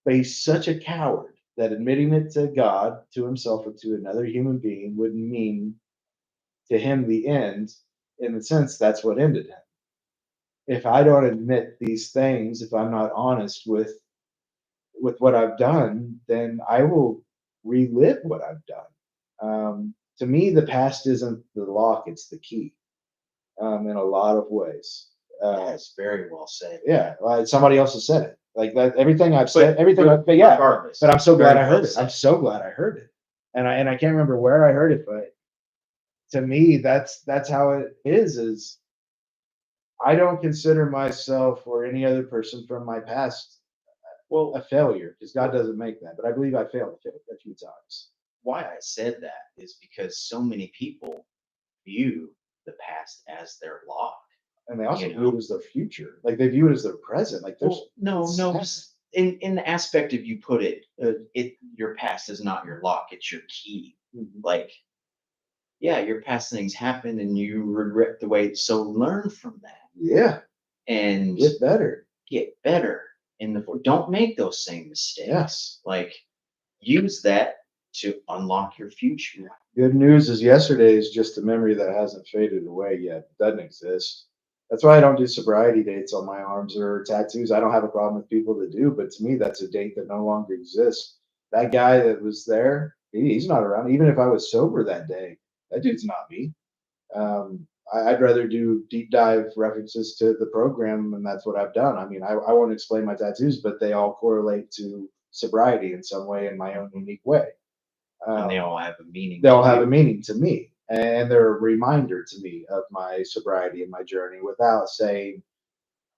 but he's such a coward that admitting it to God, to himself, or to another human being would mean to him the end. In the sense, that's what ended him. If I don't admit these things, if I'm not honest with what I've done, then I will relive what I've done. To me, the past isn't the lock; it's the key. In a lot of ways. That's very well said. Yeah, somebody else has said it. Like that, everything I've said, But everything. But yeah, regardless, but I'm so glad very I well heard it. I'm said. so glad I heard it, and I can't remember where I heard it, but to me, that's how it is. Is I don't consider myself or any other person from my past a Well, failure because God doesn't make that. But I believe I failed a few times, why I said that is because so many people view the past as their lot, and they also you view it know? as their future. Like they view it as their present. Like there's Well, no, it's no. past. In the aspect of you put it, your past is not your lock; it's your key. Mhm. Like, yeah, your past things happen, and you regret the way. So learn from that Yeah, and get better. get better. Don't make those same Yeah. mistakes. Like, use that to unlock your future. Good news is yesterday is just a memory that hasn't faded away yet. It doesn't exist. That's why I don't do sobriety dates on my arms or tattoos. I don't have a problem with people that do, but to me, that's a date that no longer exists. That guy that was there, he's not around. Even if I was sober that day, that dude's not me. I'd rather do deep dive references to the program, and that's what I've done. I mean, I won't explain my tattoos, but they all correlate to sobriety in some way in my own unique way. And they Um, all have a meaning to they'll have a you. meaning to me, and they're a reminder to me of my sobriety and my journey without saying,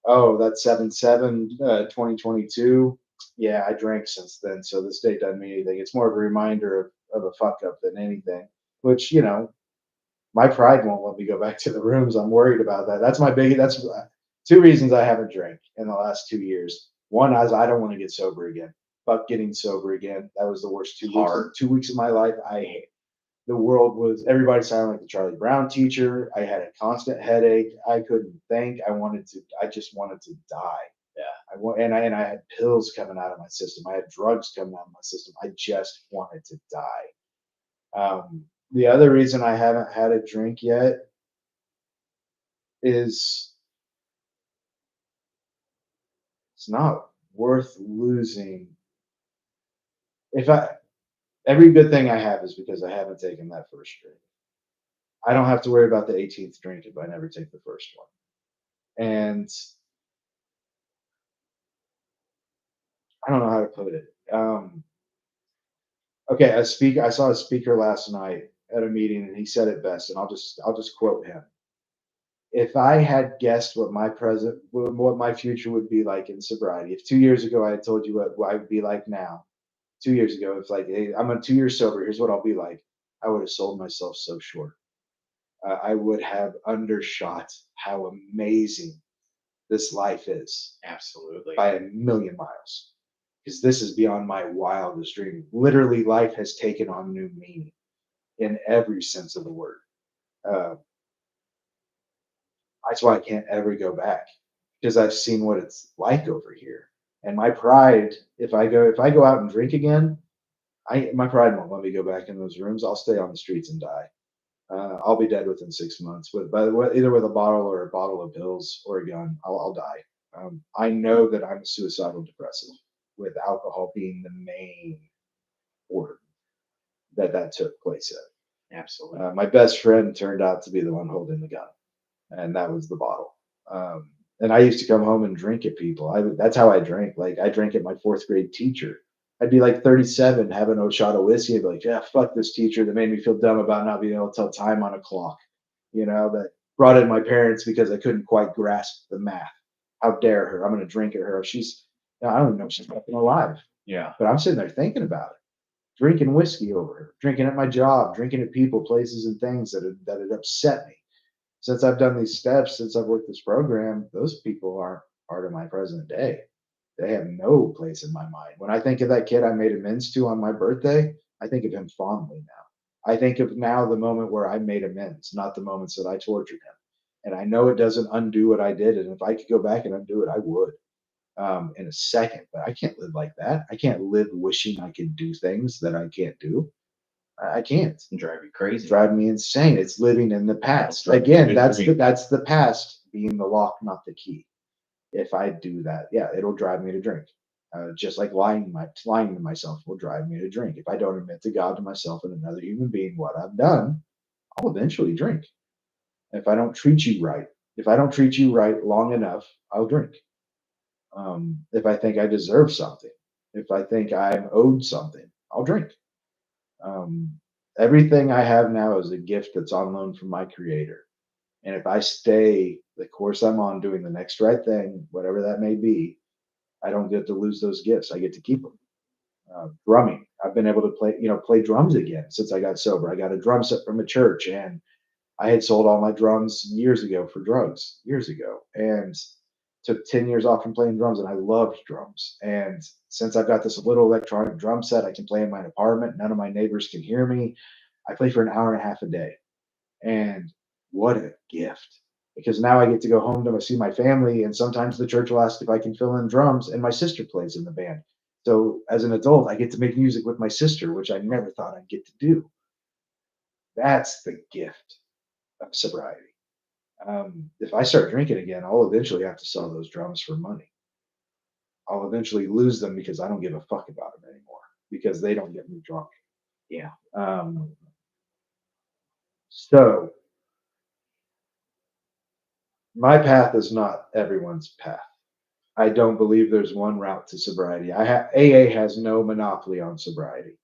oh, that's 7/7, 2022. Yeah, I drank since then, so this date doesn't mean anything. It's more of a reminder of a fuck up than anything, which, my pride won't let me go back to the rooms. I'm worried about that. That's two reasons I haven't drank in the last 2 years. One is I don't want to get sober again. Fuck getting sober again. That was the worst Hard. 2 weeks of my life. I hate the world was everybody sounded like the Charlie Brown teacher. I had a constant headache. I couldn't think. I just wanted to die. Yeah. And I had pills coming out of my system. I had drugs coming out of my system. I just wanted to die. The other reason I haven't had a drink yet is it's not worth losing. If I Every good thing I have is because I haven't taken that first drink. I don't have to worry about the 18th drink if I never take the first one. And I don't know how to put it. Okay, I saw a speaker last night at a meeting, and he said it best, and I'll just quote him. If I had guessed what my future would be like in sobriety, if 2 years ago I had told you what I would be like now, 2 years ago, it's like, hey, I'm 2 years sober. Here's what I'll be like. I would have sold myself so short. I would have undershot how amazing this life is Absolutely. by a million miles. Because this is beyond my wildest dream. Literally, life has taken on new meaning in every sense of the word. Uh, that's why I can't ever go back because I've seen what it's like over here. And my pride, if I go out and drink again, my pride won't let me go back in those rooms. I'll stay on the streets and die. I'll be dead within 6 months, either with a bottle or a bottle of pills or a gun, I'll die. I know that I'm suicidal depressive, with alcohol being the main order that took place at. Absolutely. My best friend turned out to be the one holding the gun, and that was the bottle. And I used to come home and drink at people. That's how I drank. Like I drank at my fourth grade teacher. I'd be like 37, having a shot of whiskey. I'd be like, yeah, fuck this teacher that made me feel dumb about not being able to tell time on a clock. That brought in my parents because I couldn't quite grasp the math. How dare her? I'm going to drink at her. I don't even know if she's fucking alive. Yeah. But I'm sitting there thinking about it, drinking whiskey over her, drinking at my job, drinking at people, places, and things that had upset me. Since I've done these steps, since I've worked this program, those people aren't part of my present day. They have no place in my mind. When I think of that kid I made amends to on my birthday, I think of him fondly now. I think of now the moment where I made amends, not the moments that I tortured him. And I know it doesn't undo what I did. And if I could go back and undo it, I would. in a second, but I can't live like that. I can't live wishing I could do things that I can't do. I can't. Drive you crazy. Drive me insane. It's living in the past. Drive you Again, crazy. that's the past being the lock, not the key. If I do that, yeah, it'll drive me to drink. Just like lying to myself will drive me to drink. If I don't admit to God, to myself, and another human being what I've done, I'll eventually drink. If I don't treat you right, if I don't treat you right long enough, I'll drink. If I think I deserve something, if I think I'm owed something, I'll drink. Um, Everything I have now is a gift that's on loan from my Creator. And if I stay the course I'm on doing the next right thing, whatever that may be, I don't get to lose those gifts. I get to keep them. Drumming. I've been able to play drums again since I got sober. I got a drum set from a church, and I had sold all my drums years ago for drugs, years ago, and took 10 years off from playing drums. And I loved drums. And since I've got this little electronic drum set, I can play in my apartment. None of my neighbors can hear me. I play for an hour and a half a day. And what a gift. Because now I get to go home to see my family, and sometimes the church will ask if I can fill in drums, and my sister plays in the band. So as an adult, I get to make music with my sister, which I never thought I'd get to do. That's the gift of sobriety. If I start drinking again, I'll eventually have to sell those drums for money. I'll eventually lose them because I don't give a fuck about them anymore because they don't get me drunk. Yeah. So my path is not everyone's path. I don't believe there's one route to sobriety. AA has no monopoly on sobriety.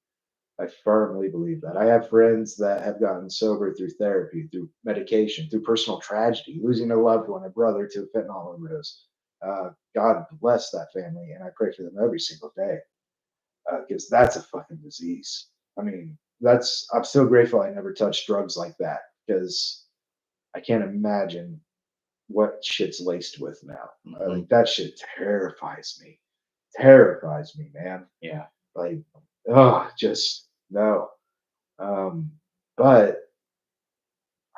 I firmly believe that. I have friends that have gotten sober through therapy, through medication, through personal tragedy, losing a loved one, a brother to a fentanyl overdose. God bless that family, and I pray for them every single day because that's a fucking disease. I mean, I'm so grateful I never touched drugs like that because I can't imagine what shit's laced with now. Like that shit terrifies me, man. Yeah. Like, oh, just no. Um, but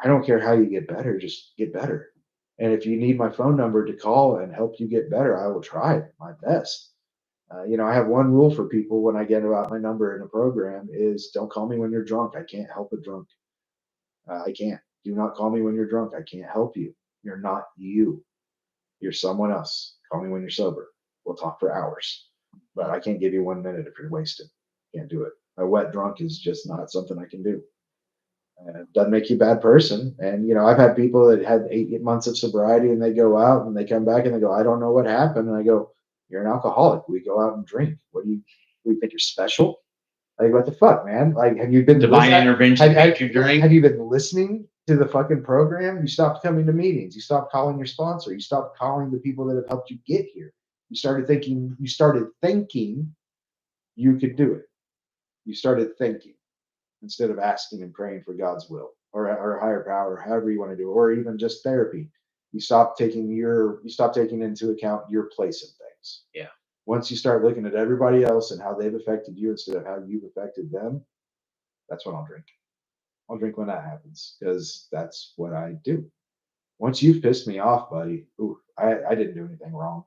I don't care how you get better, just get better. And if you need my phone number to call and help you get better, I will try my best. I have one rule for people when I get about my number in a program is don't call me when you're drunk. I can't help a drunk. I can't. Do not call me when you're drunk. I can't help you. You're not you. You're someone else. Call me when you're sober. We'll talk for hours. But I can't give you 1 minute if you're wasted. Can't do it. A wet drunk is just not something I can do. It doesn't make you a bad person. And I've had people that had 8 months of sobriety and they go out and they come back and they go, I don't know what happened. And I go, you're an alcoholic. We go out and drink. Do you think you're special? Like, what the fuck, man? Like, have you been Divine intervention have, you drink? have you been listening to the fucking program? You stopped coming to meetings. You stopped calling your sponsor. You stopped calling the people that have helped you get here. You started thinking you could do it. You started thinking instead of asking and praying for God's will or higher power, however you want to do it, or even just therapy. You stop taking into account your place in things. Yeah. Once you start looking at everybody else and how they've affected you instead of how you've affected them, that's when I'll drink. I'll drink when that happens because that's what I do. Once you've pissed me off, buddy, I didn't do anything wrong.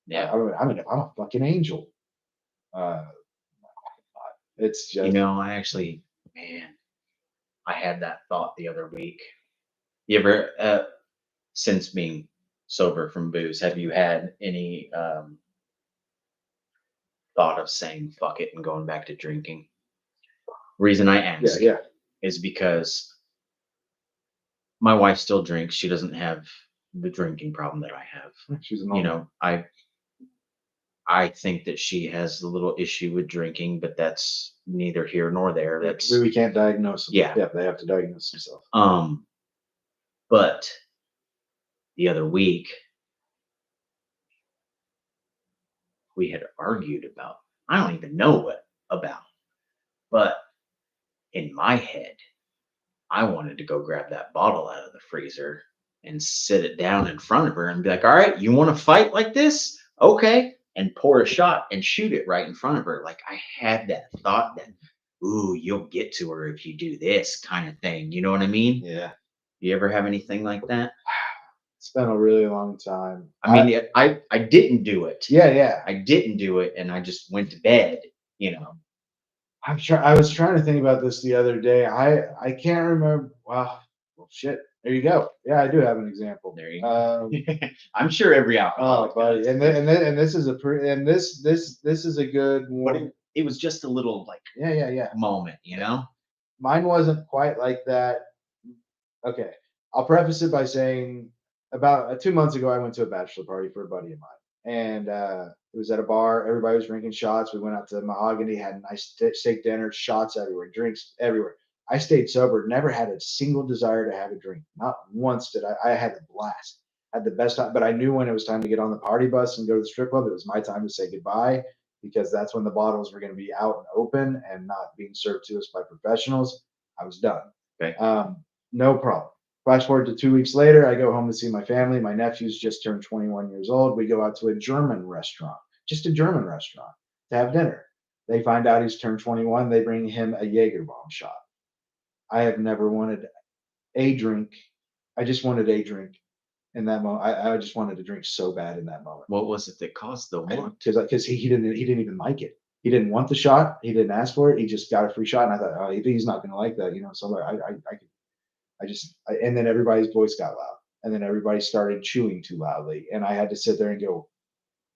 Yeah. I'm a fucking angel. Uh, it's just Man, I had that thought the other week. You ever, since being sober from booze, have you had any thought of saying fuck it and going back to drinking? Reason I ask yeah. is because my wife still drinks. She doesn't have the drinking problem that I have. She's a You normal. know, I think that she has a little issue with drinking, but that's neither here nor there. That's We can't diagnose them. Yeah. Yeah, they have to diagnose themselves. But the other week we had argued about, I don't even know what about, but in my head, I wanted to go grab that bottle out of the freezer and sit it down in front of her and be like, all right, you want to fight like this? Okay. And pour a shot and shoot it right in front of her. Like I had that thought that, ooh, you'll get to her if you do this kind of thing. You know what I mean? Yeah. You ever have anything like that? It's been a really long time. I mean, I didn't do it. Yeah, yeah. I didn't do it, and I just went to bed. You know, I was trying to think about this the other day. I can't remember. Wow. Well, shit. There you go. Yeah, I do have an example. there you go. I'm sure every Oh, alcoholic buddy, does. and this is a this is a good But one. it was just a little like Yeah, yeah, yeah. moment, you know. Mine wasn't quite like that. Okay, I'll preface it by saying about 2 months ago, I went to a bachelor party for a buddy of mine, and it was at a bar. Everybody was drinking shots. We went out to Mahogany, had a nice steak dinner, shots everywhere, drinks everywhere. I stayed sober, never had a single desire to have a drink. Not once did I. I had a blast, had the best time. But I knew when it was time to get on the party bus and go to the strip club, it was my time to say goodbye because that's when the bottles were going to be out and open and not being served to us by professionals. I was done. Okay. No problem. Flash forward to 2 weeks later, I go home to see my family. My nephew's just turned 21 years old. We go out to a German restaurant, just a German restaurant, to have dinner. They find out he's turned 21. They bring him a Jaeger bomb shot. I have never wanted a drink. I just wanted a drink in that moment. I just wanted to drink so bad in that moment What was it that caused the want? because he didn't even like it. He didn't want the shot. He didn't ask for it. He just got a free shot, and I thought, oh, he's not going to like that, you know. So and then everybody's voice got loud, and then everybody started chewing too loudly, and I had to sit there and go,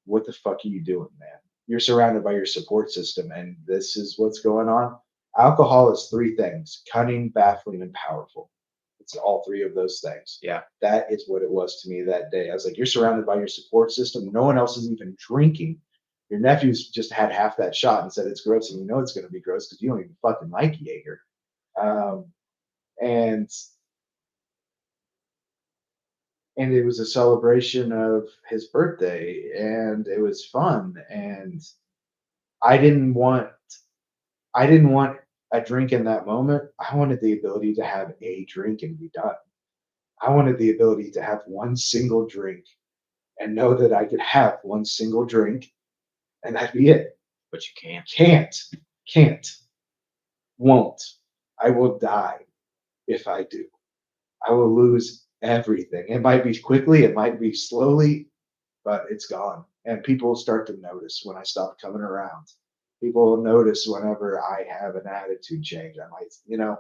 "What the fuck are you doing, man? You're surrounded by your support system, and this is what's going on." Alcohol is three things: cunning, baffling, and powerful. It's all three of those things. Yeah. That is what it was to me that day. I was like, "You're surrounded by your support system. No one else is even drinking. Your nephew's just had half that shot and said it's gross, and you know it's going to be gross because you don't even fucking like Jaeger." Um, and and it was a celebration of his birthday and it was fun and i didn't want I didn't want a drink in that moment. I wanted the ability to have a drink and be done. I wanted the ability to have one single drink and know that I could have one single drink and that'd be it. But you can't. Can't, won't. I will die if I do. I will lose everything. It might be quickly, it might be slowly, but it's gone. And people start to notice when I stop coming around. People notice whenever I have an attitude change. I might, you know.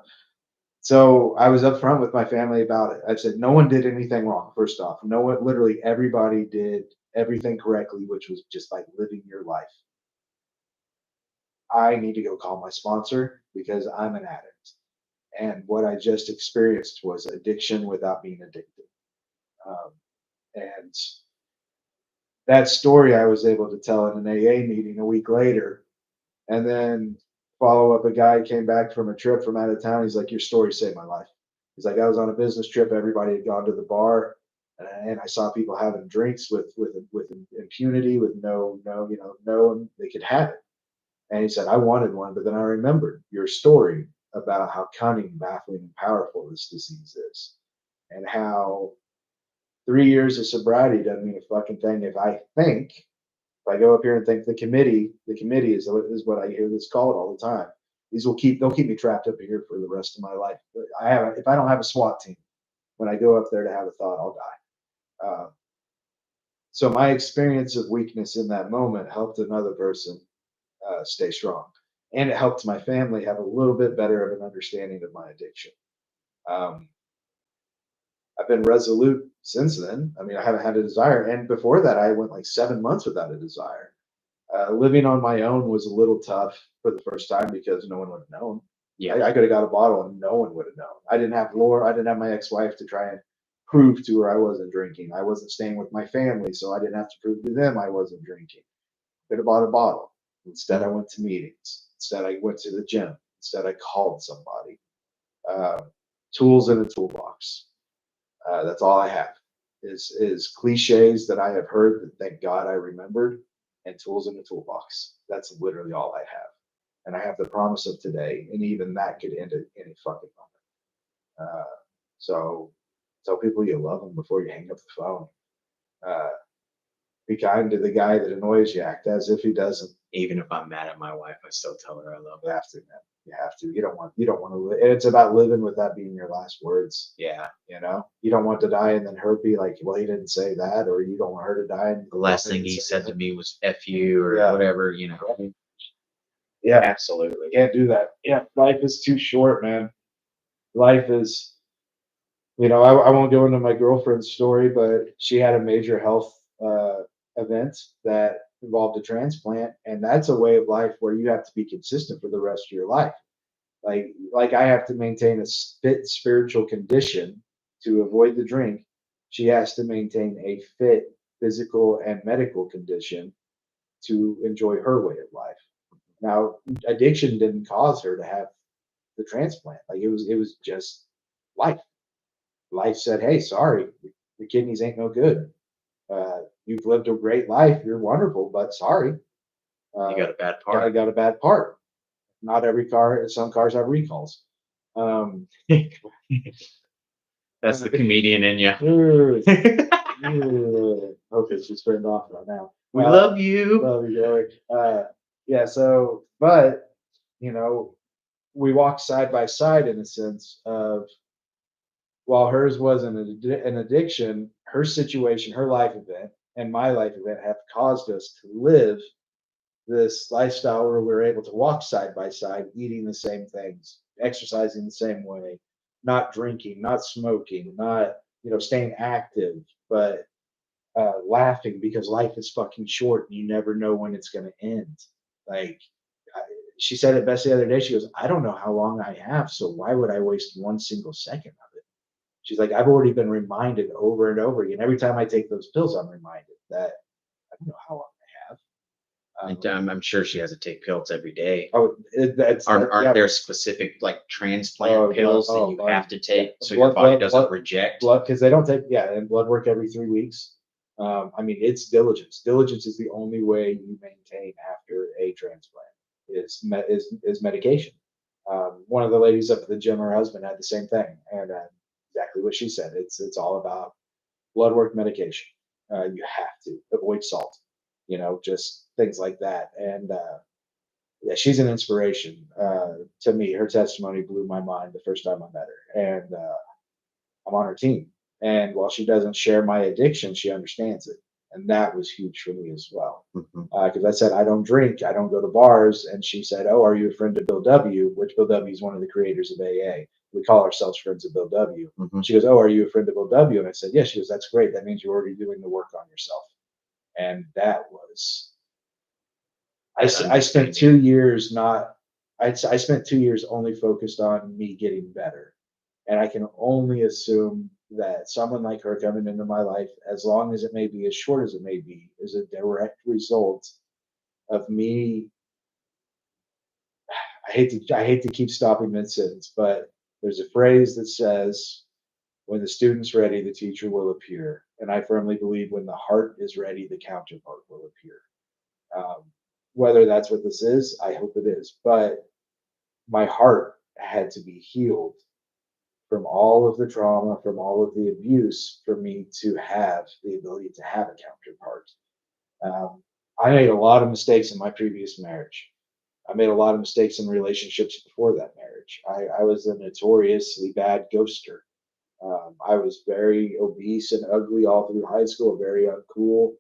So I was upfront with my family about it. I said, no one did anything wrong, first off. No one, literally everybody did everything correctly, which was just like living your life. I need to go call my sponsor because I'm an addict. And what I just experienced was addiction without being addicted. Um, and that story I was able to tell in an AA meeting a week later. And then follow up, a guy came back from a trip from out of town. He's like, "Your story saved my life." He's like, "I was on a business trip. Everybody had gone to the bar, and I saw people having drinks with impunity, with no one they could have it." And he said, "I wanted one, but then I remembered your story about how cunning, baffling, and powerful this disease is, and how 3 years of sobriety doesn't mean a fucking thing if I go up here and think the committee is what I hear this called all the time. They'll keep me trapped up here for the rest of my life. If I don't have a SWAT team when I go up there to have a thought, I'll die. So my experience of weakness in that moment helped another person stay strong, and it helped my family have a little bit better of an understanding of my addiction. Um, I've been resolute since then. I mean, I haven't had a desire, and before that, I went like 7 months without a desire. Living on my own was a little tough for the first time because no one would have known. Yeah. I could have got a bottle and no one would have known. I didn't have Laura. I didn't have my ex-wife to try and prove to her I wasn't drinking. I wasn't staying with my family, so I didn't have to prove to them I wasn't drinking. Could have bought a bottle. Instead, I went to meetings. Instead, I went to the gym. Instead, I called somebody. Uh, Tools in a toolbox. That's all I have. Is cliches that I have heard that thank God I remembered, and tools in the toolbox. That's literally all I have. And I have the promise of today, and even that could end at any fucking moment. So tell people you love them before you hang up the phone. Uh, Be kind to the guy that annoys you. Act as if he doesn't. Even if I'm mad at my wife, I still tell her I love You her. have to, man. You have to. You don't want to live. It's about living with that being your last words. Yeah. You know, you don't want to die and then her be like, well, he didn't say that, or you don't want her to die and The last thing he said to me was "F you" or whatever, you know. Yeah, Absolutely. can't do that. Yeah, life is too short, man. Life is, I won't go into my girlfriend's story, but she had a major health event that involved a transplant, and that's a way of life where you have to be consistent for the rest of your life. Like I have to maintain a fit spiritual condition to avoid the drink. She has to maintain a fit physical and medical condition to enjoy her way of life. Now, addiction didn't cause her to have the transplant. Like it was just life. Life said, "Hey, sorry, the kidneys ain't no good. You've lived a great life. You're wonderful, but sorry, You got a bad got part. got a bad part. Not every car. Some cars have recalls." Um, That's the comedian in you. okay, she's turned off right now. We love you. Love you, Joey. Yeah. So, but you know, we walk side by side in a sense of while hers was an addiction, her situation, her life event, and my life event have caused us to live this lifestyle where we're able to walk side by side, eating the same things, exercising the same way, not drinking, not smoking, not staying active, but laughing because life is fucking short and you never know when it's going to end. Like I, she said it best the other day. She goes, "I don't know how long I have, so why would I waste one single second of it?" She's like, "I've already been reminded over and over again. Every time I take those pills, I'm reminded that I don't know how long I have." And I'm sure she has to take pills every day. Oh, Aren't yeah. there specific like transplant Oh, pills that you buddy. have to take so your Blood, body blood, doesn't reject? blood, because they don't take, yeah, and blood work every 3 weeks. I mean, it's diligence. Diligence is the only way you maintain after a transplant is medication. One of the ladies up at the gym, her husband had the same thing, and exactly what she said. It's all about blood work, medication. You have to avoid salt, just things like that. And yeah, she's an inspiration to me. Her testimony blew my mind the first time I met her, and I'm on her team. And while she doesn't share my addiction, she understands it, and that was huge for me as well. Mhm. Because I said I don't drink, I don't go to bars, and she said, "Oh, are you a friend of Bill W?" Which Bill W is one of the creators of AA. We call ourselves friends of Bill W. Mhm. She goes, "Oh, are you a friend of Bill W?" And I said, "Yes." She goes, "That's great. That means you're already doing the work on yourself." And that was I spent 2 years not. I spent 2 years only focused on me getting better, and I can only assume that someone like her coming into my life, as long as it may be, as short as it may be, is a direct result of me. I hate to keep stopping mid sentence, but there's a phrase that says, "When the student's ready, the teacher will appear," and I firmly believe when the heart is ready, the counterpart will appear. Um, whether that's what this is, I hope it is, but my heart had to be healed from all of the trauma, from all of the abuse, for me to have the ability to have a counterpart. Um, I made a lot of mistakes in my previous marriage. I made a lot of mistakes in relationships before that marriage. I was a notoriously bad ghoster. I was very obese and ugly all through high school, very uncool.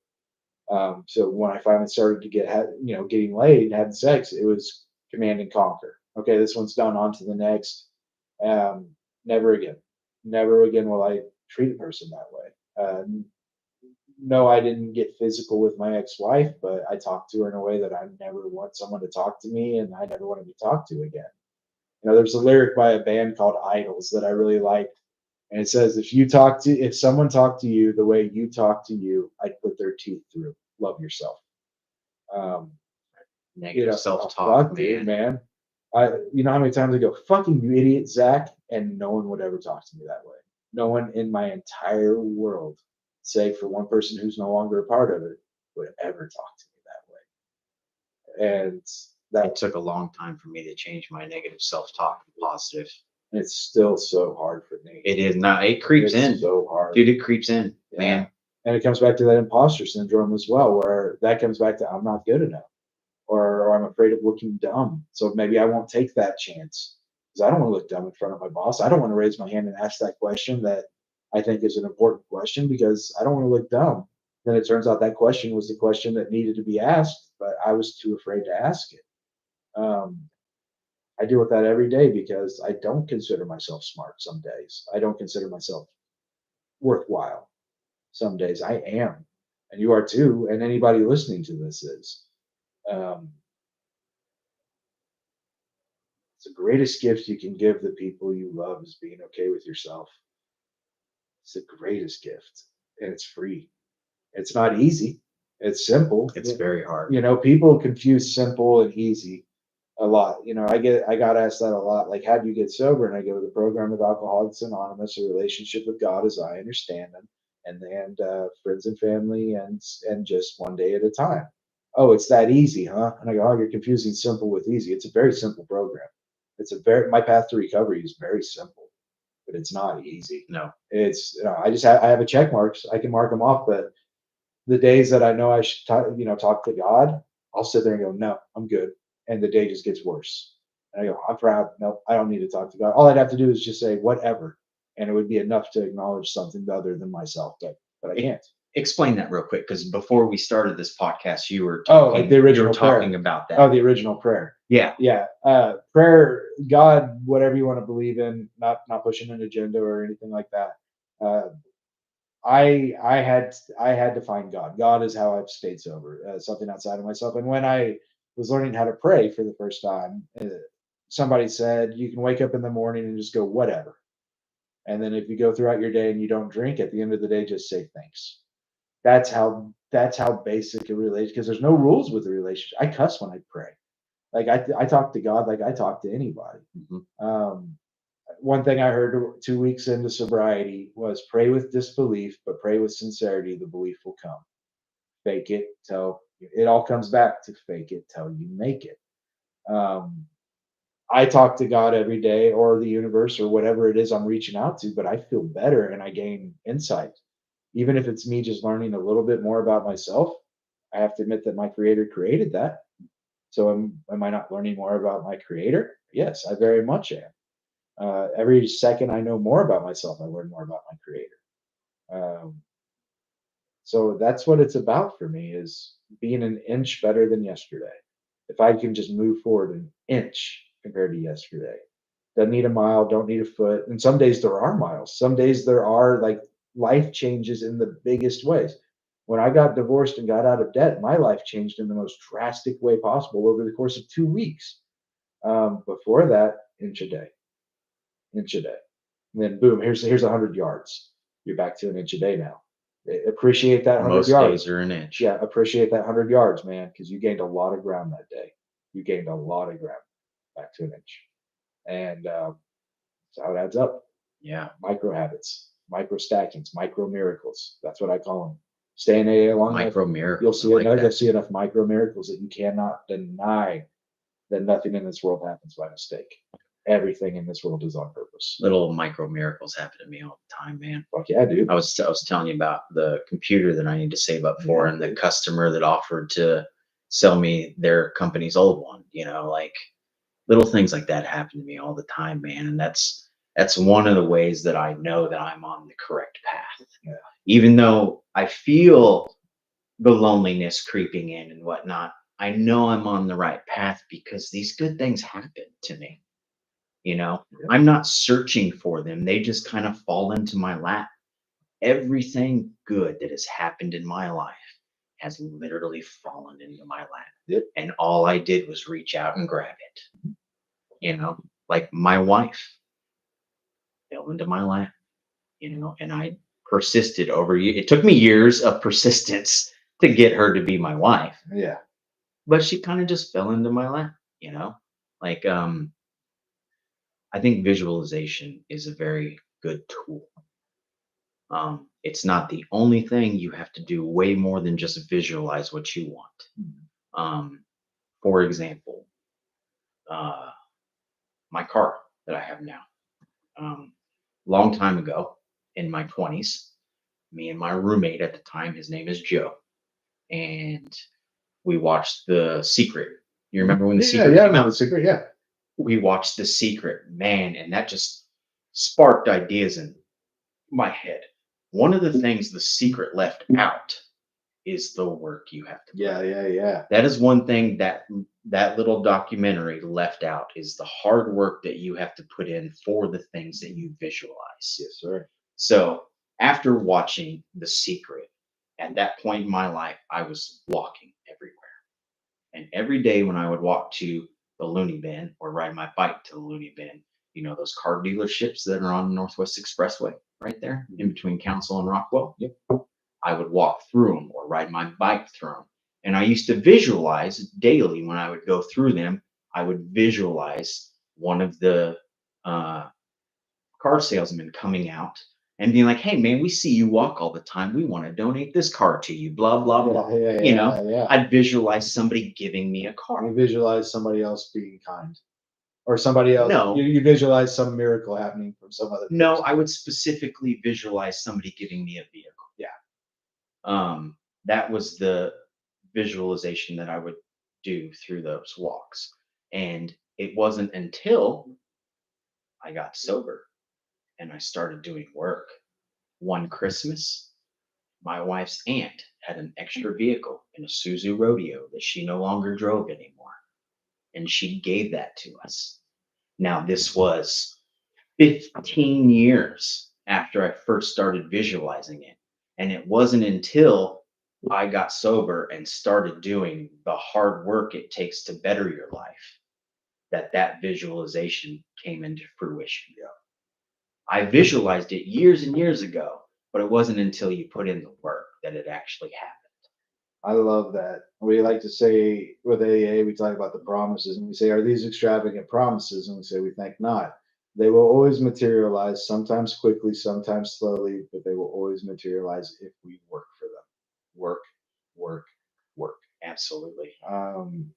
So when I finally started to getting laid, having sex, it was command and conquer. Okay, this one's done. On to the next. Um, never again. Never again will I treat a person that way. No, I didn't get physical with my ex-wife, but I talked to her in a way that I never want someone to talk to me, and I never want to be talked to again. There's a lyric by a band called Idols that I really liked, and it says, if someone talked to you the way you talk to you, I'd put their teeth through. Love yourself." Um, Negative oh, self-talk, fuck, dude, man. man. You know how many times I go, "Fucking you idiot, Zach," and no one would ever talk to me that way. No one in my entire world, save for one person who's no longer a part of it, would ever talk to me that way. And It that took a long time for me to change my negative self-talk to positive. it's still so hard for me. It is not. It creeps It's in, so hard. dude. It creeps in, Yeah. man. And it comes back to that imposter syndrome as well, where that comes back to I'm not good enough, or I'm afraid of looking dumb. So maybe I won't take that chance because I don't want to look dumb in front of my boss. I don't want to raise my hand and ask that question that I think is an important question because I don't want to look dumb. Then it turns out that question was the question that needed to be asked, but I was too afraid to ask it. Um, I deal with that every day because I don't consider myself smart some days. I don't consider myself worthwhile some days. I am, and you are too, and anybody listening to this is. Um, it's the greatest gift you can give the people you love is being okay with yourself. It's the greatest gift, and it's free. It's not easy. It's simple. It's very hard. You know, people confuse simple and easy a lot. You know, I got asked that a lot. Like, how do you get sober? And I go, the program of Alcoholics Anonymous, a relationship with God as I understand them, and friends and family, and just one day at a time. Oh, it's that easy, huh? And I go, oh, you're confusing simple with easy. It's a very simple program. It's a very my path to recovery is very simple, but it's not easy. No. It's I have a check marks. I can mark them off, but the days that I know I should talk to God, I'll sit there and go, no, I'm good. And the day just gets worse. And I go, I'm proud. No, I don't need to talk to God. All I'd have to do is just say whatever. And it would be enough to acknowledge something other than myself. But I can't. Explain that real quick, because before we started this podcast, you were Like the you were original talking prayer. about that. Oh, the original prayer. Yeah. Yeah. Prayer, God, whatever you want to believe in, not pushing an agenda or anything like that. Uh, I had to find God. God is how I've stayed sober. Something outside of myself. And when I was learning how to pray for the first time, somebody said you can wake up in the morning and just go whatever. And then if you go throughout your day and you don't drink, at the end of the day, just say thanks. That's how basic a relationship. Because there's no rules with the relationship. I cuss when I pray. Like I talk to God like I talk to anybody. Mm-hmm. One thing I heard 2 weeks into sobriety was pray with disbelief, but pray with sincerity, the belief will come. Fake it till it all comes back to fake it till you make it. Um, I talk to God every day or the universe or whatever it is I'm reaching out to, but I feel better and I gain insight. Even if it's me just learning a little bit more about myself, I have to admit that my creator created that. So am I not learning more about my creator? Yes, I very much am. Every second I know more about myself, I learn more about my creator. Um, so that's what it's about for me is being an inch better than yesterday. If I can just move forward an inch compared to yesterday, doesn't need a mile, don't need a foot. And some days there are miles. Some days there are like life changes in the biggest ways. When I got divorced and got out of debt, my life changed in the most drastic way possible over the course of 2 weeks. Before that, inch a day, inch a day. And then boom, here's 100 yards. You're back to an inch a day now. Appreciate that 100 Most yards. days are an inch. Yeah, appreciate that 100 yards, man, because you gained a lot of ground that day. You gained a lot of ground back to an inch, and that's how it adds up. Yeah. Micro habits, micro stackings, micro miracles. That's what I call them. Stay in AA long enough, Micro miracles. you'll see I like enough. that. You'll see enough micro miracles that you cannot deny that nothing in this world happens by mistake. Everything in this world is on purpose. Little micro miracles happen to me all the time, man. Fuck yeah, dude. I was telling you about the computer that I need to save up for, Yeah, and the dude. customer that offered to sell me their company's old one. Like little things like that happen to me all the time, man. And that's one of the ways that I know that I'm on the correct path. Yeah. Even though I feel the loneliness creeping in and whatnot, I know I'm on the right path because these good things happen to me. Yeah. I'm not searching for them. They just kind of fall into my lap. Everything good that has happened in my life has literally fallen into my lap. Yep. And all I did was reach out and grab it. Like my wife fell into my lap, and I persisted over you. It took me years of persistence to get her to be my wife, Yeah. but she kind of just fell into my lap, like, I think visualization is a very good tool. It's not the only thing. You have to do way more than just visualize what you want. Um, for example, uh, my car that I have now. Long time ago in my 20s, Me and my roommate at the time, his name is Joe, and we watched The Secret. You Mhm. remember when The Yeah, Secret yeah, came no, out? the secret, yeah. We watched The Secret, man, and that just sparked ideas in my head. One of the things The Secret left out is the work you have to put Yeah, in. yeah, yeah. That is one thing that that little documentary left out is the hard work that you have to put in for the things that you visualize. Yes, sir. So after watching The Secret, at that point in my life, I was walking everywhere. And every day when I would walk to the loony bin or ride my bike to the loony bin, those car dealerships that are on Northwest Expressway right there in Mhm. between Council and Rockwell, Yep. I would walk through them or ride my bike through them. And I used to visualize daily when I would go through them, I would visualize one of the uh, car salesmen coming out and being like, "Hey, man, we see you walk all the time. We want to donate this car to you, blah, blah, Yeah, blah." yeah, You yeah, know, yeah. I'd visualize somebody giving me a car. You visualize somebody else being kind, or somebody else. You, No, you visualize some miracle happening from some other no, person. I would specifically visualize somebody giving me a vehicle. Yeah, That was the visualization that I would do through those walks. And it wasn't until I got sober and I started doing work. One Christmas, my wife's aunt had an extra vehicle in a Suzu Rodeo that she no longer drove anymore. And she gave that to us. Now, this was 15 years after I first started visualizing it. And it wasn't until I got sober and started doing the hard work it takes to better your life that that visualization came into fruition. yeah. I visualized it years and years ago, but it wasn't until you put in the work that it actually happened. I love that. We like to say with AA, we talk about the promises, and we say, "Are these extravagant promises?" And we say, "We think not." They will always materialize, sometimes quickly, sometimes slowly, but they will always materialize if we work for them. Work, work, work. Absolutely. Um,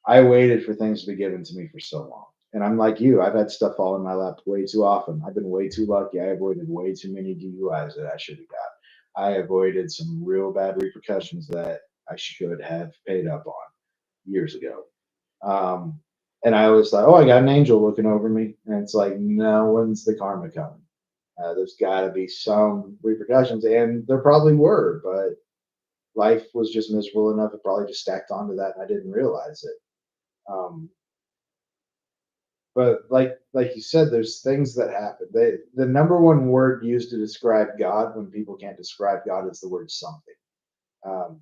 I waited for things to be given to me for so long. And I'm like you, I've had stuff fall in my lap way too often. I've been way too lucky. I avoided way too many DUIs that I should have got. I avoided some real bad repercussions that I should have paid up on years ago. Um, and I always thought, oh, I got an angel looking over me. And it's like, no, when's the karma coming? There's got to be some repercussions. And there probably were, but life was just miserable enough. It probably just stacked onto that. And I didn't realize it. Um, but like you said, there's things that happen. The number one word used to describe God when people can't describe God is the word something. Um,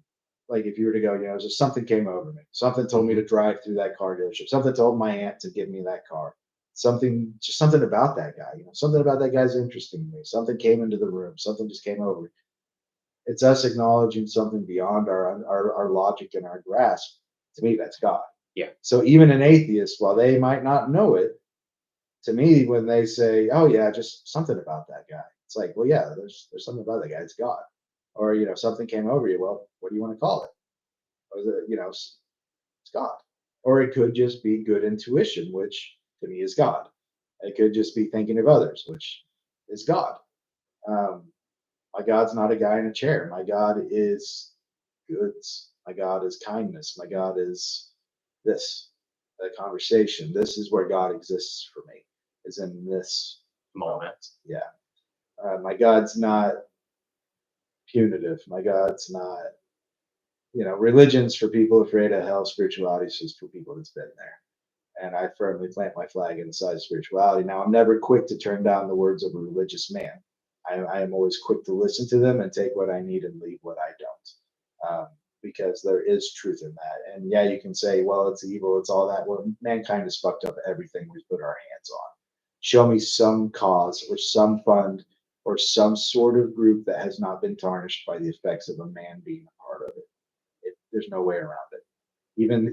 like if you were to go, just something came over me. Something told me Mhm. to drive through that car dealership. Something told my aunt to give me that car. Just something about that guy. Something about that guy's interesting to me. Something came into the room. Something just came over. It's us acknowledging something beyond our logic and our grasp. To me, that's God. Yeah. So even an atheist, while they might not know it, to me, when they say, "Oh yeah, just something about that guy," it's like, well, yeah, there's something about that guy. It's God, or something came over you. Well, what do you want to call it? Or it's God, or it could just be good intuition, which to me is God. It could just be thinking of others, which is God. Um, my God's not a guy in a chair. My God is goods. My God is kindness. My God is this, a conversation. This is where God exists for me, is in this Moment. moment. Yeah. My God's not punitive. My God's not, religion's for people afraid of hell. Spirituality is just for people that's been there. And I firmly plant my flag inside spirituality. Now, I'm never quick to turn down the words of a religious man. I am always quick to listen to them and take what I need and leave what I don't, because there is truth in that. And yeah, you can say, well, it's evil, it's all that. Well, mankind has fucked up everything we've put our hands on. Show me some cause or some fund or some sort of group that has not been tarnished by the effects of a man being a part of it. There's no way around it.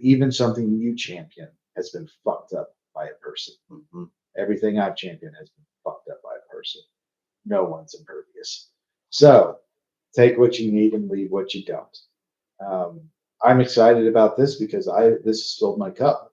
Even something you champion has been fucked up by a person. Mhm. Everything I've championed has been fucked up by a person. No one's impervious. So take what you need and leave what you don't. Um, I'm excited about this because this has filled my cup.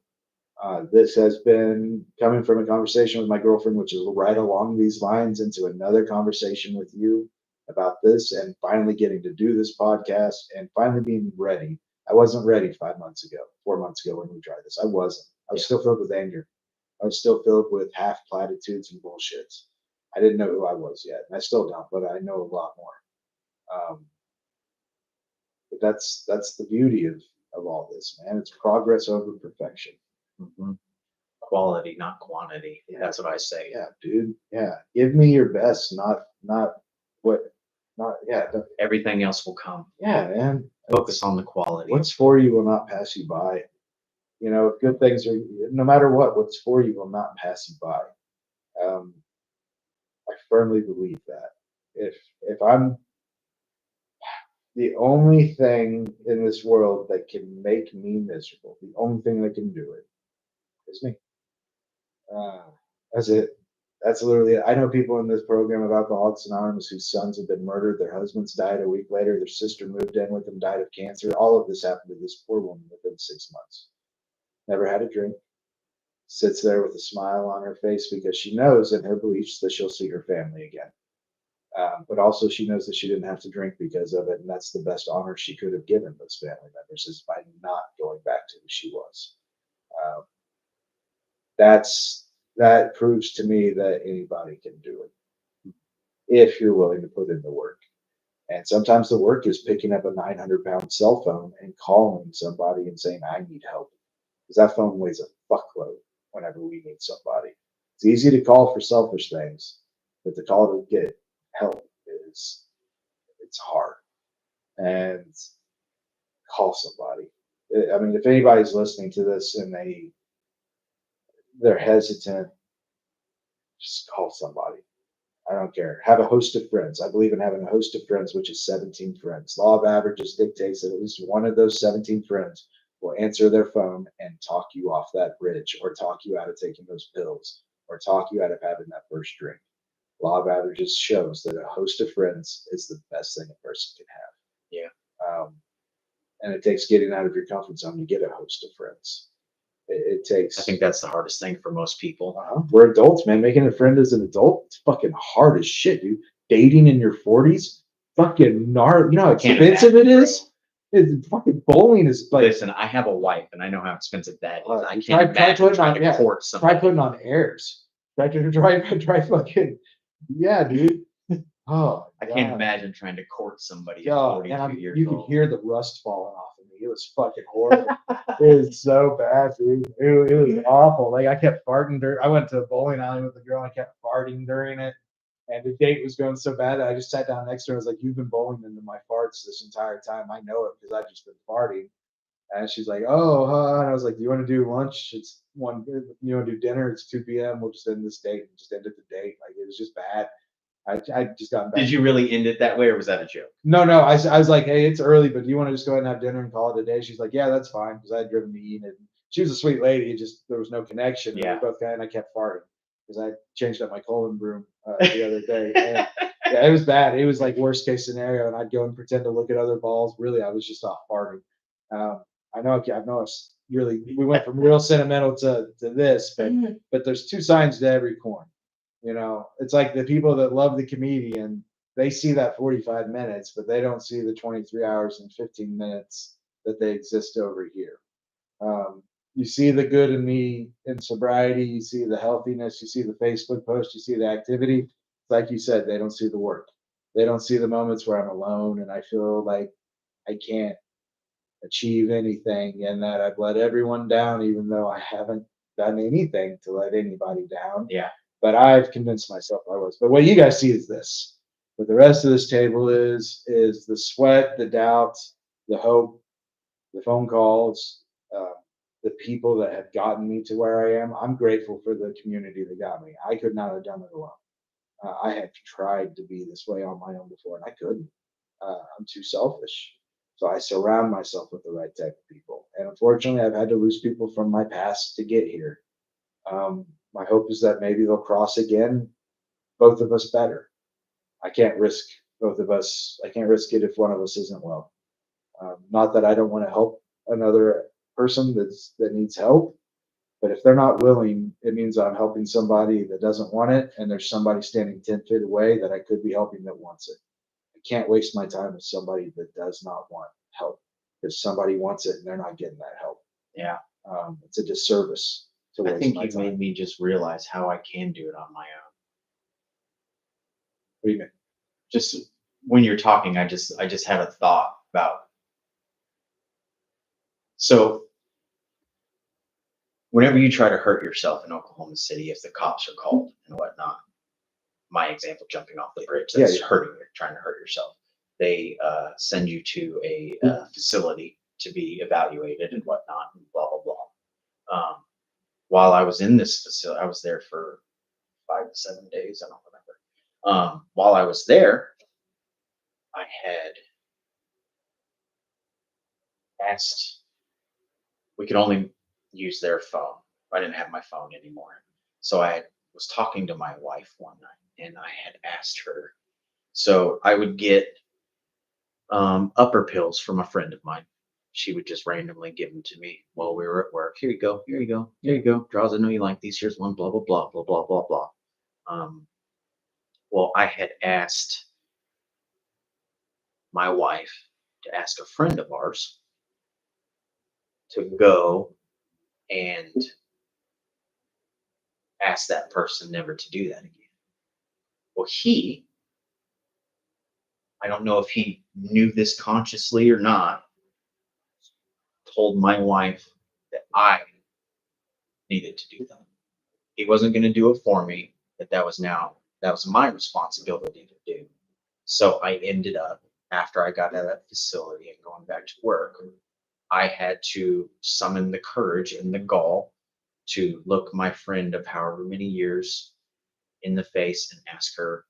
This has been coming from a conversation with my girlfriend, which is right along these lines, into another conversation with you, about this and finally getting to do this podcast and finally being ready. I wasn't ready 5 months ago, 4 months ago when we tried this. I wasn't. I was Yeah. still filled with anger. I was still filled with half platitudes and bullshits. I didn't know who I was yet. And I still don't, but I know a lot more. But that's the beauty of all this, man. It's progress over perfection. Mhm. Quality, not quantity. Yeah. That's what I say. Yeah, dude. Yeah, give me your best, not what, not yeah, Everything else will come. yeah, man. Focus on the quality. What's for you will not pass you by. You know, if good things are, no matter what, what's for you will not pass you by. Um, I firmly believe that. If I'm the only thing in this world that can make me miserable, the only thing that can do it is me. Uh, that's it. That's literally it. I know people in this program of Alcoholics Anonymous whose sons have been murdered, their husbands died a week later, their sister moved in with them, died of cancer. All of this happened to this poor woman within 6 months. Never had a drink, sits there with a smile on her face because she knows in her beliefs that she'll see her family again. But also, she knows that she didn't have to drink because of it, and that's the best honor she could have given those family members is by not going back to who she was. Um, that proves to me that anybody can do it if you're willing to put in the work. And sometimes the work is picking up a 900-pound cell phone and calling somebody and saying, "I need help," because that phone weighs a fuckload whenever we need somebody. It's easy to call for selfish things, but the call to get help is it's hard. And call somebody. I mean, if anybody's listening to this and they're hesitant, just call somebody. I don't care. Have a host of friends. I believe in having a host of friends, which is 17 friends. Law of averages dictates that at least one of those 17 friends will answer their phone and talk you off that bridge or talk you out of taking those pills or talk you out of having that first drink. Law of averages shows that a host of friends is the best thing a person can have. Yeah. And it takes getting out of your comfort zone to get a host of friends. It takes. I think that's the hardest thing for most people. We're adults, man. Making a friend as an adult, it's fucking hard as shit, dude. Dating in your 40s, fucking gnarly. You know how expensive it is? It's fucking bowling is like. Listen, I have a wife, and I know how expensive that is. I Try can't imagine trying to court Try somebody. putting on airs. Try fucking. Yeah, dude. Oh, I can't imagine trying to court somebody at God, 42 years you could old. hear the rust falling off of me. It was fucking horrible. It was so bad, dude. It was awful. Like I kept farting during. I went to a bowling alley with a girl. And I kept farting during it, and the date was going so bad that I just sat down next to her. I was like, "You've been bowling into my farts this entire time. I know it because I've just been farting." And she's like, "Oh," and I was like, "Do you want to do lunch? It's one. You want to do dinner? It's 2 p.m. We'll just end this date and just ended the date. Like it was just bad." I just got back. Did you really end it that way, or was that a joke? No, no. I was like, "Hey, it's early, but do you want to just go ahead and have dinner and call it a day?" She's like, "Yeah, that's fine," because I had driven to Enid. She was a sweet lady. It just there was no connection. And Yeah. we both and I kept farting because I changed up my colon broom the other day. And, yeah, it was bad. It was like worst case scenario, and I'd go and pretend to look at other balls. Really, I was just off farting. I know I've noticed. Really, we went from real sentimental to this, but there's two sides to every coin. You know, it's like the people that love the comedian, they see that 45 minutes, but they don't see the 23 hours and 15 minutes that they exist over here. You see the good in me in sobriety, you see the healthiness, you see the Facebook post, you see the activity. Like you said, they don't see the work. They don't see the moments where I'm alone and I feel like I can't achieve anything and that I've let everyone down, even though I haven't done anything to let anybody down. Yeah. But I've convinced myself I was. But what you guys see is this. But the rest of this table is the sweat, the doubt, the hope, the phone calls, uh, the people that have gotten me to where I am. I'm grateful for the community that got me. I could not have done it alone. I have tried to be this way on my own before, and I couldn't. I'm too selfish. So I surround myself with the right type of people. And unfortunately, I've had to lose people from my past to get here. My hope is that maybe they'll cross again, both of us better. I can't risk both of us. I can't risk it if one of us isn't well. Not that I don't want to help another person that needs help, but if they're not willing, it means I'm helping somebody that doesn't want it, and there's somebody standing 10 feet away that I could be helping that wants it. I can't waste my time with somebody that does not want help because somebody wants it and they're not getting that help. Yeah. It's a disservice to I waste think my you time. made me just realize how I can do it on my own. What do you mean? Just when you're talking, I just had a thought about, so whenever you try to hurt yourself in Oklahoma City, if the cops are called and whatnot, my example, jumping off the bridge, Yeah, that's yeah. hurting you, trying to hurt yourself. They send you to a facility to be evaluated and whatnot, and blah blah blah. While I was in this facility, I was there for 5 to 7 days. I don't remember. While I was there, I had asked. We could only use their phone. I didn't have my phone anymore, so I was talking to my wife one night, and I had asked her. So I would get upper pills from a friend of mine. She would just randomly give them to me while we were at work. Here you go. Here you go. Here you go. Draws. I know you like these. Here's one. Blah blah blah blah blah blah blah. Um, well, I had asked my wife to ask a friend of ours to go and ask that person never to do that again. Well, I don't know if he knew this consciously or not, told my wife that I needed to do that. He wasn't going to do it for me, that was my responsibility to do. So I ended up, after I got out of that facility and going back to work, I had to summon the courage and the gall to look my friend of however many years in the face and ask her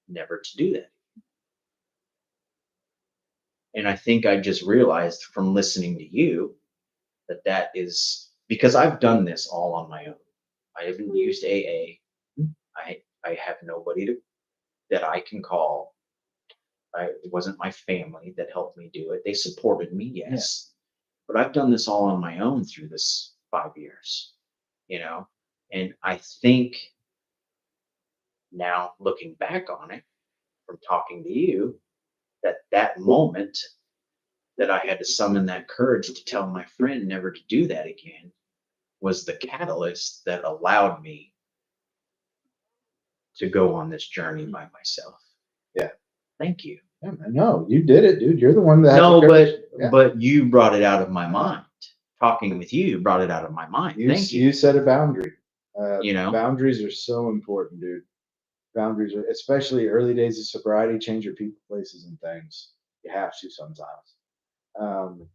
never to do that. And I think I just realized from listening to you that that is because I've done this all on my own. I haven't used AA. I have nobody that I can call. It wasn't my family that helped me do it. They supported me, yes, but I've done this all on my own through this 5 years, you know. And I think now looking back on it from talking to you, that moment that I had to summon that courage to tell my friend never to do that again was the catalyst that allowed me to go on this journey by myself. Yeah. Thank you. Yeah, man, no, you did it, dude. You're the one that had No, the courage. Yeah. but you brought it out of my Yeah. mind. Talking with you brought it out of my mind. Thank you. You set a boundary. You know, Boundaries are so important, dude. Boundaries are, especially early days of sobriety, change your people, places, and things. You have to sometimes. Um,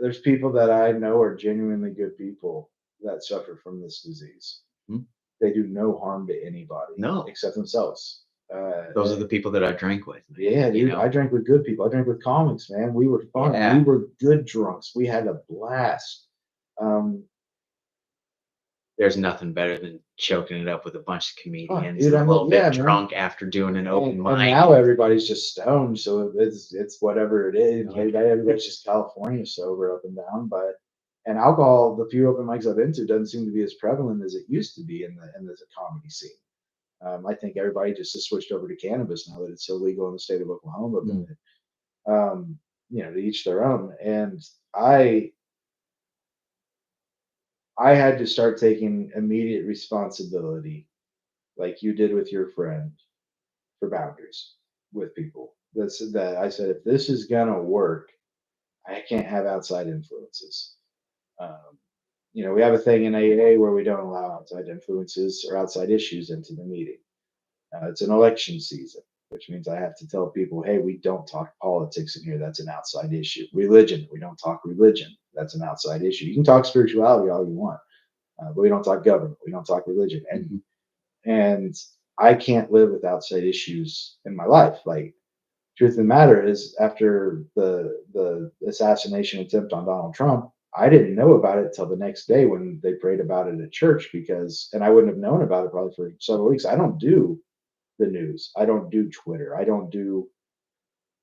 there's people that I know are genuinely good people that suffer from this disease. Mhm. They do no harm to anybody, No. except themselves. Those are the people that I drank with. Yeah, You dude. know, I drank with good people. I drank with comics, man. We were fun. Yeah. We were good drunks. We had a blast. Um, there's nothing better than choking it up with a bunch of comedians dude, and I a mean, little yeah, bit man. drunk after doing an open And mic. now everybody's just stoned, so it's whatever it is. You know, everybody's just California sober up and down. But and alcohol, the few open mics I've been to, doesn't seem to be as prevalent as it used to be in the comedy scene. I think everybody just has switched over to cannabis now that it's so legal in the state of Oklahoma. Mm. But you know, to each their own. And I I had to start taking immediate responsibility, like you did with your friend, for boundaries with people. That I said, if this is gonna work, I can't have outside influences. Um, you know, we have a thing in AA where we don't allow outside influences or outside issues into the meeting. It's an election season, which means I have to tell people, hey, we don't talk politics in here. That's an outside issue. Religion, we don't talk religion. That's an outside issue. You can talk spirituality all you want, but we don't talk government. We don't talk religion. And I can't live with outside issues in my life. Like, truth of the matter is, after the assassination attempt on Donald Trump, I didn't know about it till the next day when they prayed about it at church, because and I wouldn't have known about it probably for several weeks. I don't do the news. I don't do Twitter. I don't do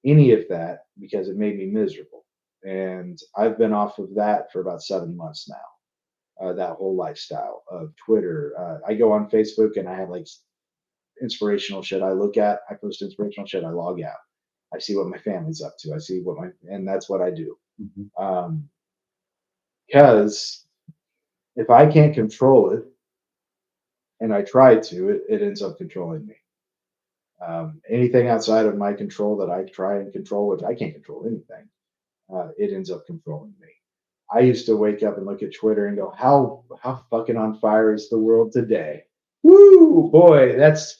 any of that because it made me miserable. And I've been off of that for about 7 months now. That whole lifestyle of Twitter. I go on Facebook and I have like inspirational shit I look at. I post inspirational shit. I log out. I see what my family's up to. I see and that's what I do. Mhm. Um, because if I can't control it and I try to, it ends up controlling me. Anything outside of my control that I try and control, which I can't control anything, it ends up controlling me. I used to wake up and look at Twitter and go, how fucking on fire is the world today? Woo, boy, that's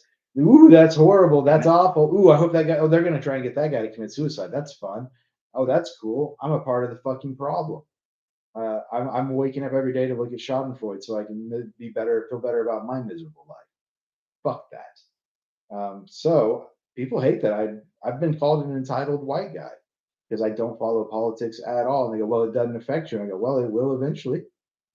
horrible. That's awful. Ooh, I hope that guy. Oh, they're gonna try and get that guy to commit suicide. That's fun. Oh, that's cool. I'm a part of the fucking problem. I'm waking up every day to look at Schadenfreude so I can feel better about my miserable life. Fuck that. So people hate that. I've been called an entitled white guy because I don't follow politics at all. And they go, well, it doesn't affect you. And I go, well, it will eventually.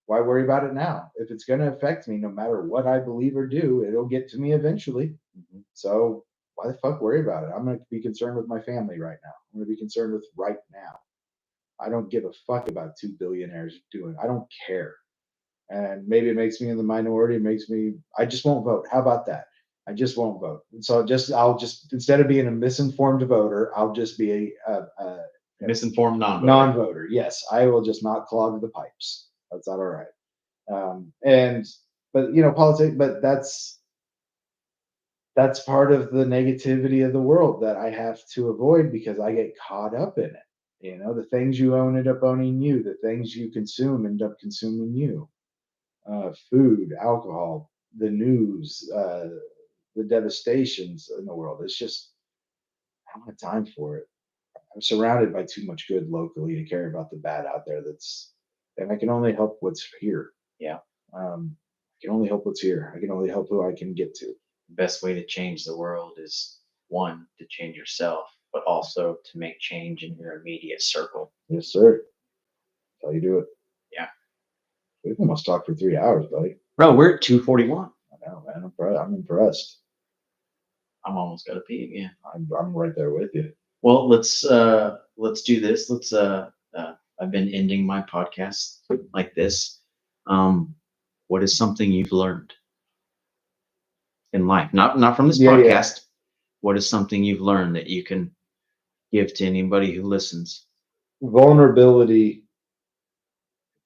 Why worry about it now? If it's going to affect me, no matter what I believe or do, it'll get to me eventually. Mhm. So why the fuck worry about it? I'm going to be concerned with my family right now. I'm going to be concerned with right now. I don't give a fuck about two billionaires doing. I don't care. And maybe it makes me in the minority. It makes me. I just won't vote. How about that? I just won't vote. So I'll just instead of being a misinformed voter, I'll just be a Misinformed non-voter. non-voter. Yes, I will just not clog the pipes. That's all right. And but politics. But that's part of the negativity of the world that I have to avoid because I get caught up in it. The things you own end up owning you. The things you consume end up consuming you. Food, alcohol, the news, the devastations in the world. It's just I don't have time for it. I'm surrounded by too much good locally to care about the bad out there. And I can only help what's here. Yeah. I can only help what's here. I can only help who I can get to. The best way to change the world is one, to change yourself, but also to make change in your immediate circle. Yes, sir. That's how you do it. Yeah. We've almost talked for 3 hours, buddy. Bro, we're at 2:41. I know, man. I'm impressed. I'm almost got to pee again. I'm right there with you. Well, let's do this. I've been ending my podcast like this. What is something you've learned in life? Not from this Yeah, yeah. podcast. What is something you've learned that you can give to anybody who listens? Vulnerability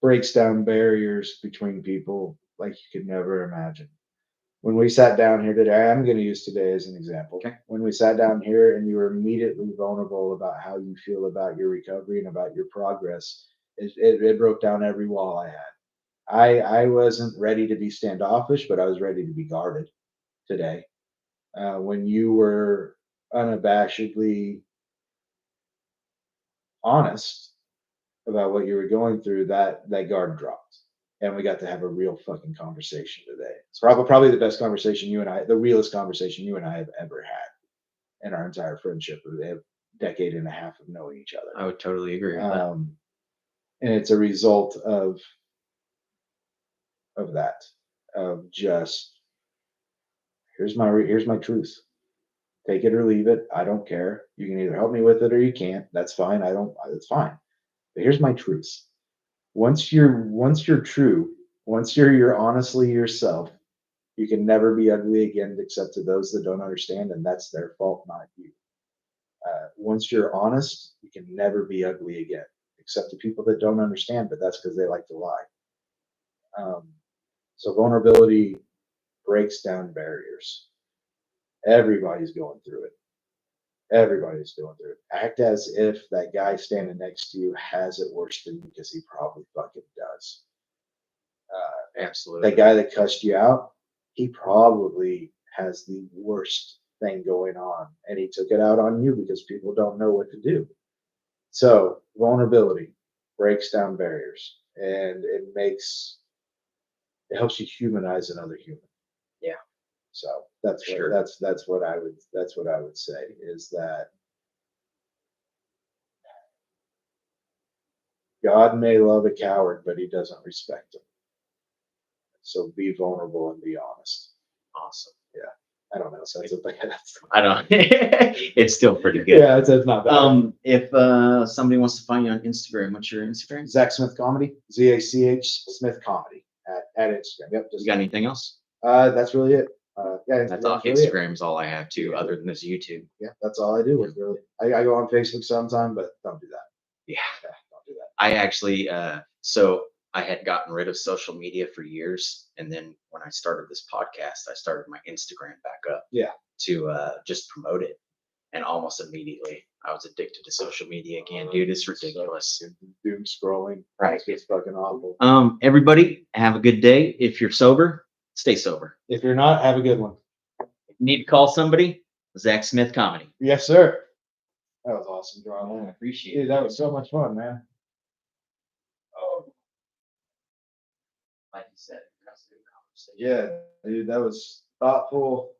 breaks down barriers between people like you could never imagine. When we sat down here today, I'm going to use today as an example. Okay. When we sat down here and you were immediately vulnerable about how you feel about your recovery and about your progress, it broke down every wall I had. I wasn't ready to be standoffish, but I was ready to be guarded today. When you were unabashedly honest about what you were going through, that guard dropped, and we got to have a real fucking conversation today. It's probably the best conversation the realest conversation you and I have ever had in our entire friendship. We have a decade and a half of knowing each other. I would totally agree with that. And it's a result of that, of just here's my truth. Take it or leave it. I don't care. You can either help me with it or you can't. That's fine. I don't. It's fine. But here's my truth. Once you're true, once you're honestly yourself, you can never be ugly again except to those that don't understand, and that's their fault, not you. Once you're honest, you can never be ugly again except to people that don't understand, but that's because they like to lie. Um, so vulnerability breaks down barriers. Everybody's going through it. Everybody's going through it. Act as if that guy standing next to you has it worse than you because he probably fucking does. Absolutely. That guy that cussed you out, he probably has the worst thing going on, and he took it out on you because people don't know what to do. So vulnerability breaks down barriers, and it helps you humanize another human. Yeah. So that's what Sure. that's what I would say is that God may love a coward, but he doesn't respect him. So be vulnerable and be honest. Awesome. Yeah. I don't know. So that's like that's I don't. It's still pretty good. yeah, it's not bad. If somebody wants to find you on Instagram, what's your Instagram? Zach Smith Comedy, ZACH Smith Comedy at Instagram. Yep. You got anything else? That's really it. Yeah, That's all. Instagram's really it. Instagram's all I have too, other than this YouTube. Yeah, that's all I do with really. I go on Facebook sometime, but don't do that. Yeah. Yeah, don't do that. I actually, so I had gotten rid of social media for years, and then when I started this podcast, I started my Instagram back up Yeah. to just promote it, and almost immediately I was addicted to social media again, dude. It's ridiculous. Doom scrolling. Right. It's fucking awful. Everybody, have a good day. If you're sober, stay sober. If you're not, have a good one. If you need to call somebody, Zach Smith Comedy. Yes, sir. That was awesome, John. I appreciate Dude, it. that was so much fun, man. Oh, like you said, that's a good conversation. Yeah, dude, that was thoughtful.